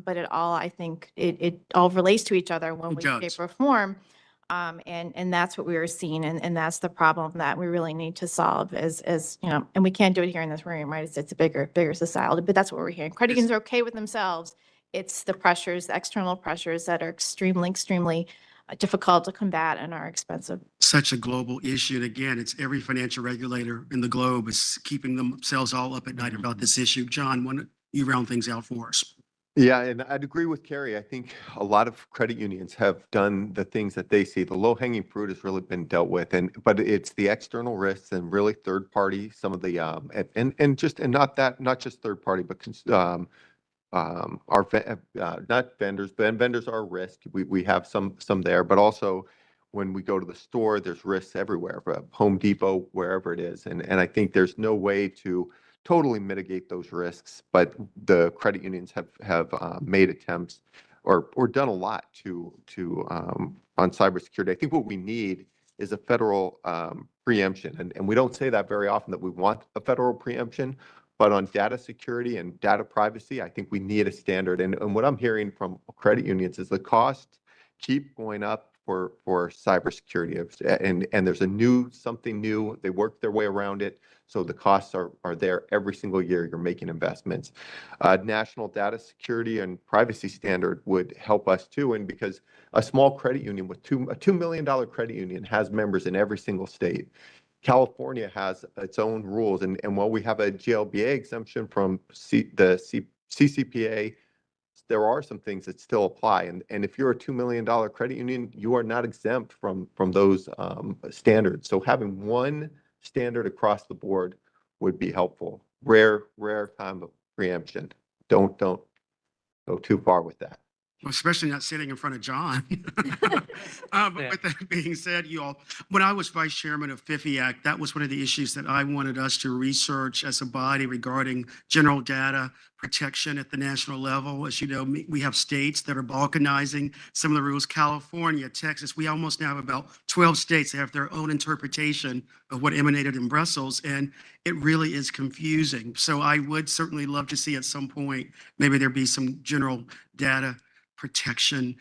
Speaker 8: but I think it all relates to each other when we shape or form. And that's what we were seeing. And that's the problem that we really need to solve as and we can't do it here in this room, right? It's a bigger society, but that's what we're hearing. Credit unions are okay with themselves. It's the pressures, the external pressures that are extremely difficult to combat and are expensive.
Speaker 3: Such a global issue. And again, it's every financial regulator in the globe is keeping themselves all up at night about this issue. John, why don't you round things out for us?
Speaker 9: Yeah, and I'd agree with Carrie. I think a lot of credit unions have done the things that they see. The low-hanging fruit has really been dealt with, but it's the external risks and really third party, some of the not just third party, but not vendors, but vendors are a risk. We have some there, but also when we go to the store, there's risks everywhere, Home Depot, wherever it is. And I think there's no way to totally mitigate those risks, but the credit unions have made attempts or done a lot on cybersecurity. I think what we need is a federal preemption, and we don't say that very often that we want a federal preemption. But on data security and data privacy, I think we need a standard. And what I'm hearing from credit unions is the costs keep going up for cybersecurity. And there's something new. They work their way around it. So the costs are there every single year. You're making investments. National data security and privacy standard would help us too. And because a small credit union with a $2 million credit union has members in every single state. California has its own rules, and while we have a GLBA exemption from CCPA, there are some things that still apply. And if you're a $2 million credit union, you are not exempt from those standards. So having one standard across the board would be helpful. Rare time of preemption. Don't go too far with that.
Speaker 3: Well, especially not sitting in front of John. But with that being said, you all, when I was vice chairman of FIFIAC, that was one of the issues that I wanted us to research as a body regarding general data protection at the national level. As you know, we have states that are balkanizing some of the rules. California, Texas, we almost now have about 12 states that have their own interpretation of what emanated in Brussels, and it really is confusing. So I would certainly love to see at some point, maybe there be some general data protection,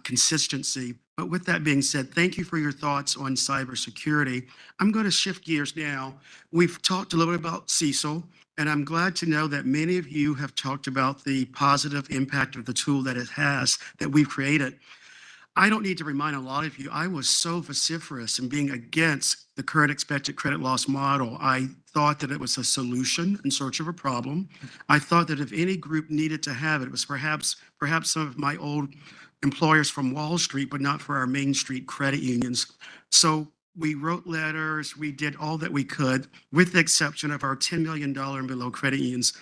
Speaker 3: consistency. But with that being said, thank you for your thoughts on cybersecurity. I'm going to shift gears now. We've talked a little bit about CECL, and I'm glad to know that many of you have talked about the positive impact of the tool that it has, that we've created. I don't need to remind a lot of you, I was so vociferous in being against the current expected credit loss model. I thought that it was a solution in search of a problem. I thought that if any group needed to have it, it was perhaps some of my old employers from Wall Street, but not for our Main Street credit unions. So we wrote letters, we did all that we could, with the exception of our $10 million and below credit unions.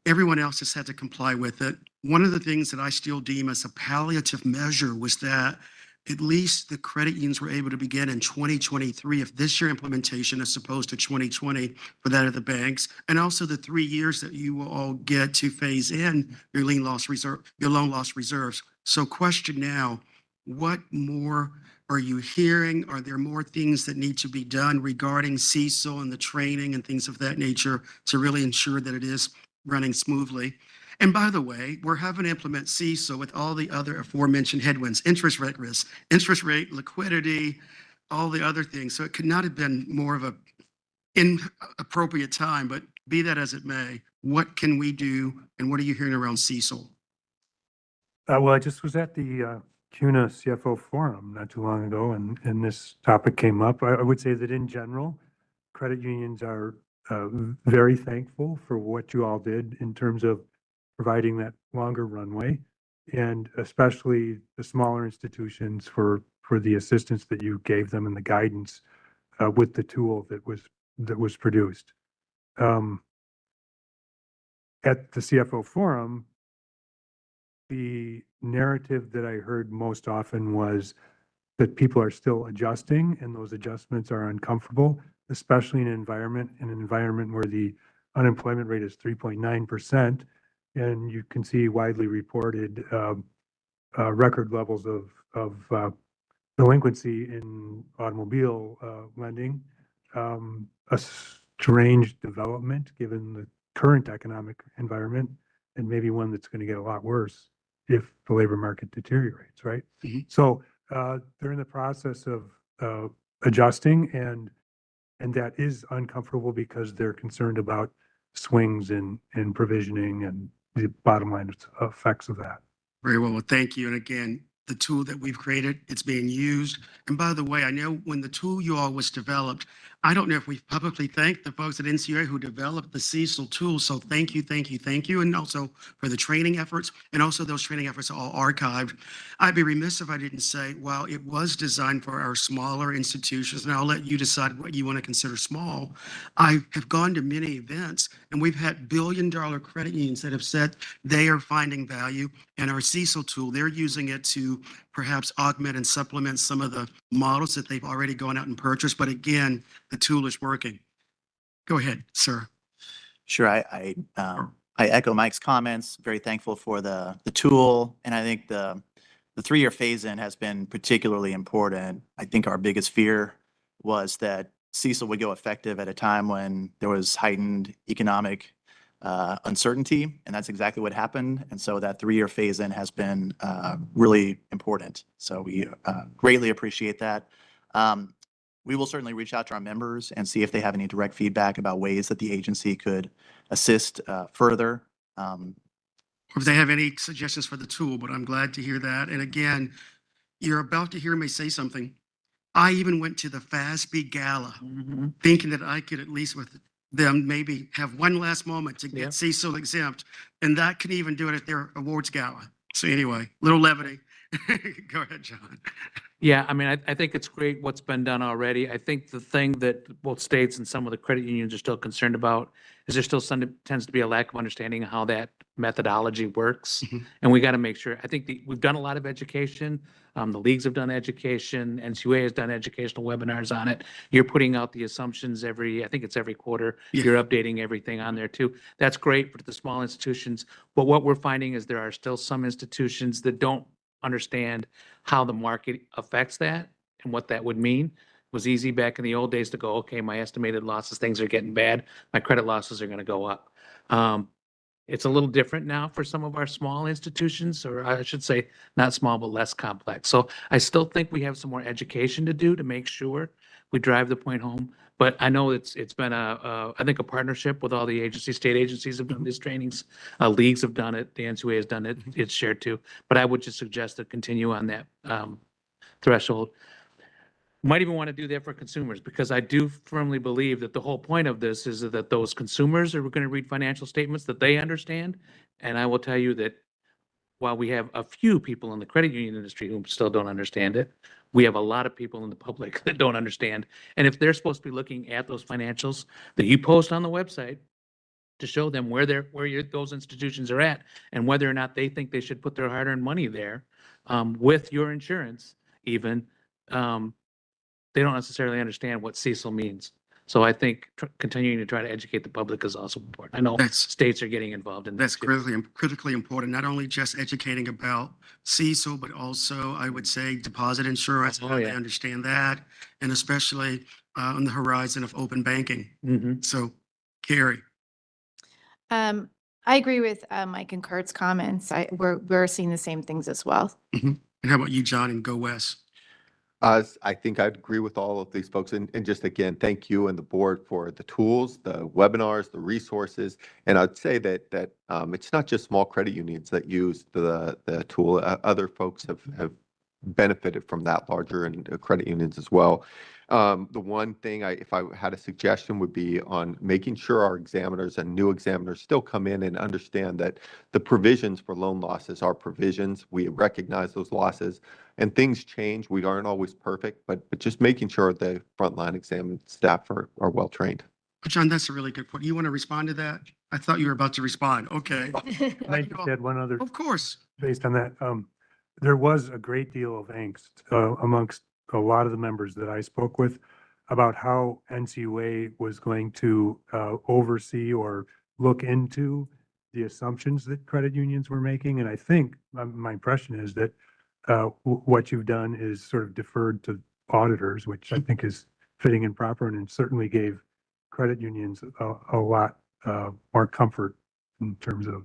Speaker 3: Everyone else has had to comply with it. One of the things that I still deem as a palliative measure was that at least the credit unions were able to begin in 2023 if this year implementation as opposed to 2020 for that of the banks, and also the 3 years that you will all get to phase in your loan loss reserves. So question now, what more are you hearing? Are there more things that need to be done regarding CECL and the training and things of that nature to really ensure that it is running smoothly? And by the way, we're having to implement CECL with all the other aforementioned headwinds, interest rate risk, interest rate, liquidity, all the other things. So it could not have been more of a inappropriate time, but be that as it may, what can we do and what are you hearing around CECL?
Speaker 6: Well, I just was at the CUNA CFO forum not too long ago, and this topic came up. I would say that in general, credit unions are very thankful for what you all did in terms of providing that longer runway, and especially the smaller institutions for the assistance that you gave them and the guidance with the tool that was produced. At the CFO forum, the narrative that I heard most often was that people are still adjusting, and those adjustments are uncomfortable, especially in an environment where the unemployment rate is 3.9%, and you can see widely reported record levels of delinquency in automobile lending. A strange development given the current economic environment, and maybe one that's going to get a lot worse if the labor market deteriorates, right?
Speaker 3: Mm-hmm.
Speaker 6: So they're in the process of adjusting, and that is uncomfortable because they're concerned about swings in provisioning and the bottom line effects of that.
Speaker 3: Very well. Well, thank you. And again, the tool that we've created. It's being used. And by the way, I know when the tool you all was developed, I don't know if we've publicly thanked the folks at NCUA who developed the Cecil tool. So thank you, thank you, thank you. And also for the training efforts. And also those training efforts are all archived. I'd be remiss if I didn't say, while it was designed for our smaller institutions, and I'll let you decide what you want to consider small, I have gone to many events and we've had billion-dollar credit unions that have said they are finding value in our Cecil tool. They're using it to perhaps augment and supplement some of the models that they've already gone out and purchased. But again, the tool is working. Go ahead, sir.
Speaker 7: Sure, I echo Mike's comments. Very thankful for the tool, and I think the 3-year phase-in has been particularly important. I think our biggest fear was that Cecil would go effective at a time when there was heightened economic uncertainty, and that's exactly what happened. And so that 3-year phase-in has been really important. So we greatly appreciate that. We will certainly reach out to our members and see if they have any direct feedback about ways that the agency could assist further.
Speaker 3: Or if they have any suggestions for the tool, but I'm glad to hear that. And again, you're about to hear me say something. I even went to the FASB Gala thinking that I could at least with them maybe have one last moment to get Cecil exempt. And that could even do it at their awards gala. So anyway, little levity. Go ahead, John.
Speaker 5: Yeah, I mean, I think it's great what's been done already. I think the thing that both states and some of the credit unions are still concerned about is there still tends to be a lack of understanding of how that methodology works. And we got to make sure, I think we've done a lot of education. The leagues have done education. NCUA has done educational webinars on it. You're putting out the assumptions I think it's every quarter.
Speaker 3: Yeah.
Speaker 5: You're updating everything on there too. That's great for the small institutions. But what we're finding is there are still some institutions that don't understand how the market affects that and what that would mean. It was easy back in the old days to go, okay, my estimated losses, things are getting bad. My credit losses are going to go up. It's a little different now for some of our small institutions, or I should say not small, but less complex. So I still think we have some more education to do to make sure we drive the point home. But I know it's been I think a partnership with all the agencies, state agencies have done these trainings. Leagues have done it. The NCUA has done it. It's shared too. But I would just suggest to continue on that threshold. Might even want to do that for consumers, because I do firmly believe that the whole point of this is that those consumers are going to read financial statements that they understand. And I will tell you that while we have a few people in the credit union industry who still don't understand it, we have a lot of people in the public that don't understand. And if they're supposed to be looking at those financials that you post on the website to show them where those institutions are at and whether or not they think they should put their hard-earned money there, with your insurance even, they don't necessarily understand what Cecil means. So I think continuing to try to educate the public is also important. I know states are getting involved in
Speaker 3: That's
Speaker 5: this too.
Speaker 3: critically important, not only just educating about Cecil, but also I would say deposit insurance,
Speaker 5: Oh,
Speaker 3: how they
Speaker 5: yeah.
Speaker 3: understand that, and especially on the horizon of open banking.
Speaker 5: Mhm.
Speaker 3: So, Carrie.
Speaker 8: I agree with Mike and Kurt's comments. We're seeing the same things as well.
Speaker 3: And how about you, John, and Go West?
Speaker 9: I think I'd agree with all of these folks. And just again, thank you and the board for the tools, the webinars, the resources. And I'd say that it's not just small credit unions that use the tool. Other folks have benefited from that, larger and credit unions as well. The one thing if I had a suggestion would be on making sure our examiners and new examiners still come in and understand that the provisions for loan losses are provisions. We recognize those losses and things change. We aren't always perfect, but just making sure the frontline exam staff are well trained.
Speaker 3: John, that's a really good point. You want to respond to that? I thought you were about to respond. Okay.
Speaker 6: Can I just add one other,
Speaker 3: Of course.
Speaker 6: based on that? There was a great deal of angst amongst a lot of the members that I spoke with about how NCUA was going to oversee or look into the assumptions that credit unions were making. And I think my impression is that what you've done is sort of deferred to auditors, which I think is fitting and proper, and it certainly gave credit unions a lot more comfort in terms of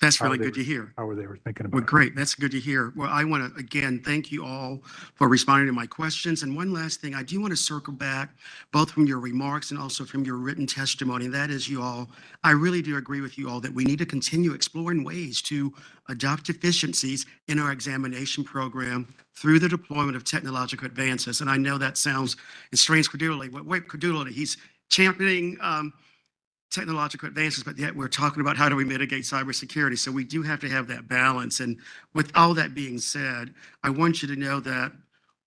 Speaker 3: That's
Speaker 6: how
Speaker 3: really
Speaker 6: they
Speaker 3: good to
Speaker 6: were-
Speaker 3: hear.
Speaker 6: how they were thinking
Speaker 3: Well,
Speaker 6: about it.
Speaker 3: great. That's good to hear. Well, I want to, again, thank you all for responding to my questions. And one last thing, I do want to circle back both from your remarks and also from your written testimony. And that is, you all, I really do agree with you all that we need to continue exploring ways to adopt efficiencies in our examination program through the deployment of technological advances. And I know that sounds strange credulity, but wait, credulity, he's championing technological advances, but yet we're talking about how do we mitigate cybersecurity. So we do have to have that balance. And with all that being said, I want you to know that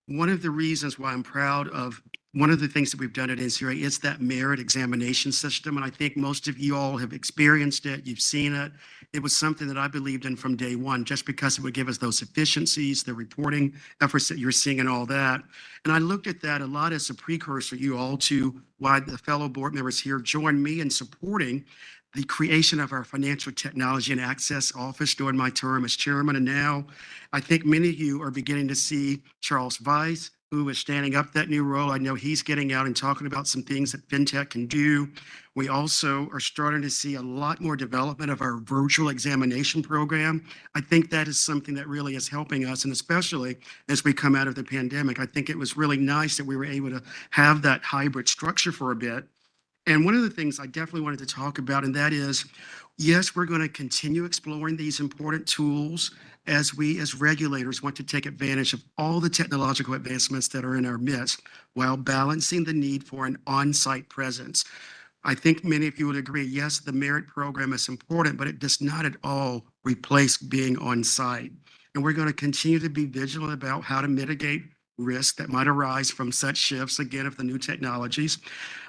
Speaker 3: one of the reasons why I'm proud of one of the things that we've done at NCUA is that merit examination system. And I think most of you all have experienced it. You've seen it. It was something that I believed in from day one, just because it would give us those efficiencies, the reporting efforts that you're seeing and all that. And I looked at that a lot as a precursor, you all, to why the fellow board members here joined me in supporting the creation of our Financial Technology and Access Office during my term as chairman. And now I think many of you are beginning to see Charles Weiss, who is standing up that new role. I know he's getting out and talking about some things that FinTech can do. We also are starting to see a lot more development of our virtual examination program. I think that is something that really is helping us, and especially as we come out of the pandemic. I think it was really nice that we were able to have that hybrid structure for a bit. And one of the things I definitely wanted to talk about, and that is, yes, we're going to continue exploring these important tools as we, as regulators, want to take advantage of all the technological advancements that are in our midst while balancing the need for an on-site presence. I think many of you would agree, yes, the merit program is important, but it does not at all replace being on site. And we're going to continue to be vigilant about how to mitigate risks that might arise from such shifts, again, of the new technologies.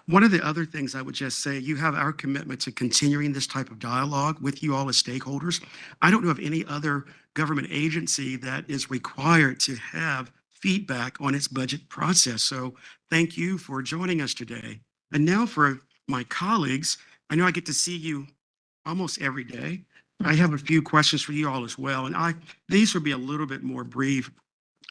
Speaker 3: One of the other things I would just say, you have our commitment to continuing this type of dialogue with you all as stakeholders. I don't know of any other government agency that is required to have feedback on its budget process. So thank you for joining us today. And now for my colleagues, I know I get to see you almost every day. I have a few questions for you all as well. And these will be a little bit more brief.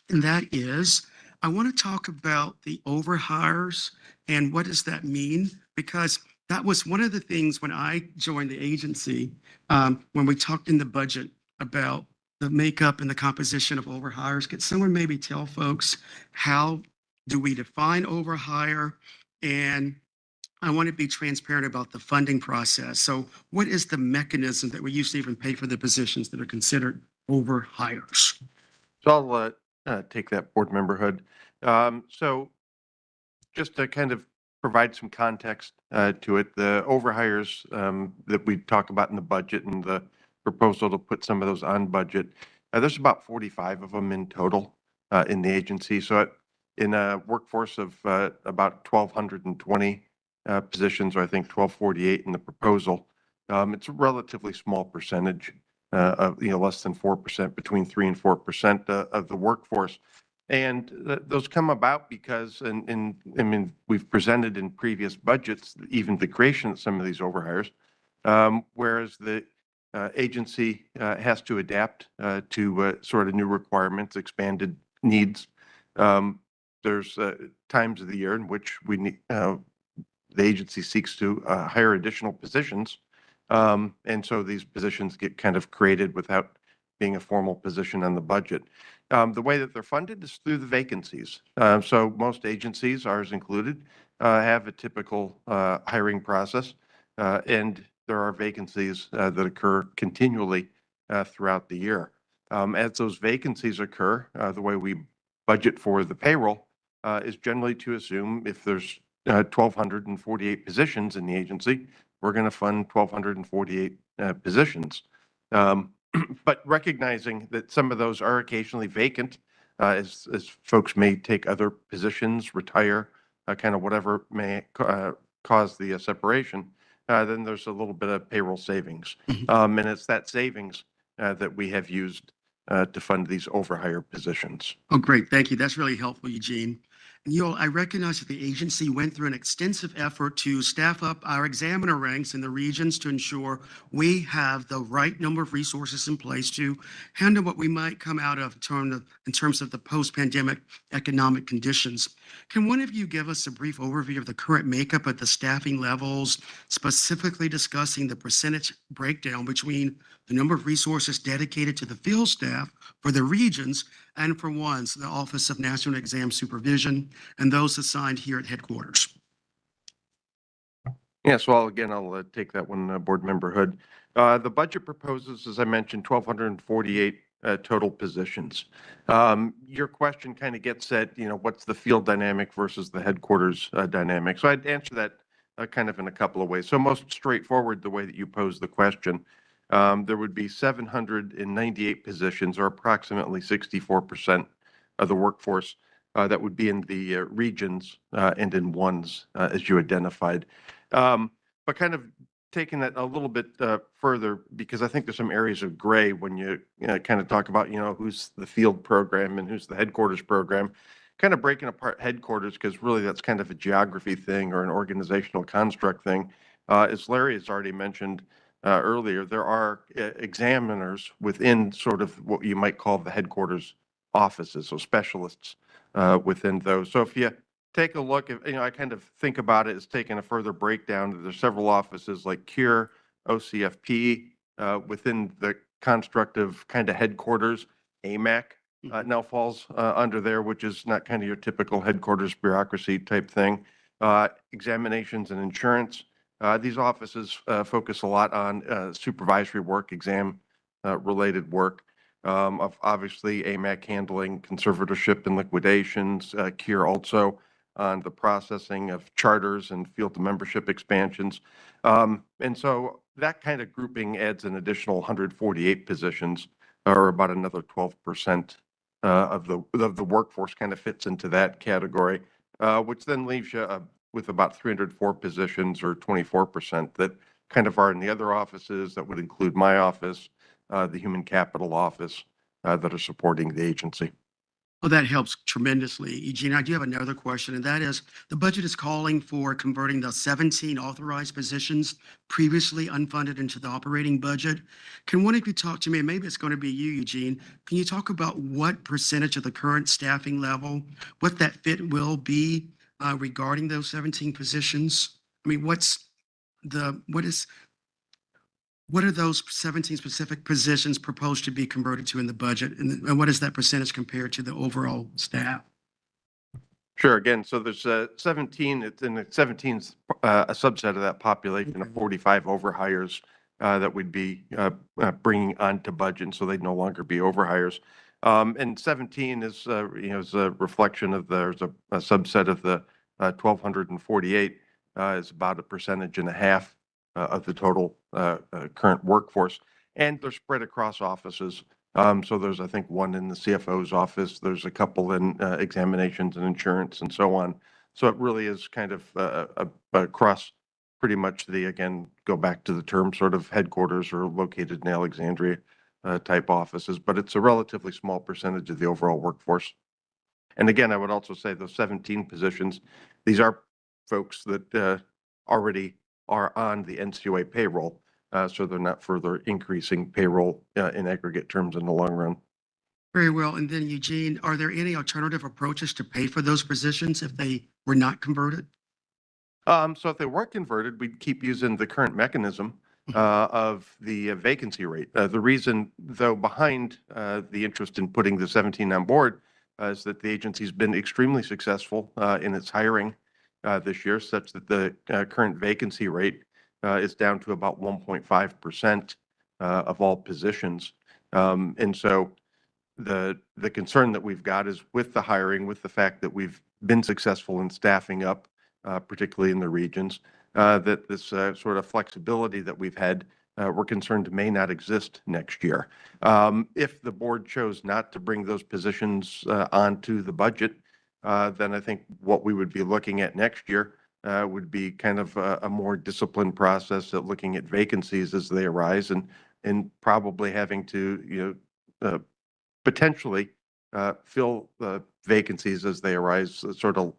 Speaker 3: And that is, I want to talk about the overhires and what does that mean? Because that was one of the things when I joined the agency, when we talked in the budget about the makeup and the composition of overhires. Could someone maybe tell folks how do we define overhire? And I want to be transparent about the funding process. So what is the mechanism that we use to even pay for the positions that are considered overhires?
Speaker 4: So I'll take that, Board Member Hood. So just to kind of provide some context to it, the overhires that we talk about in the budget and the proposal to put some of those on budget, there's about 45 of them in total in the agency. So in a workforce of about 1,220 positions, or I think 1,248 in the proposal, it's a relatively small percentage of, less than 4%, between 3 and 4% of the workforce. And those come about because, I mean, we've presented in previous budgets, even the creation of some of these overhires, whereas the agency has to adapt to sort of new requirements, expanded needs. There's times of the year in which we need, the agency seeks to hire additional positions. And so these positions get kind of created without being a formal position on the budget. The way that they're funded is through the vacancies. So most agencies, ours included, have a typical hiring process, and there are vacancies that occur continually throughout the year. As those vacancies occur, the way we budget for the payroll is generally to assume if there's 1,248 positions in the agency, we're going to fund 1,248 positions. But recognizing that some of those are occasionally vacant, as folks may take other positions, retire, kind of whatever may cause the separation, then there's a little bit of payroll savings. And it's that savings that we have used to fund these overhire positions.
Speaker 3: Oh, great. Thank you. That's really helpful, Eugene. I recognize that the agency went through an extensive effort to staff up our examiner ranks in the regions to ensure we have the right number of resources in place to handle what we might come out of in terms of the post-pandemic economic conditions. Can one of you give us a brief overview of the current makeup at the staffing levels, specifically discussing the percentage breakdown between the number of resources dedicated to the field staff for the regions and for ones, the Office of National Exam Supervision, and those assigned here at headquarters?
Speaker 4: Yeah, so I'll take that one, Board Member Hood. The budget proposes, as I mentioned, 1,248 total positions. Your question kind of gets at, what's the field dynamic versus the headquarters dynamic? So I'd answer that kind of in a couple of ways. So most straightforward, the way that you pose the question, there would be 798 positions, or approximately 64% of the workforce that would be in the regions and in ones, as you identified. But kind of taking that a little bit further, because I think there's some areas of gray when you kind of talk about, who's the field program and who's the headquarters program, kind of breaking apart headquarters, because really that's kind of a geography thing or an organizational construct thing. As Larry has already mentioned earlier, there are examiners within sort of what you might call the headquarters offices, so specialists within those. So if you take a look at, I kind of think about it as taking a further breakdown. There's several offices like CURE, OCFP, within the construct of kind of headquarters. AMAC now falls under there, which is not kind of your typical headquarters bureaucracy type thing. Examinations and insurance. These offices focus a lot on supervisory work, exam related work. Obviously, AMAC handling conservatorship and liquidations, CURE also on the processing of charters and field membership expansions. And so that kind of grouping adds an additional 148 positions, or about another 12% of the workforce kind of fits into that category, which then leaves you with about 304 positions, or 24%, that kind of are in the other offices. That would include my office, the Human Capital Office, that are supporting the agency.
Speaker 3: Well, that helps tremendously. Eugene, I do have another question, and that is, the budget is calling for converting the 17 authorized positions previously unfunded into the operating budget. Can one of you talk to me, and maybe it's going to be you, Eugene, can you talk about what percentage of the current staffing level, what that fit will be regarding those 17 positions? I mean, what are those 17 specific positions proposed to be converted to in the budget? And what is that percentage compared to the overall staff?
Speaker 4: Sure. Again, so there's 17, it's in the 17's a subset of that population of 45 overhires that we'd be bringing onto budget, and so they'd no longer be overhires. And 17 is, is a reflection of there's a subset of the 1,248 is about 1.5% of the total current workforce, and they're spread across offices. So there's, I think, one in the CFO's office. There's a couple in examinations and insurance and so on. So it really is kind of across pretty much again, go back to the term sort of headquarters or located in Alexandria type offices, but it's a relatively small percentage of the overall workforce. And again, I would also say those 17 positions, these are folks that already are on the NCUA payroll, so they're not further increasing payroll in aggregate terms in the long run.
Speaker 3: Very well. And then Eugene, are there any alternative approaches to pay for those positions if they were not converted?
Speaker 4: So if they were converted, we'd keep using the current mechanism of the vacancy rate. The reason, though, behind the interest in putting the 17 on board is that the agency's been extremely successful in its hiring this year, such that the current vacancy rate is down to about 1.5% of all positions. And so the concern that we've got is with the hiring, with the fact that we've been successful in staffing up, particularly in the regions, that this sort of flexibility that we've had, we're concerned may not exist next year. If the board chose not to bring those positions onto the budget, then I think what we would be looking at next year would be kind of a more disciplined process at looking at vacancies as they arise, and probably having to potentially fill vacancies as they arise, sort of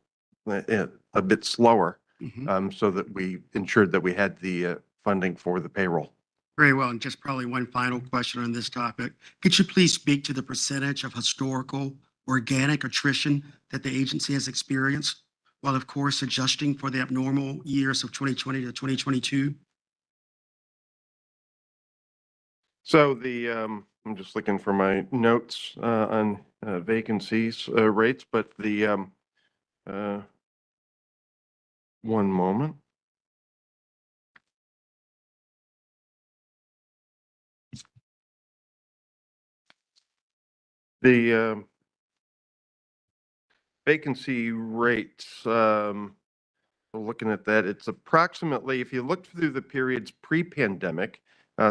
Speaker 4: a bit slower,
Speaker 3: Mhm.
Speaker 4: so that we ensured that we had the funding for the payroll.
Speaker 3: Very well. And just probably one final question on this topic. Could you please speak to the percentage of historical organic attrition that the agency has experienced, while of course adjusting for the abnormal years of 2020 to 2022?
Speaker 4: So I'm just looking for my notes on vacancies rates, but uh, one moment. The vacancy rates, looking at that, it's approximately, if you look through the periods pre-pandemic,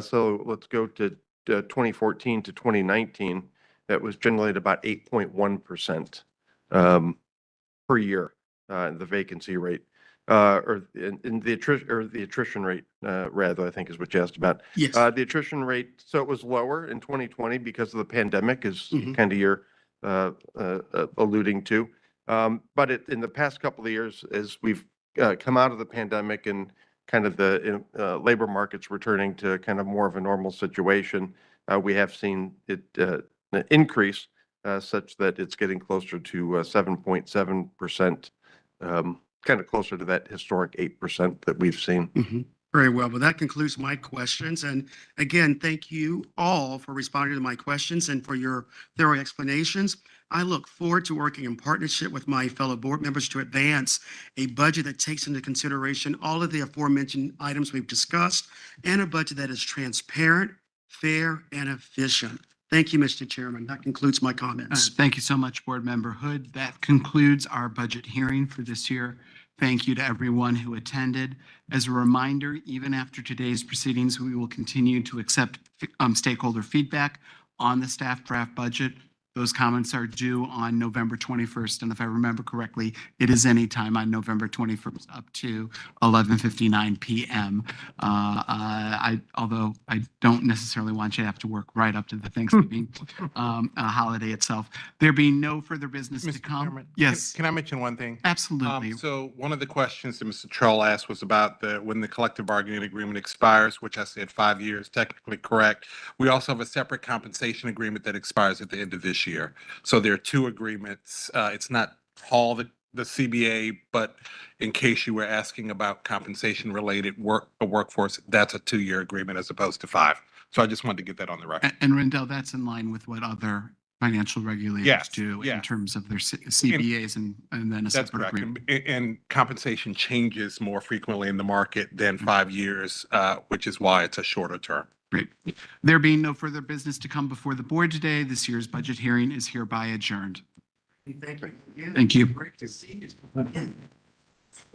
Speaker 4: so let's go to 2014 to 2019, that was generally at about 8.1% per year, the vacancy rate, or in the attrition rate, rather, I think is what you asked about.
Speaker 3: Yes.
Speaker 4: The attrition rate, so it was lower in 2020 because of the pandemic, is
Speaker 3: Mhm.
Speaker 4: kind of you're alluding to. But in the past couple of years, as we've come out of the pandemic and kind of the labor markets returning to kind of more of a normal situation, we have seen it increase such that it's getting closer to 7.7%, kind of closer to that historic 8% that we've seen.
Speaker 3: Mhm. Very well. Well, that concludes my questions. And again, thank you all for responding to my questions and for your thorough explanations. I look forward to working in partnership with my fellow board members to advance a budget that takes into consideration all of the aforementioned items we've discussed and a budget that is transparent, fair, and efficient. Thank you, Mr. Chairman. That concludes my comments.
Speaker 1: Thank you so much, Board Member Hood. That concludes our budget hearing for this year. Thank you to everyone who attended. As a reminder, even after today's proceedings, we will continue to accept stakeholder feedback on the staff draft budget. Those comments are due on November 21st, and if I remember correctly, it is any time on November 21st up to 11:59 p.m. Although I don't necessarily want you to have to work right up to the Thanksgiving holiday itself. There being no further business to
Speaker 11: Mr.
Speaker 1: come.
Speaker 11: Chairman,
Speaker 1: Yes,
Speaker 11: Can I mention one thing?
Speaker 1: absolutely.
Speaker 11: So one of the questions that Mr. Troll asked was about when the collective bargaining agreement expires, which I said 5 years, technically correct. We also have a separate compensation agreement that expires at the end of this year. So there are two agreements. It's not all the CBA, but in case you were asking about compensation related workforce, that's a 2-year agreement as opposed to 5. So I just wanted to get that on the record.
Speaker 1: And Rendell, that's in line with what other financial regulators
Speaker 11: Yes,
Speaker 1: do in
Speaker 11: yes.
Speaker 1: terms of their CBAs and then a
Speaker 11: That's
Speaker 1: separate
Speaker 11: correct.
Speaker 1: agreement.
Speaker 11: And compensation changes more frequently in the market than 5 years, which is why it's a shorter term.
Speaker 1: Great. There being no further business to come before the board today, this year's budget hearing is hereby adjourned.
Speaker 3: Thank you.
Speaker 1: Thank you.
Speaker 3: Great to see you.